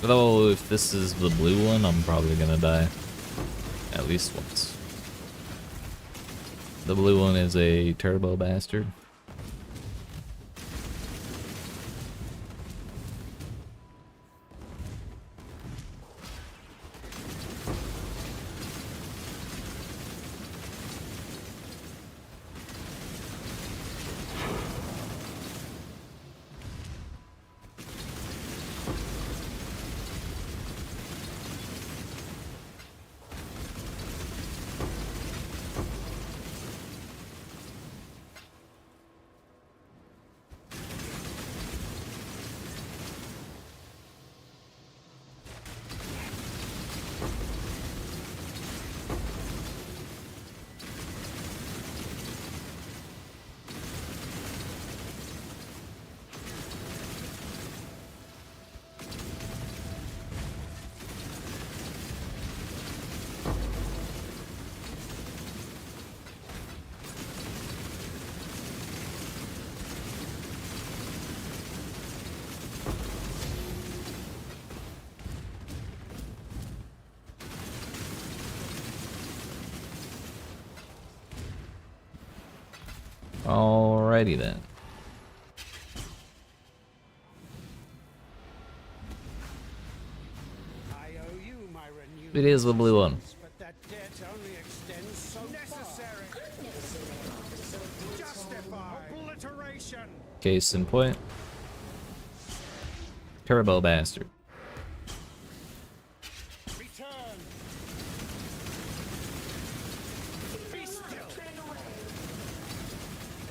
Although, if this is the blue one, I'm probably gonna die. At least once. The blue one is a turbo bastard. Alrighty then. I owe you my renewed It is the blue one. but that debt only extends so necessary. Justify obliteration. Case in point. Turbo bastard. Return. Be still.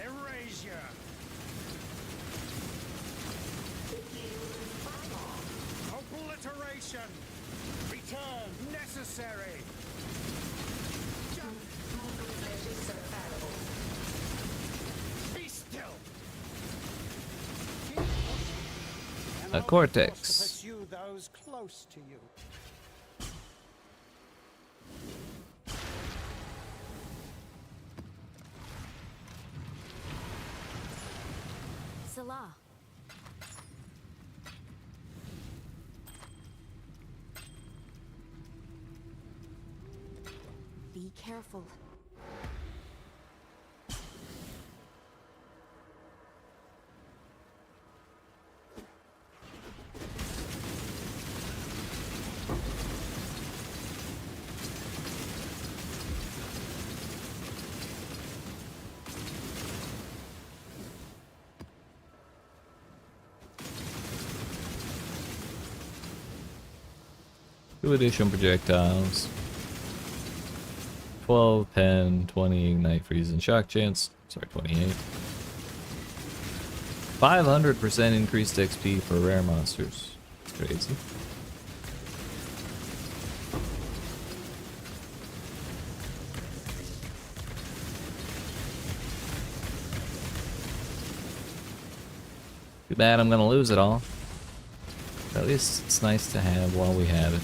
Erasure. Obliteration. Return. Necessary. Be still. A cortex. To pursue those close to you. Salah. Be careful. Two additional projectiles. 12, 10, 20 ignite, freeze, and shock chance. Sorry, 28. 500% increased XP for rare monsters. Crazy. Too bad I'm gonna lose it all. At least it's nice to have while we have it.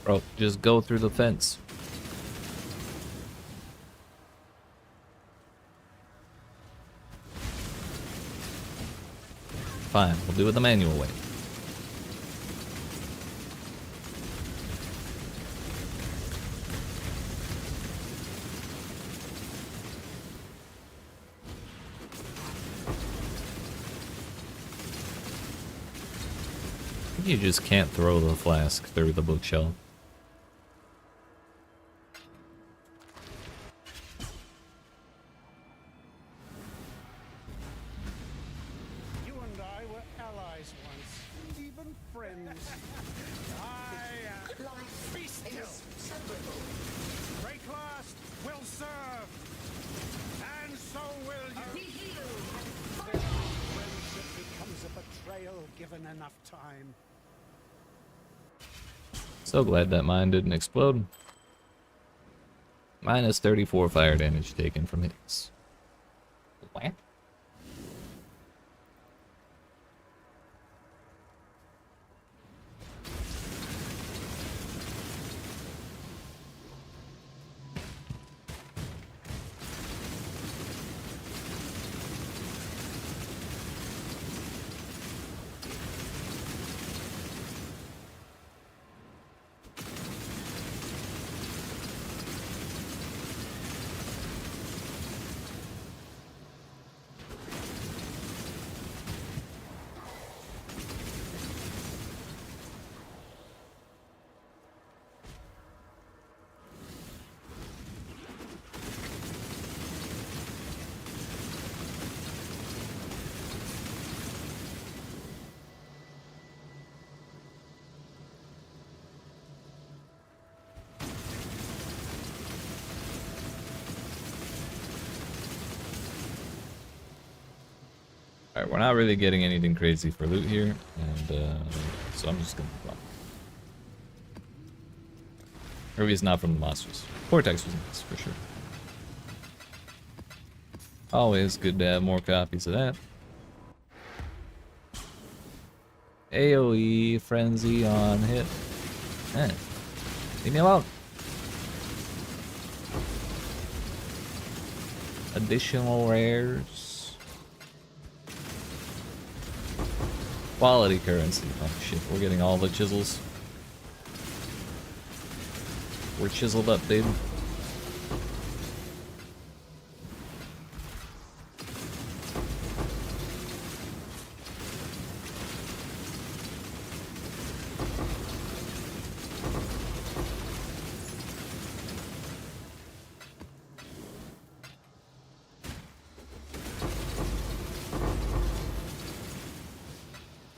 Bro, just go through the fence. Fine, we'll do it the manual way. You just can't throw the flask through the bookshelf. You and I were allies once, even friends. Be still. Break last will serve, and so will you. Friendship becomes a betrayal given enough time. So glad that mine didn't explode. Minus 34 fire damage taken from hits. What? Alright, we're not really getting anything crazy for loot here, and so I'm just gonna move on. Or at least not from the monsters. Vortex was nice, for sure. Always good to have more copies of that. AoE frenzy on hit. Eh. Leave me alone. Additional rares. Quality currency. Oh shit, we're getting all the chisels. We're chiseled up, dude.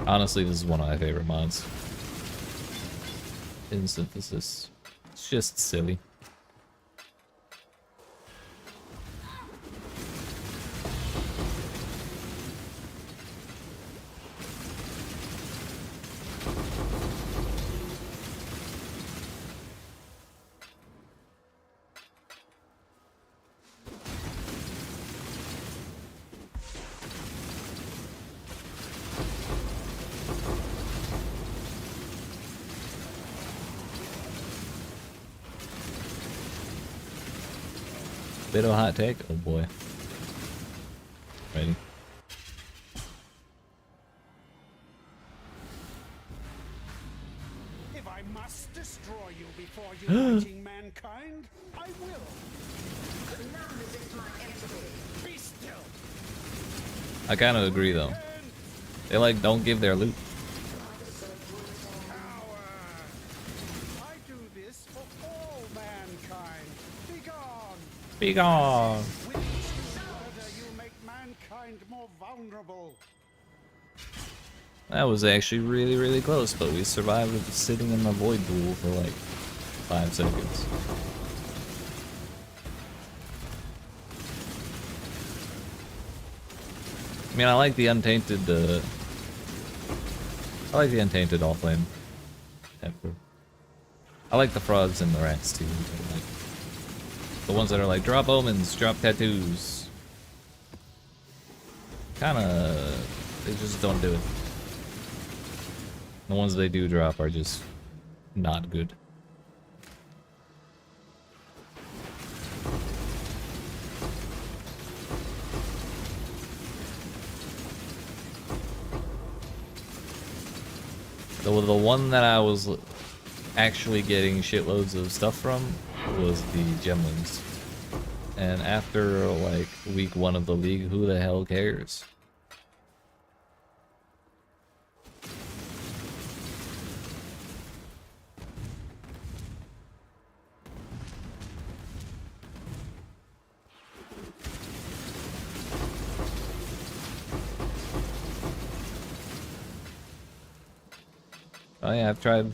Honestly, this is one of my favorite mods. In Synthesis. It's just silly. Bit of a hot take? Oh boy. Ready? If I must destroy you before uniting mankind, I will. Now resist my entity. Be still. I kind of agree though. They like don't give their loot. Coward. I do this for all mankind. Be gone. Be gone. With each murder, you make mankind more vulnerable. That was actually really, really close, but we survived with sitting in the void pool for like 5 seconds. I mean, I like the untainted, all flame emperor. I like the frogs and the rats too. Like, the ones that are like, drop omens, drop tattoos. Kinda, they just don't do it. The ones they do drop are just not good. The one that I was actually getting shitloads of stuff from was the gemlings. And after like week 1 of the league, who the hell cares? Oh yeah, I've tried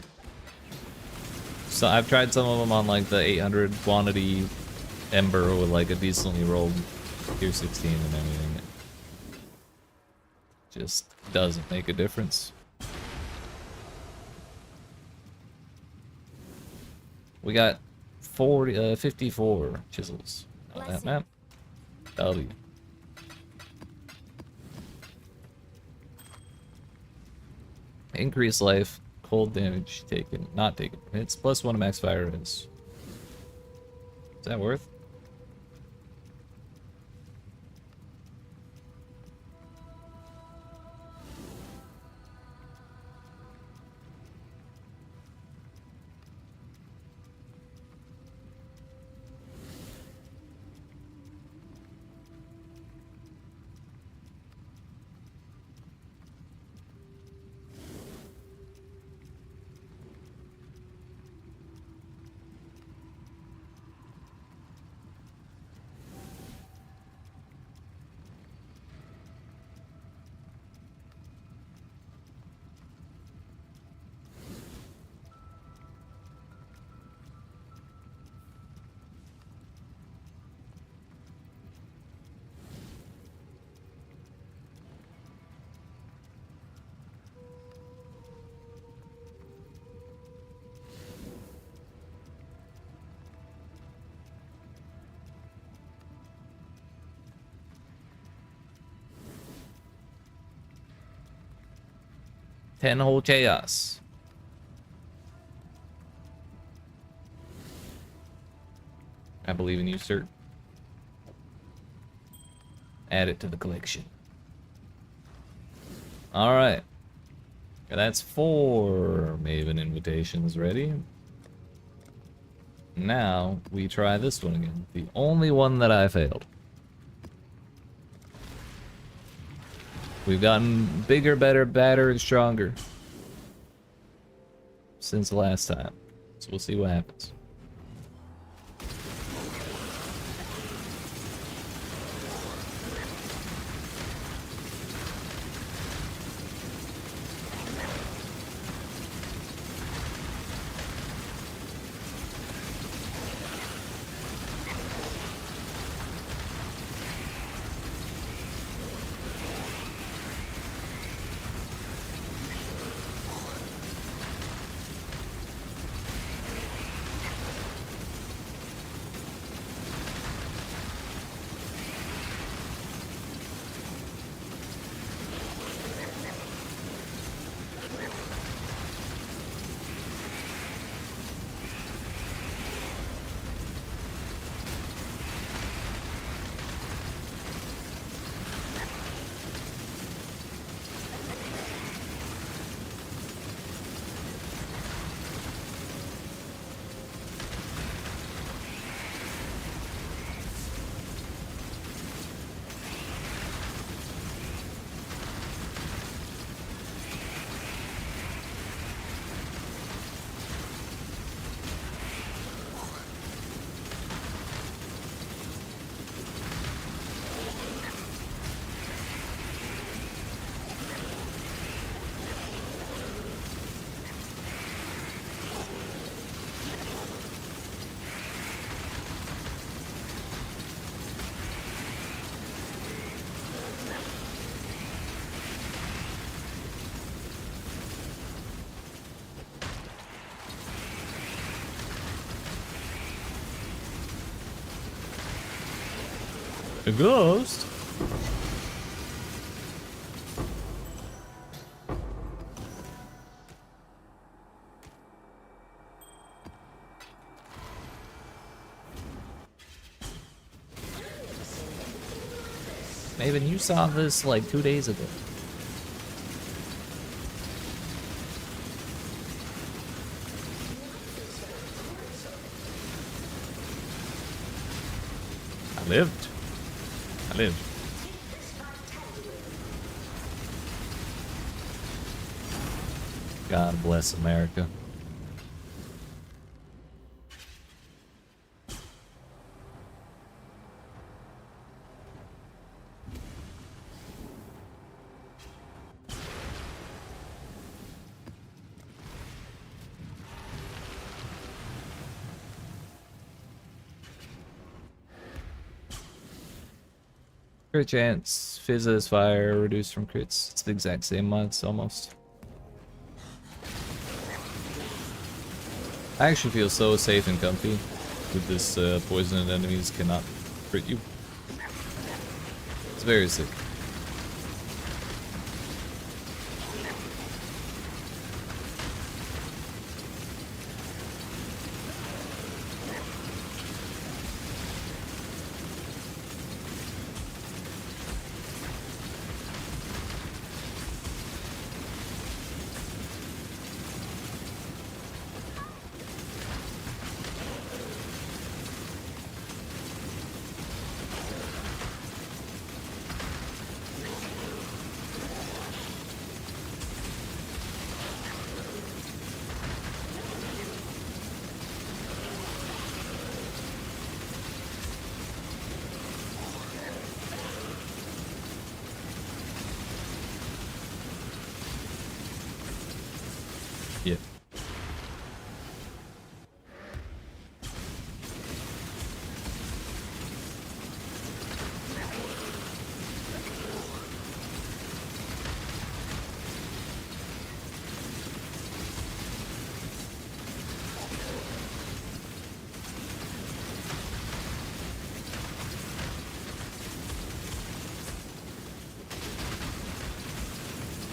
some of them on like the 800 quantity Ember with like a decently rolled tier 16 and everything. It just doesn't make a difference. We got 54 chisels on that map. W. Increased life, cold damage taken, not taken from hits, +1 max fire is. Is that worth? 10-hole chaos. I believe in you, sir. Add it to the collection. Alright. That's 4 Maven invitations ready. Now, we try this one again. The only one that I failed. We've gotten bigger, better, badder, and stronger since the last time. So we'll see what happens. A ghost? Maven, you saw this like 2 days ago. I lived. I lived. God bless America. Crit chance, fizzes, fire, reduced from crits. It's the exact same mods, almost. I actually feel so safe and comfy with this poisoned enemies cannot crit you. It's very sick.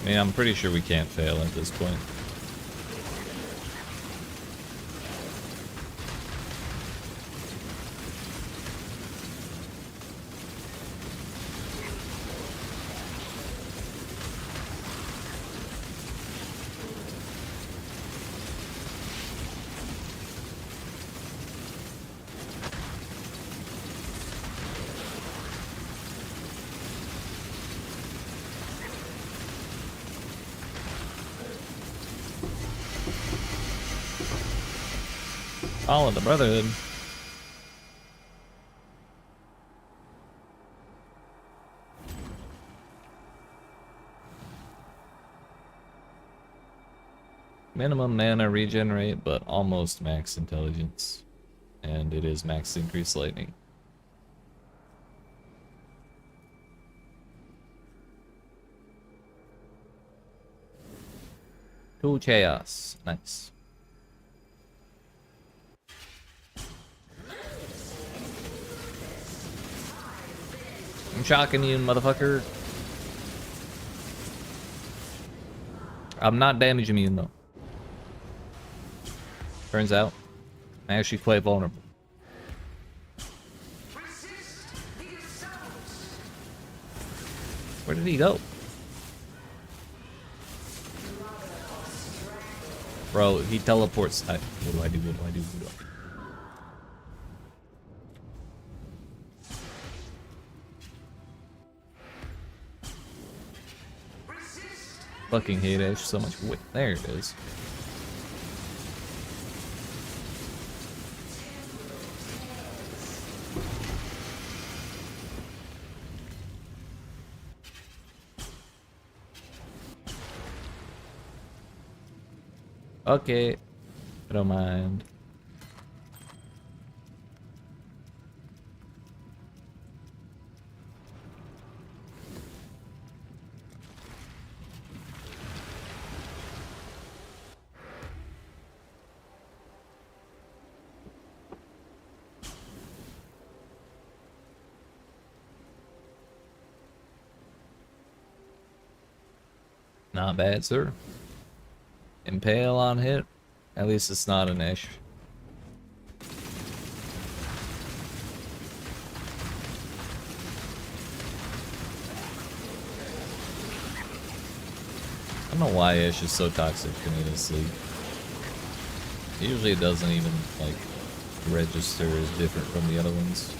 I mean, I'm pretty sure we can't fail at this point. Follow the Brotherhood. Minimum mana regenerate, but almost max intelligence. And it is max increase lightning. Two chaos. Nice. I'm shocking you, motherfucker. I'm not damage immune though. Turns out, I'm actually quite vulnerable. Where did he go? Bro, he teleports. What do I do? What do I do? What do I do? Fucking hate Ash so much. Wait, there it is. Okay, I don't mind. Not bad, sir. Impale on hit. At least it's not an ish. I don't know why Ish is so toxic to me this league. Usually it doesn't even like register as different from the other ones.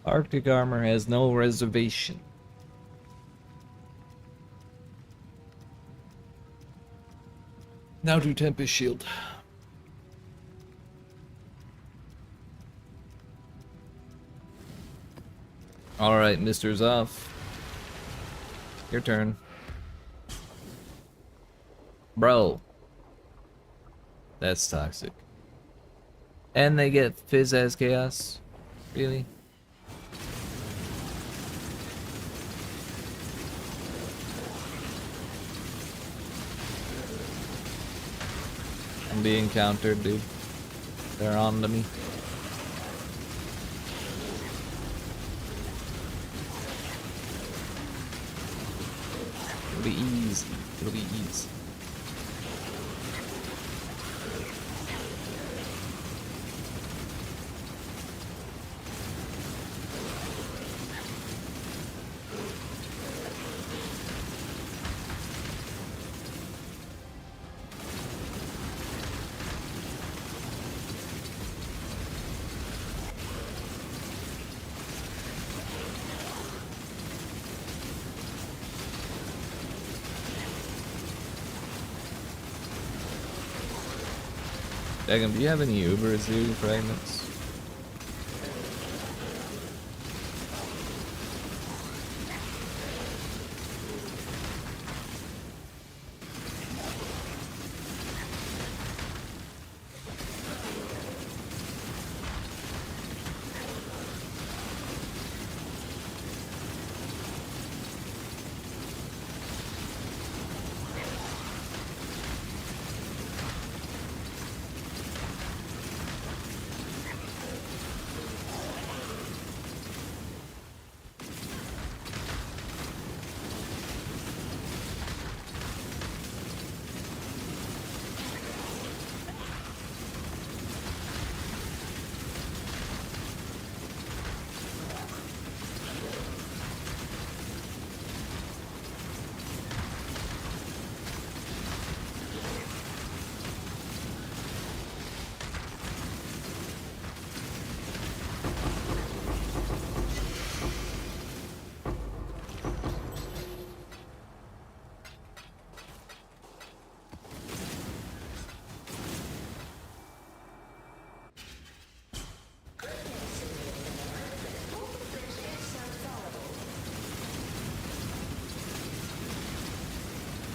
Arctic armor has no reservation. Now to Tempest Shield. Alright, Mr. Zoff. Your turn. Bro. That's toxic. And they get Fizz as Chaos? Really? I'm being countered, dude. They're on to me. It'll be easy. It'll be easy. Daggum, do you have any Uber Zoo fragments?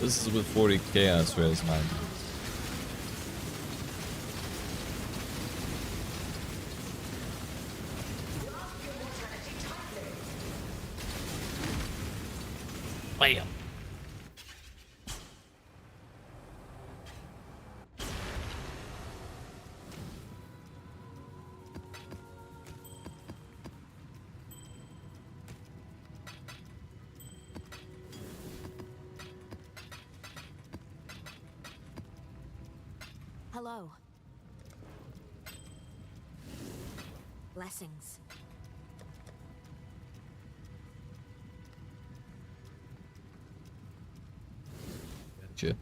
This is with 40 Chaos Res, mind you. Bam! Hello. Blessings. Gotcha.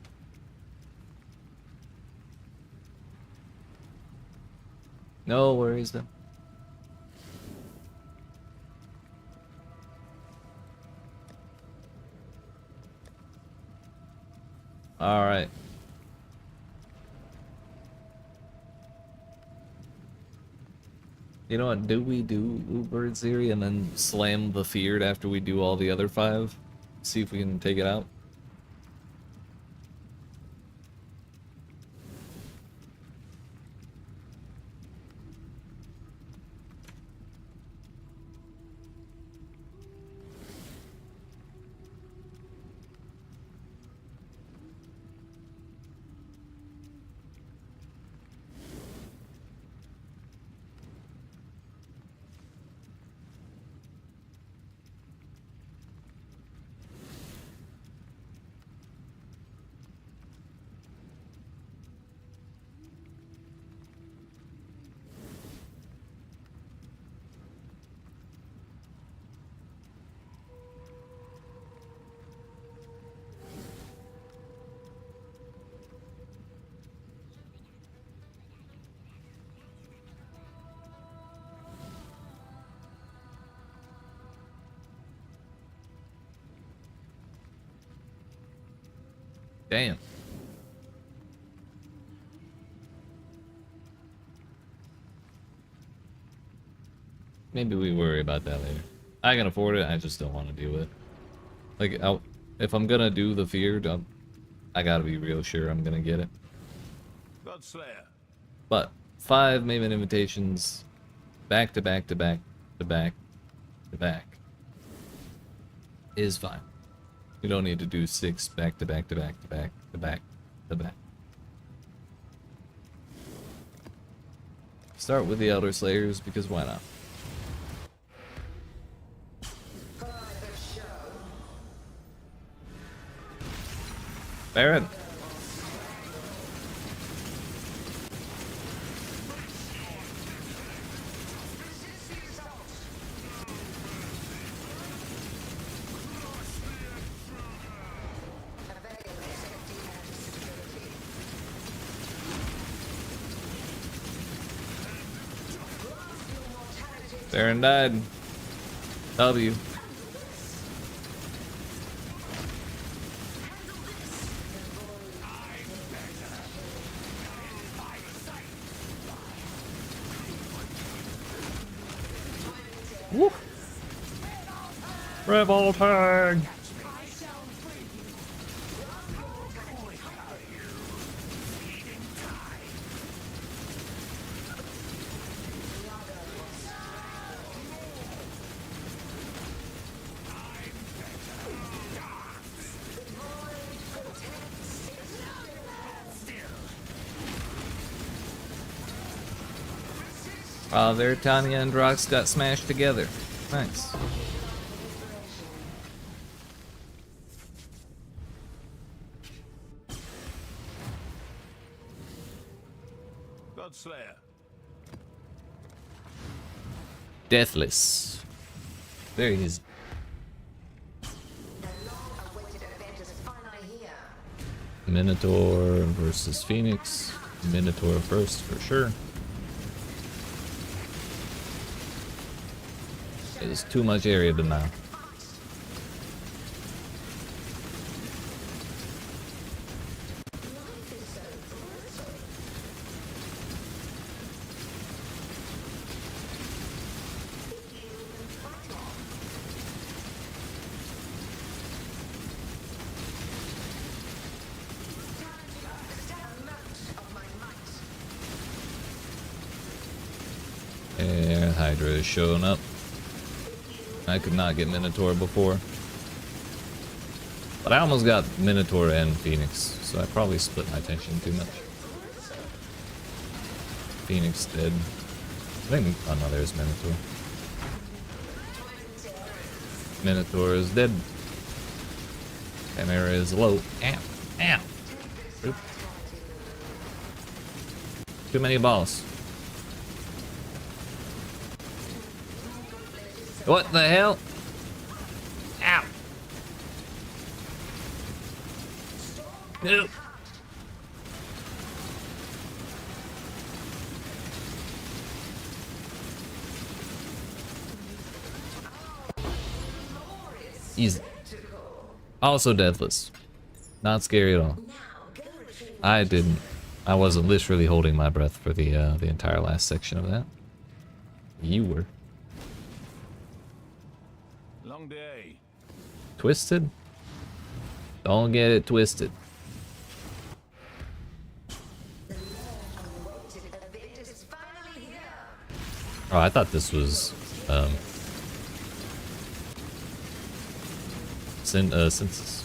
No worries then. All right. You know what? Do we do Uber Zeri and then slam the Feared after we do all the other 5? See if we can take it out. Damn. Maybe we worry about that later. I can afford it, I just don't want to deal with it. Like, if I'm gonna do the feared, I gotta be real sure I'm gonna get it. Godslayer. But 5 Maven invitations, back to back to back to back to back, is fine. We don't need to do 6 back to back to back to back to back to back. Start with the Elder Slayers, because why not? Baron. Baron died. W. Woo. Revolting. Oh, there Tanya and Rox got smashed together. Nice. Godslayer. Deathless. There he is. Minotaur versus Phoenix. Minotaur first for sure. There's too much area to now. And Hydra is showing up. I could not get Minotaur before. But I almost got Minotaur and Phoenix, so I probably split my attention too much. Phoenix dead. I think, oh no, there's Minotaur. Minotaur is dead. Chimera is low. Ow, ow. Oop. Too many balls. What the hell? Ow. No. Easy. Also deathless. Not scary at all. I wasn't literally holding my breath for the entire last section of that. You were. Long day. Twisted? Don't get it twisted. Oh, I thought this was census.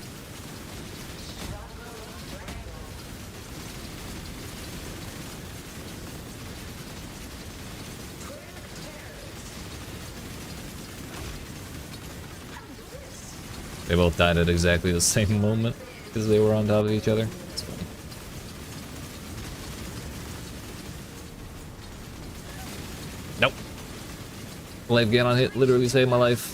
They both died at exactly the same moment because they were on top of each other. It's funny. Nope. Life gain on hit literally saved my life.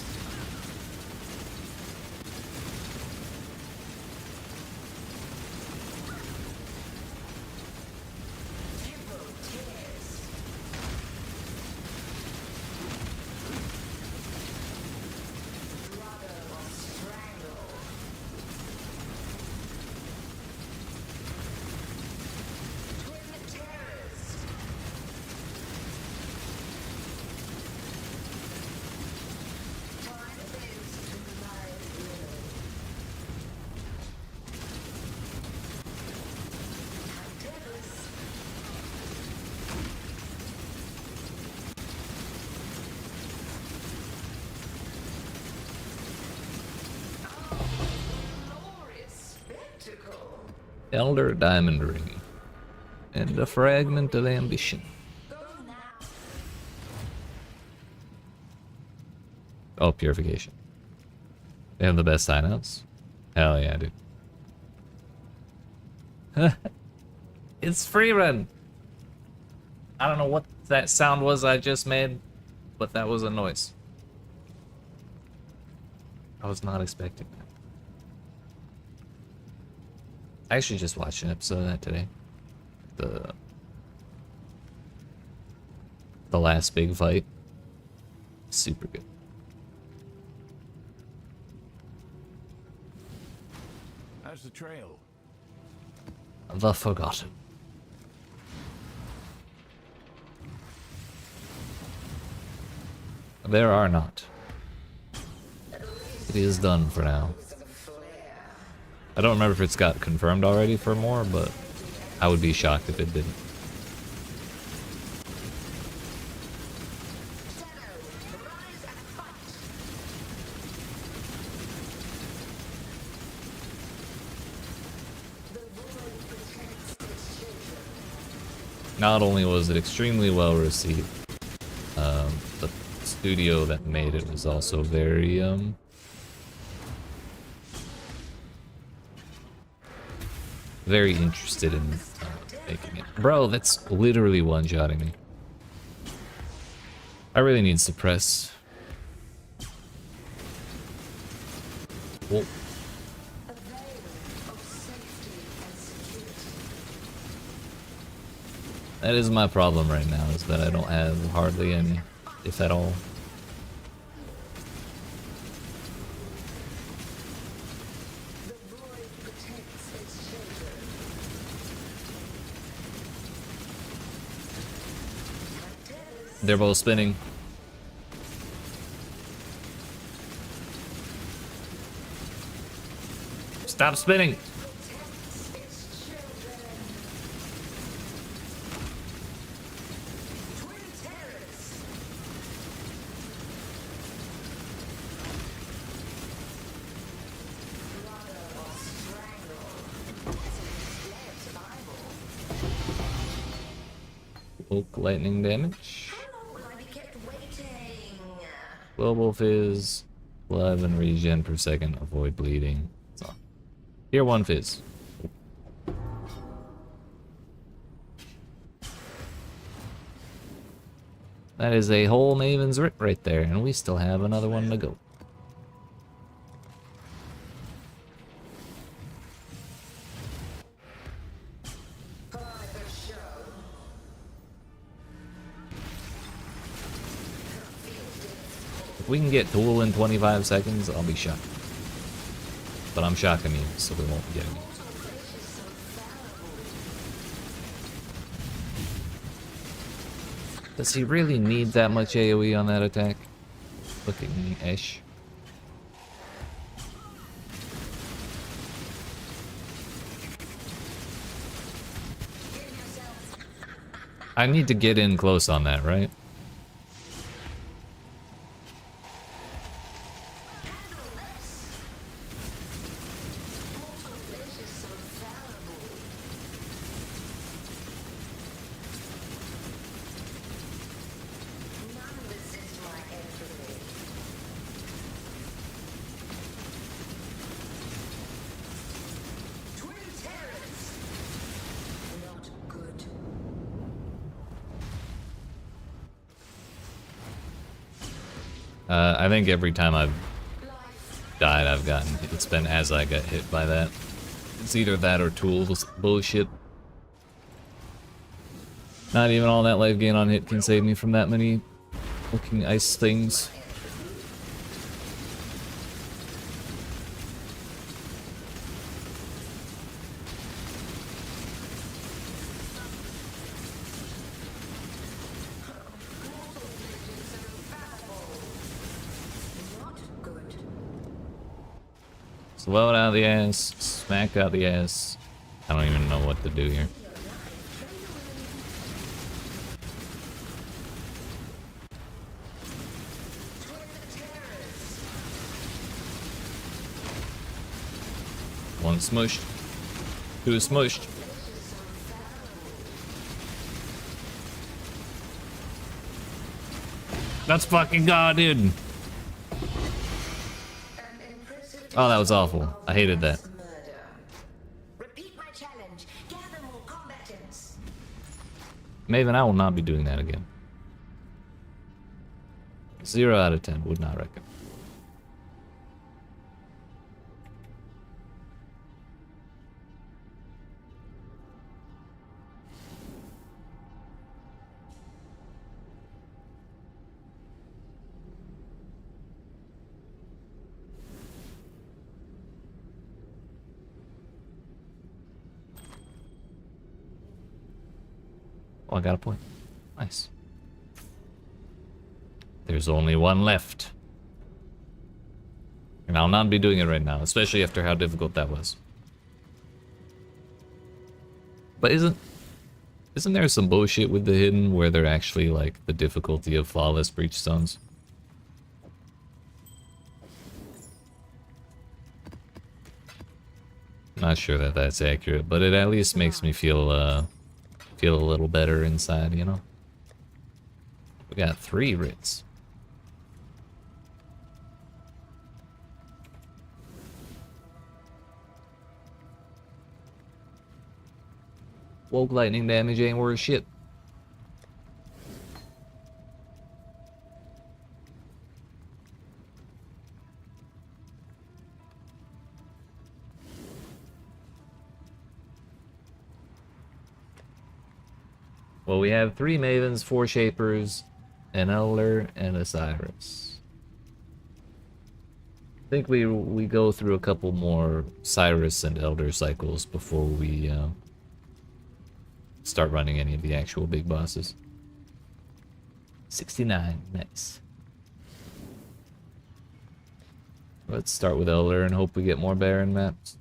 Elder Diamond Ring. And a fragment of ambition. Oh, purification. They have the best sign-outs? Hell yeah, dude. It's free run! I don't know what that sound was I just made, but that was a noise. I was not expecting that. I actually just watched an episode of that today. The last big fight. Super good. How's the trail? The Forgotten. There are not. It is done for now. I don't remember if it's got confirmed already for more, but I would be shocked if it didn't. Not only was it extremely well received, the studio that made it was also very very interested in making it. Bro, that's literally one-shotting me. I really need suppress. Well, that is my problem right now, is that I don't have hardly any, if at all. They're both spinning. Stop spinning! Oak lightning damage. Global Fizz, 11 regen per second, avoid bleeding. So, here one Fizz. That is a whole Maven's Rip right there, and we still have another one to go. If we can get Tool in 25 seconds, I'll be shocked. But I'm shocking you, so we won't get him. Does he really need that much AoE on that attack? Look at me, Ash. I need to get in close on that, right? I think every time I've died, it's been as I got hit by that. It's either that or Tool's bullshit. Not even all that life gain on hit can save me from that many fucking ice things. Slow it out of the ass, smack out the ass. I don't even know what to do here. One smushed. Too smushed. That's fucking God, dude. Oh, that was awful. I hated that. Repeat my challenge. Gather more combatants. Maven, I will not be doing that again. 0 out of 10. Would not recommend. Oh, I got a point. Nice. There's only one left. And I'll not be doing it right now, especially after how difficult that was. But isn't there some bullshit with the hidden where they're actually like the difficulty of flawless breach stones? Not sure that that's accurate, but it at least makes me feel a little better inside, you know? We got 3 writs. Woke lightning damage ain't worth shit. Well, we have 3 Mavens, 4 Shapers, an Elder, and a Cyrus. I think we go through a couple more Cyrus and Elder cycles before we start running any of the actual big bosses. 69, nice. Let's start with Elder and hope we get more Baron maps.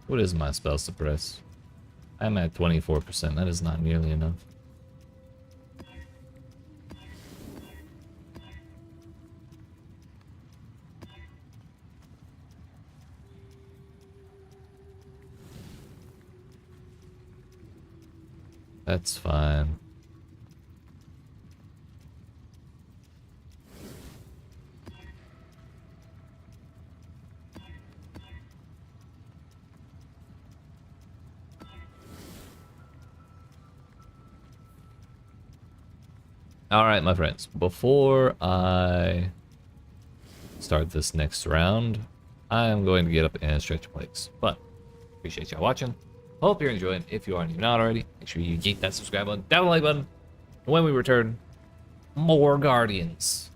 What is my spell suppress? I'm at 24%. That is not nearly enough. That's fine. Alright, my friends, before I start this next round, I am going to get up and stretch my legs. But, appreciate y'all watching. Hope you're enjoying. If you are and you're not already, make sure you yeet that subscribe button, down the like button. And when we return, more Guardians.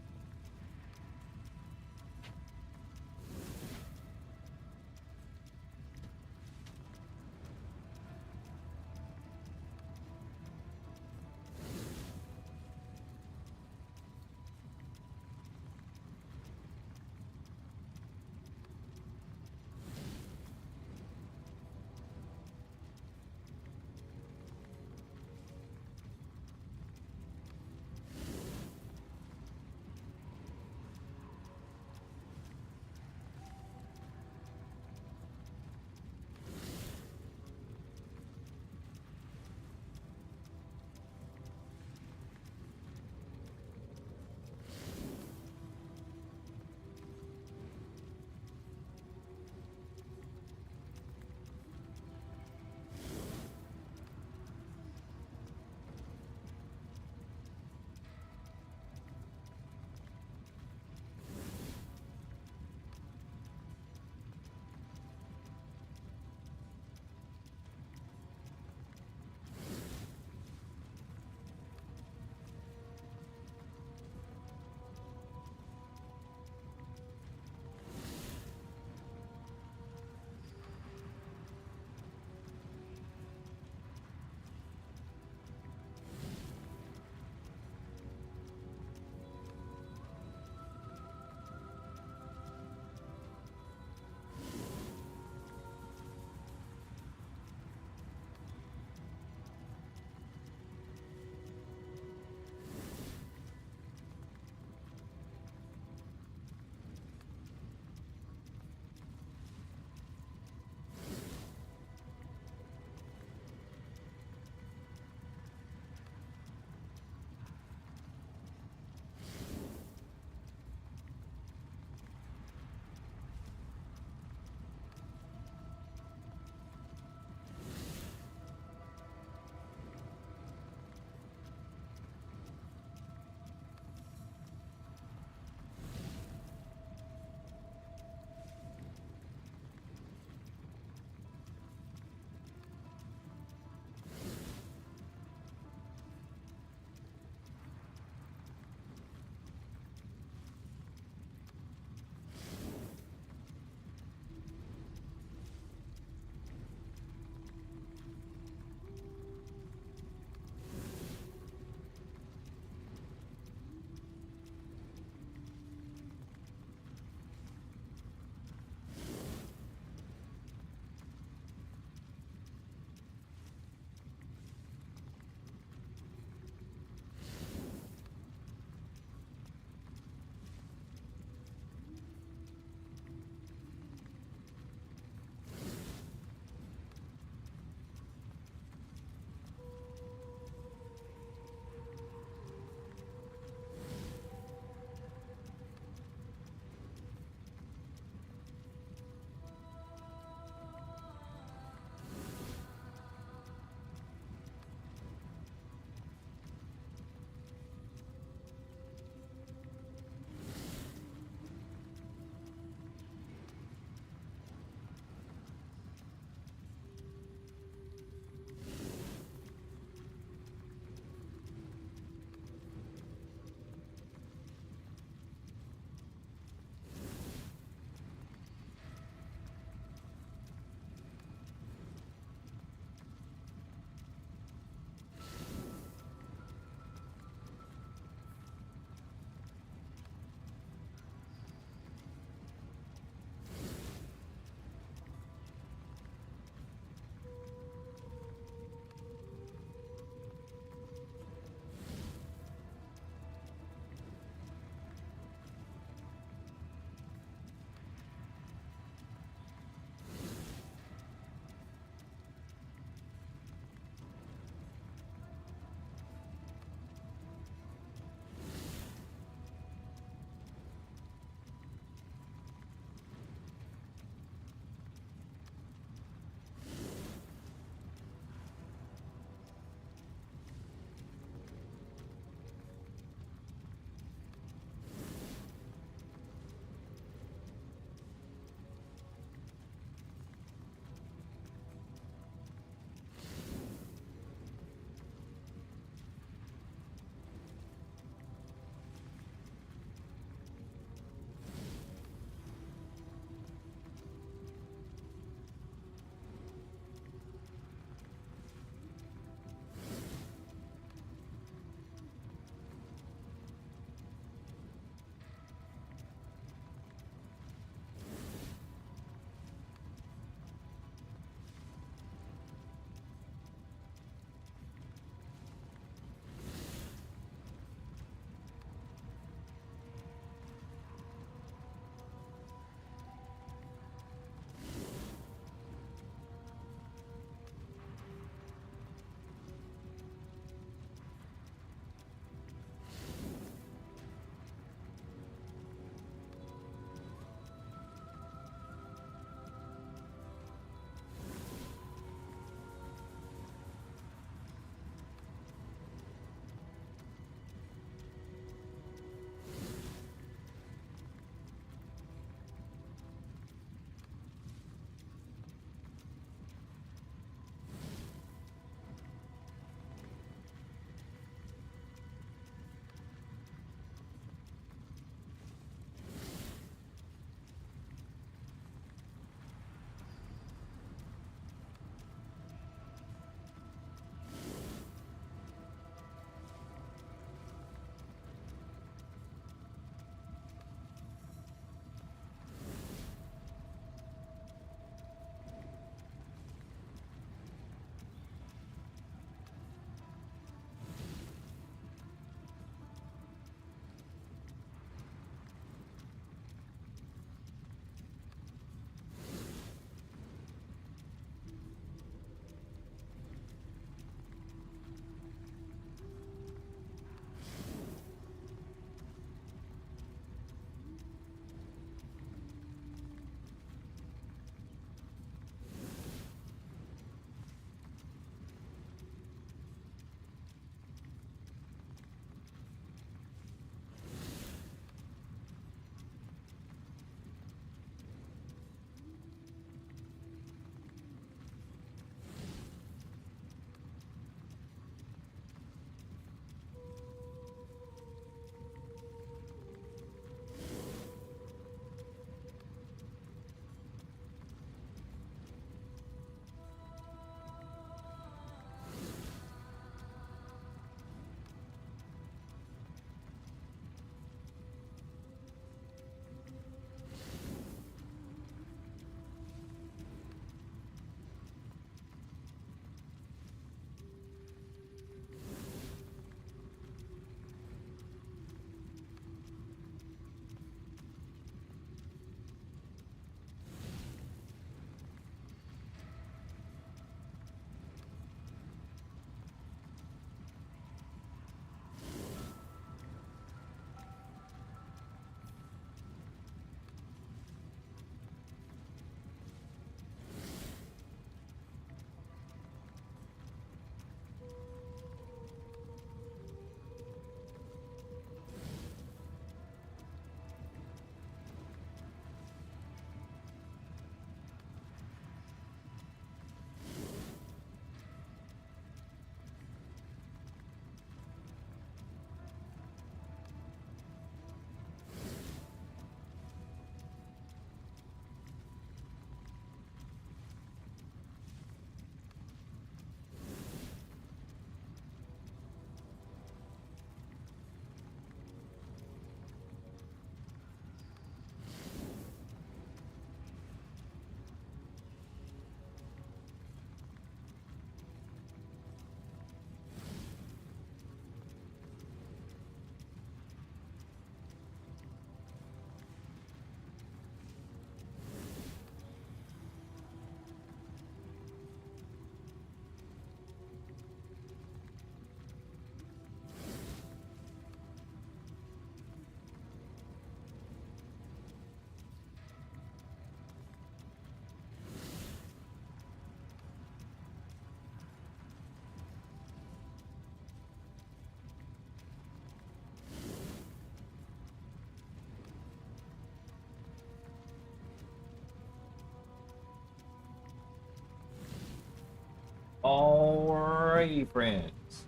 Alrighty, friends.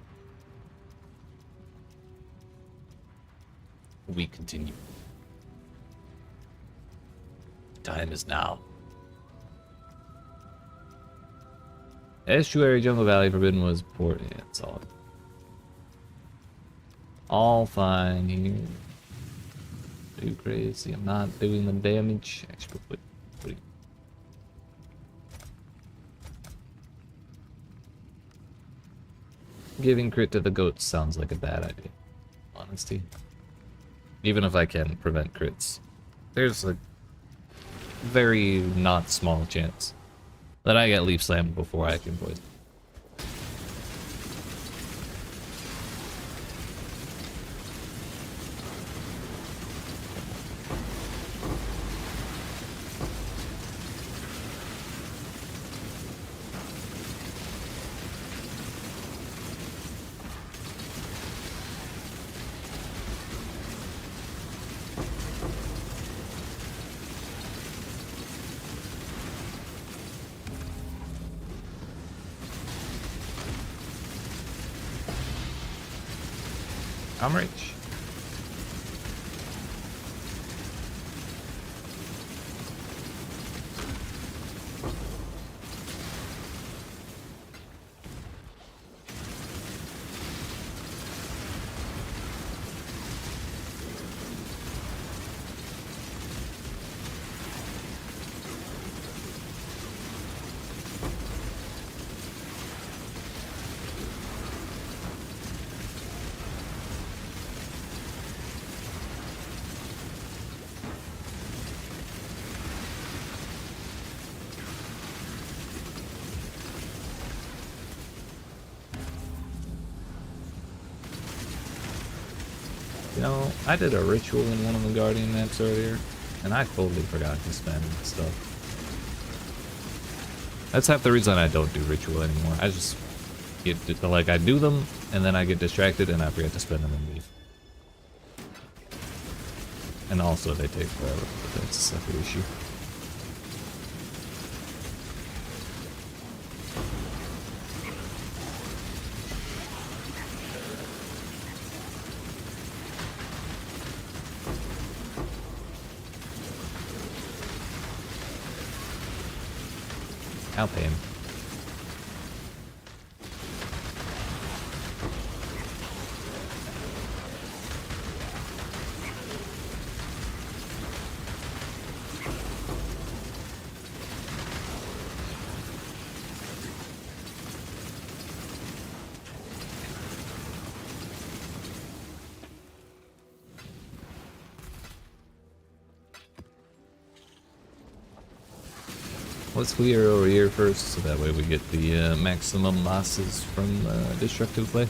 We continue. Time is now. Estuary, Jungle Valley, Forbidden Woods, Port. Yeah, it's all fine here. Too crazy. I'm not doing the damage. Actually, what giving crit to the goats sounds like a bad idea. Honesty. Even if I can prevent crits, there's a very not small chance that I get leaf slammed before I can poison. I'm rich. You know, I did a ritual in one of the Guardian maps earlier, and I totally forgot to spend stuff. That's half the reason I don't do ritual anymore. I just get like I do them, and then I get distracted, and I forget to spend them and leave. And also they take forever, but that's a separate issue. I'll pay him. Let's clear over here first, so that way we get the maximum losses from destructive play.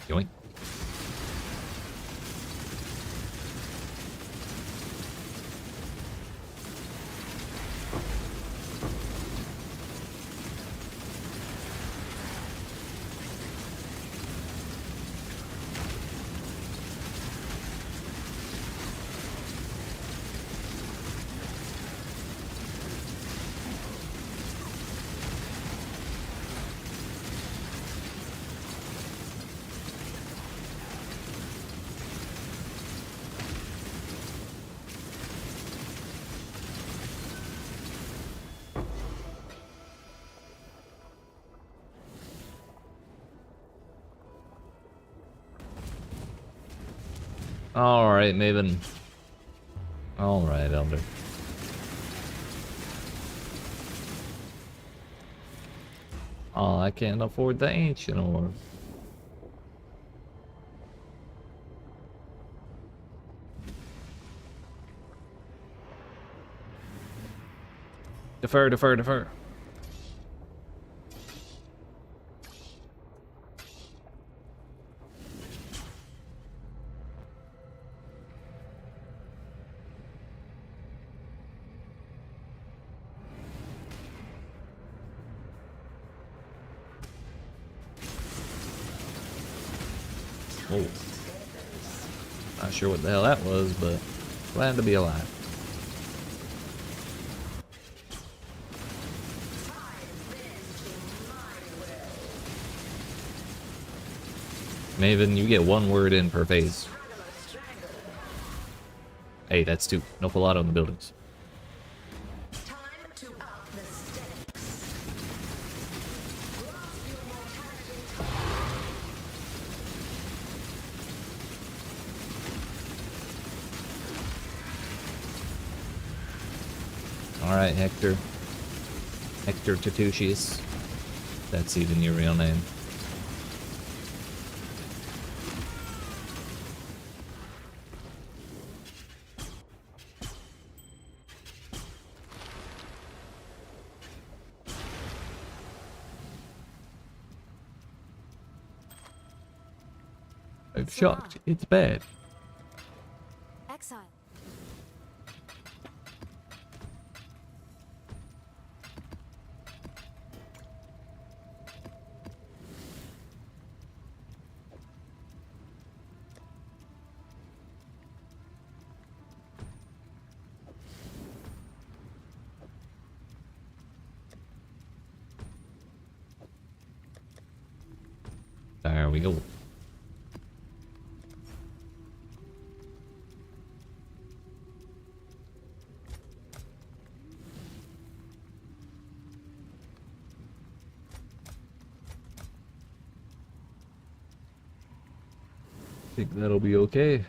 Yoink. Alright, Maven. Alright, Elder. Oh, I can't afford the ancient orb. Defer, defer, defer. Whoa. Not sure what the hell that was, but glad to be alive. Maven, you get one word in per phase. Hey, that's two. No pull out on the buildings. Time to up the stakes. Grasp your mortality. Alright, Hector. Hector Tatushis. That's even your real name. I'm shocked. It's bad. Exile. There we go. Think that'll be okay.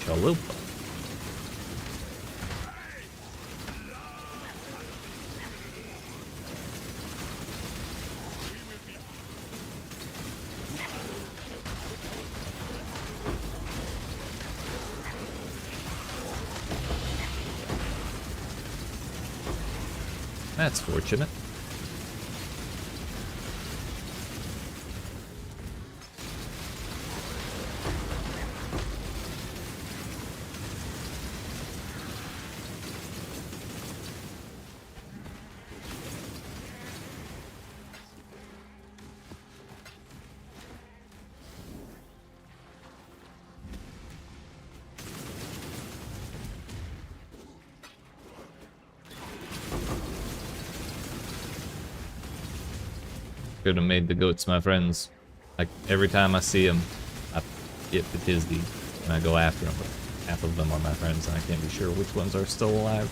Chalupa. That's fortunate. Could have made the goats my friends. Like, every time I see them, I get PTSD and I go after them, but half of them are my friends and I can't be sure which ones are still alive.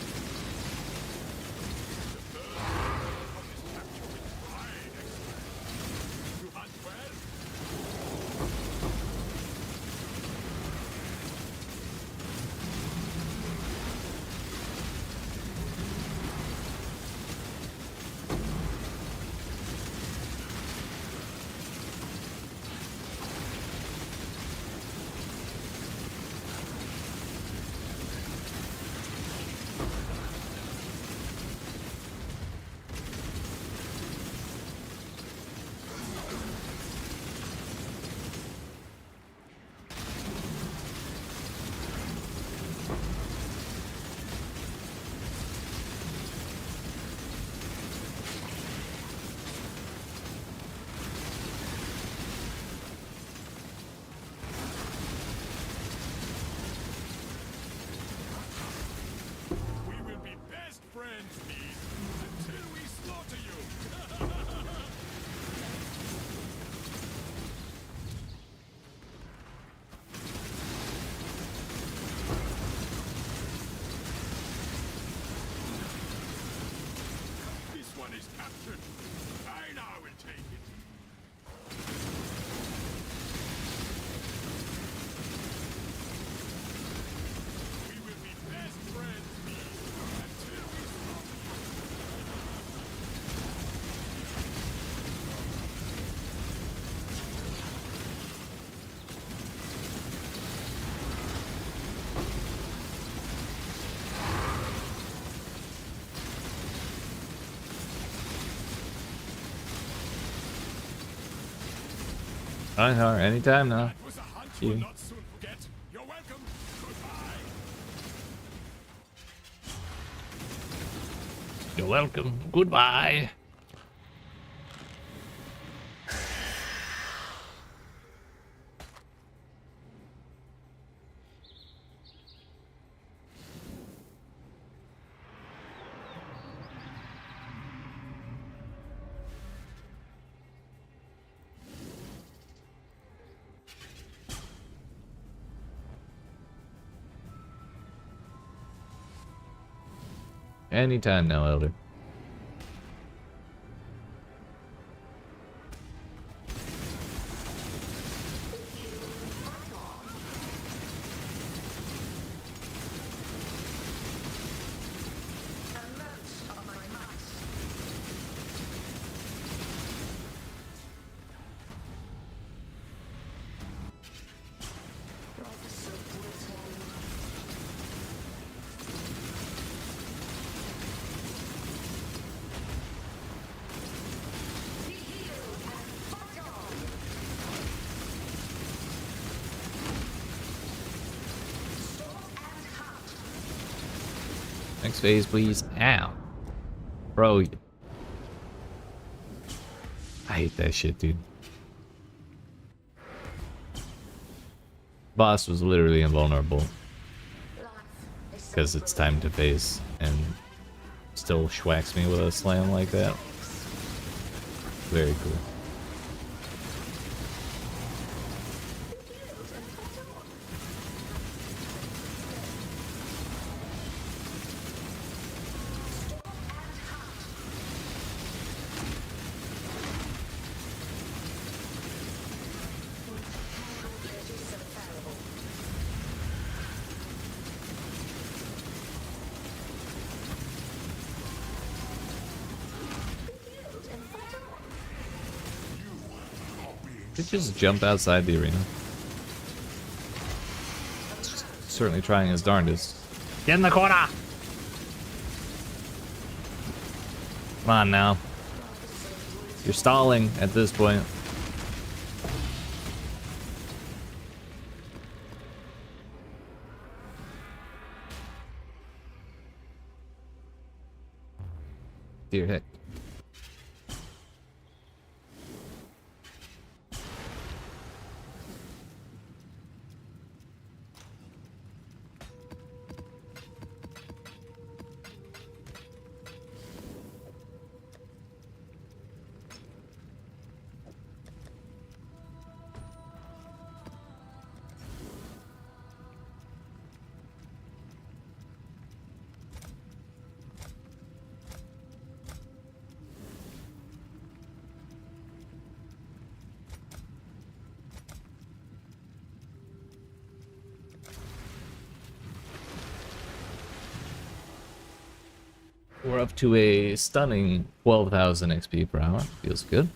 one is captured. I now will take it. We will be best friends until we stop. Reinhardt, anytime now. That was a hunt You. we'll not soon forget. You're welcome. Goodbye. You're welcome. Goodbye. Anytime now, Elder. Next phase, please. Ow. Bro. I hate that shit, dude. Boss was literally invulnerable. Because it's time to phase. And still schwacks me with a slam like that. Very cool. Did just jump outside the arena. Certainly trying his darndest. Get in the corner! Come on now. You're stalling at this point. Dear heck. We're up to a stunning 12,000 XP per hour. Feels good.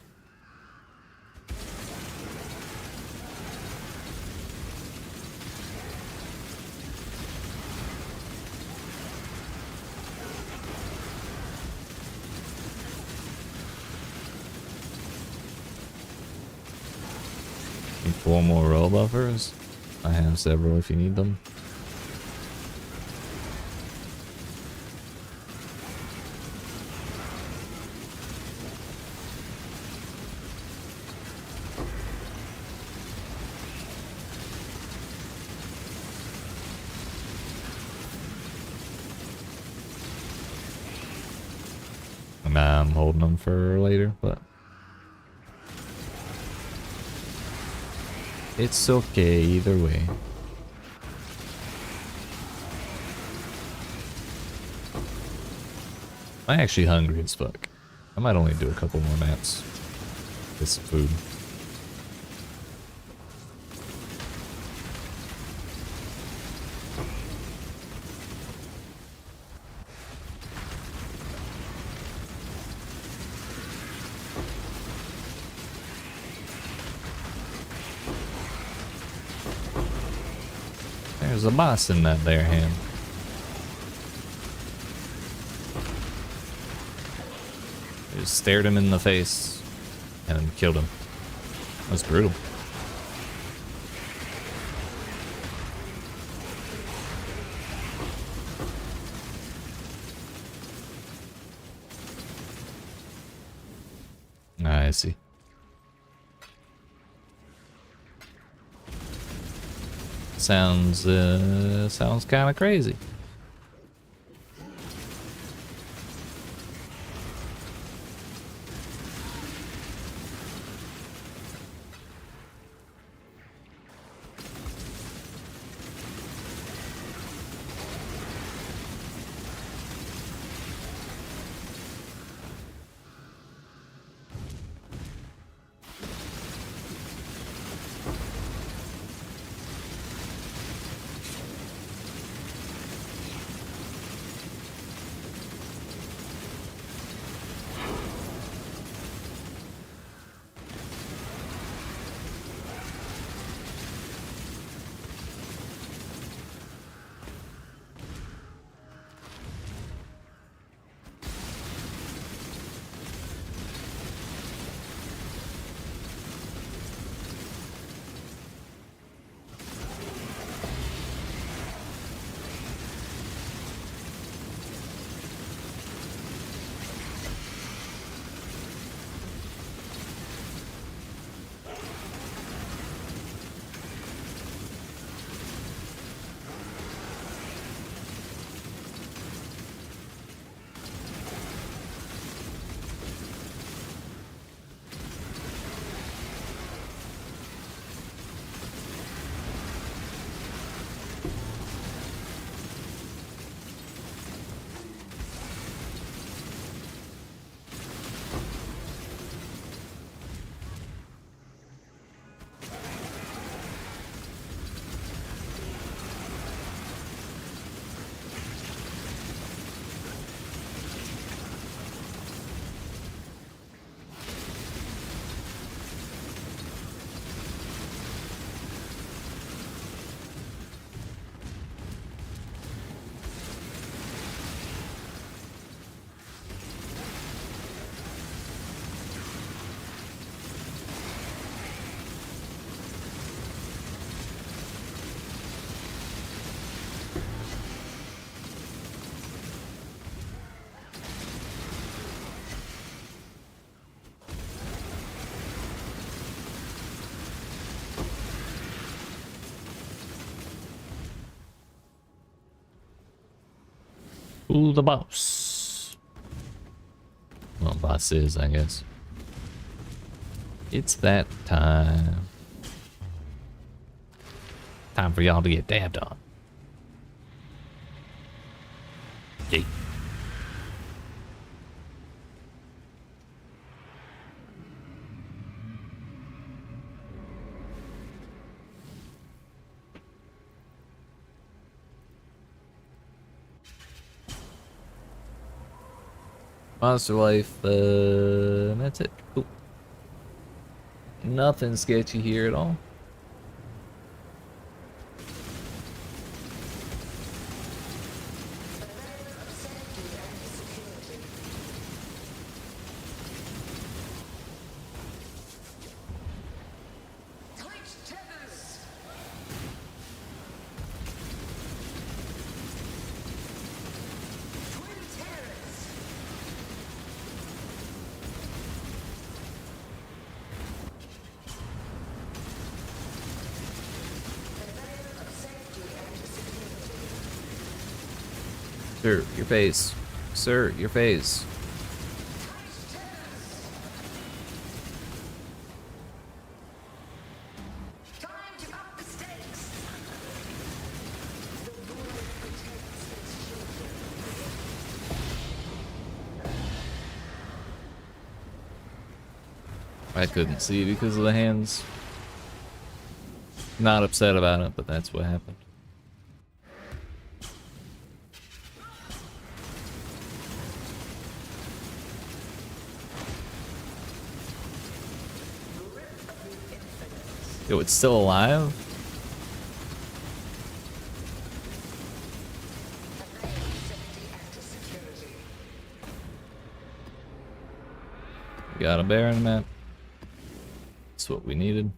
Need 4 more roll buffers. I have several if you need them. I'm holding them for later, but it's okay either way. I'm actually hungry as fuck. I might only do a couple more maps. Get some food. There's a boss in that there hand. Just stared him in the face and killed him. That was brutal. I see. Sounds kind of crazy. Who the boss? Well, boss is, I guess. It's that time. Time for y'all to get dabbed on. Yeet. Monster life, that's it. Cool. Nothing sketchy here at all. Sir, your face. Sir, your face. I couldn't see because of the hands. Not upset about it, but that's what happened. Yo, it's still alive? Got a bear in the map. That's what we needed.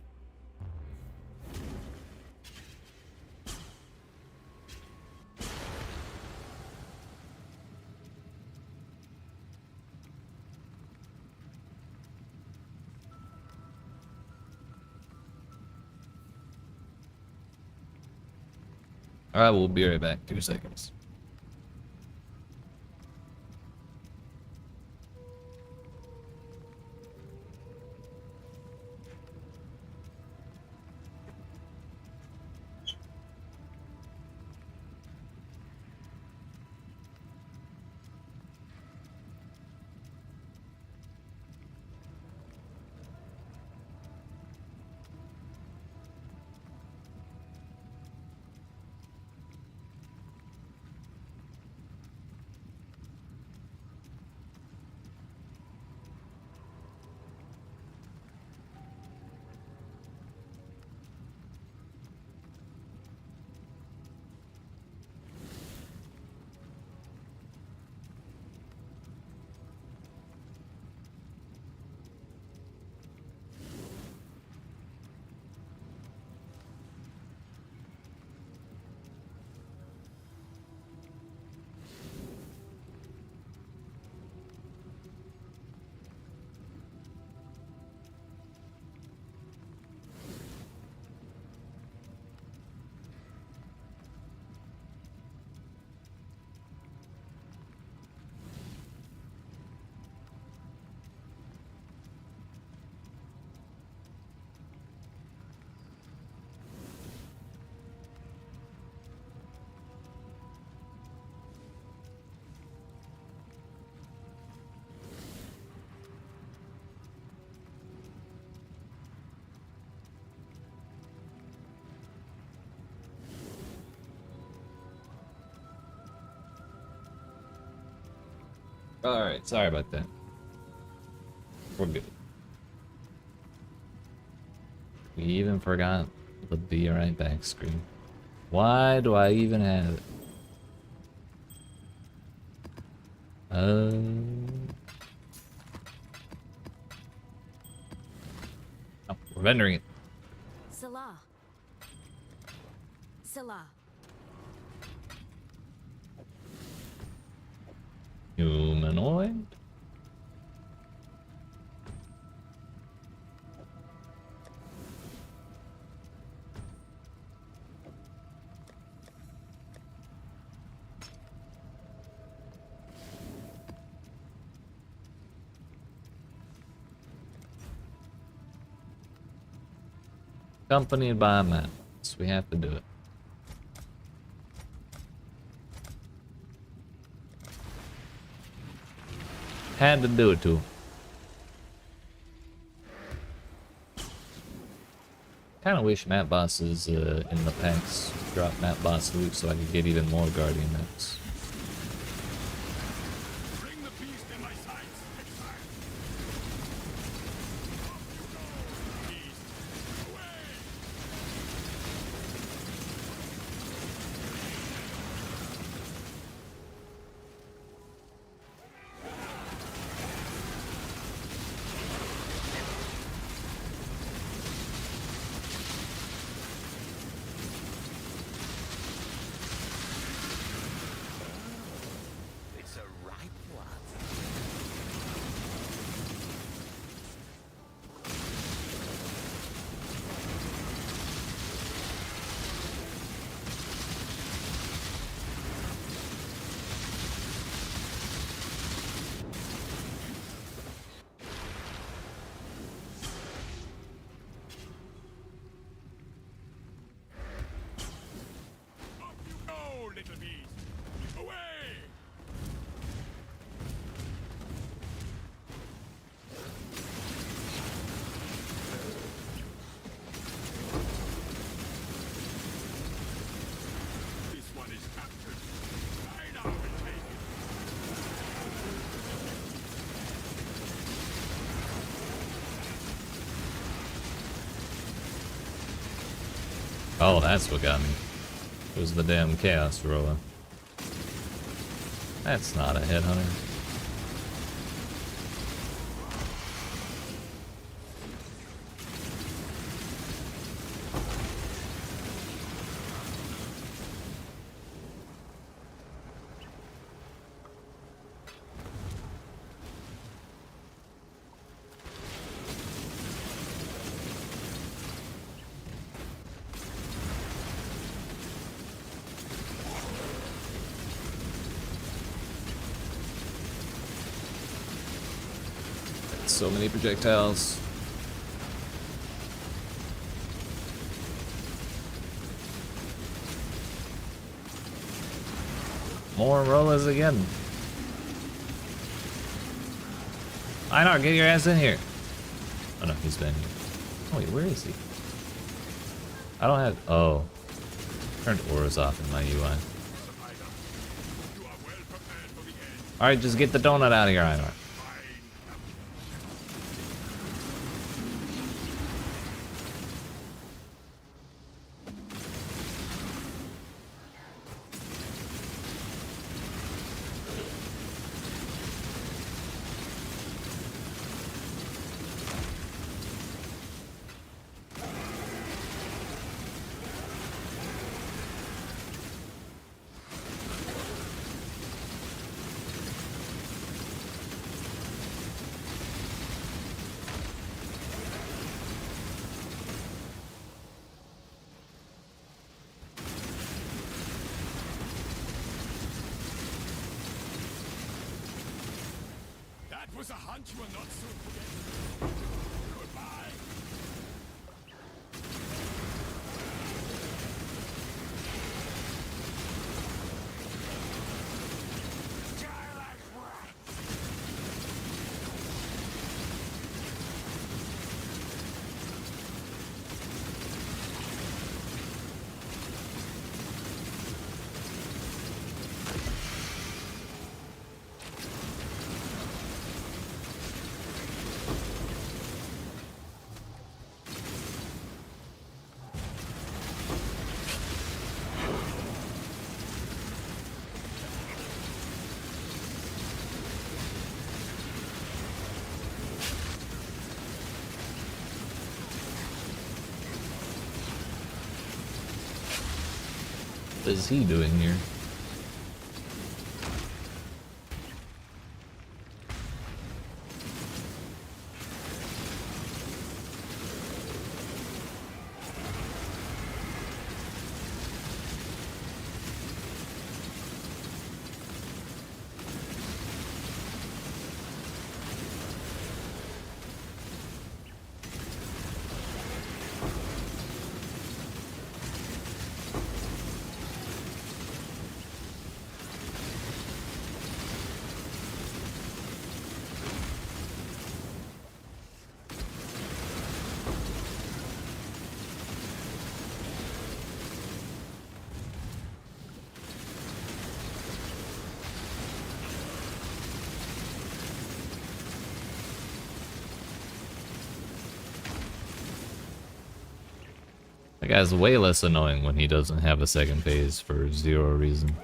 Alright, we'll be right back. 2 seconds. Alright, sorry about that. We're good. We even forgot the be right back screen. Why do I even have it? Oh, we're rendering it. Salah. Salah. Humanoid? Accompanied by a map, so we have to do it. Had to do it too. Kinda wish map bosses in the packs drop map boss loot so I could get even more guardian maps. Bring the beast in my sights. Beast, away! Oh, that's what got me. It was the damn Chaos Roller. That's not a headhunter. So many projectiles. More rollers again. Einar, get your ass in here. Oh no, he's been here. Oh wait, where is he? I don't have. Oh. Turned auras off in my UI. Alright, just get the donut out of here, Einar. Was a hunt you will not soon forget. Goodbye. What is he doing here? That guy's way less annoying when he doesn't have a second phase for zero reason.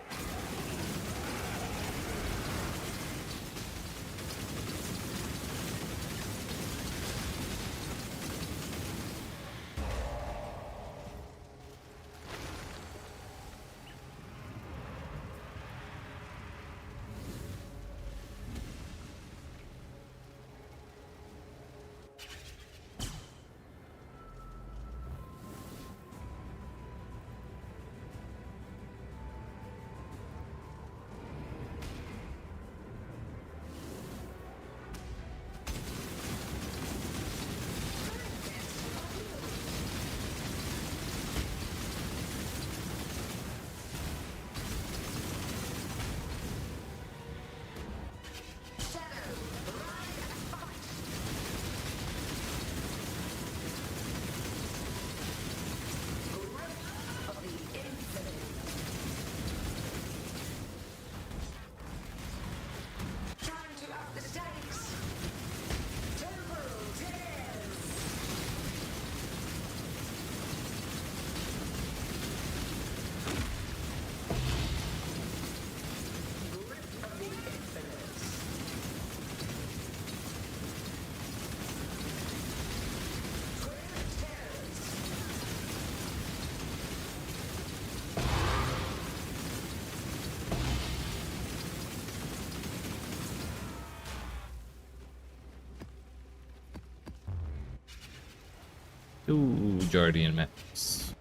Ooh, Guardian maps.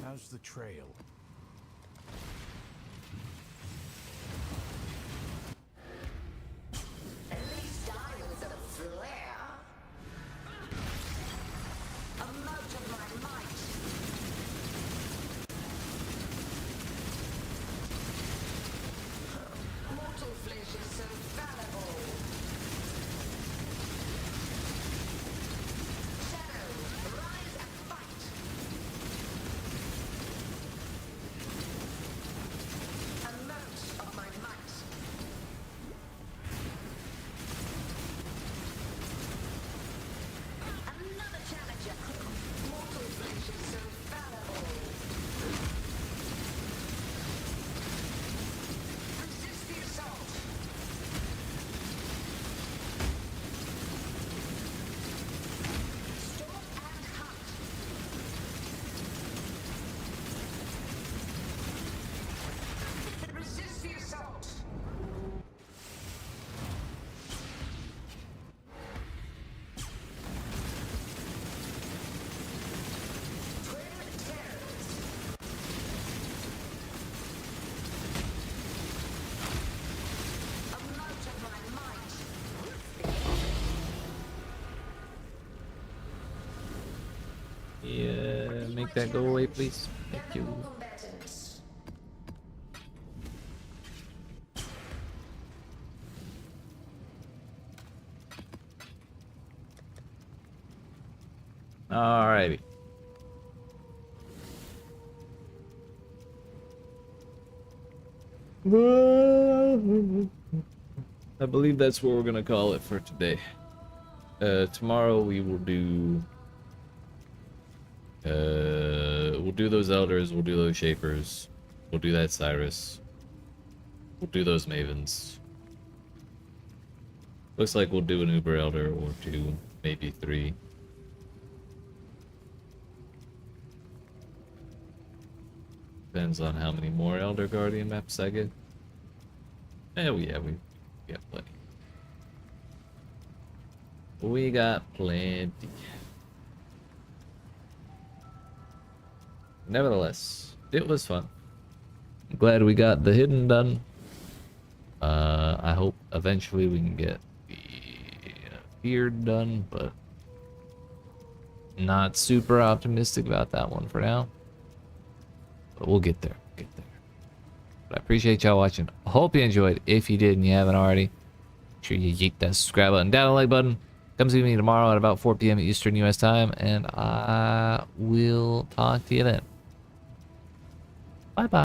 How's the trail? At least die with a flare. A mote of my might. Mortal flesh is so fallible. Shadow, rise and fight. A mote of my might. Another challenger. Mortal flesh is so fallible. Resist the assault. Stalk and hunt. Resist the assault. Twin terrors. A mote of my might. Yeah, make that go away, please. Thank you. More combatants. Alrighty. I believe that's what we're gonna call it for today. Tomorrow we will do. We'll do those elders. We'll do those shapers. We'll do that Cyrus. We'll do those mavens. Looks like we'll do an Uber elder or two, maybe three. Depends on how many more Elder Guardian maps I get. We got plenty. We got plenty. Nevertheless, it was fun. I'm glad we got the hidden done. I hope eventually we can get the feared done, but not super optimistic about that one for now. But we'll get there. But I appreciate y'all watching. I hope you enjoyed. If you did and you haven't already, make sure you yeet that subscribe button, down the like button. Come see me tomorrow at about 4 p.m. Eastern US time, and I will talk to you then. Bye bye.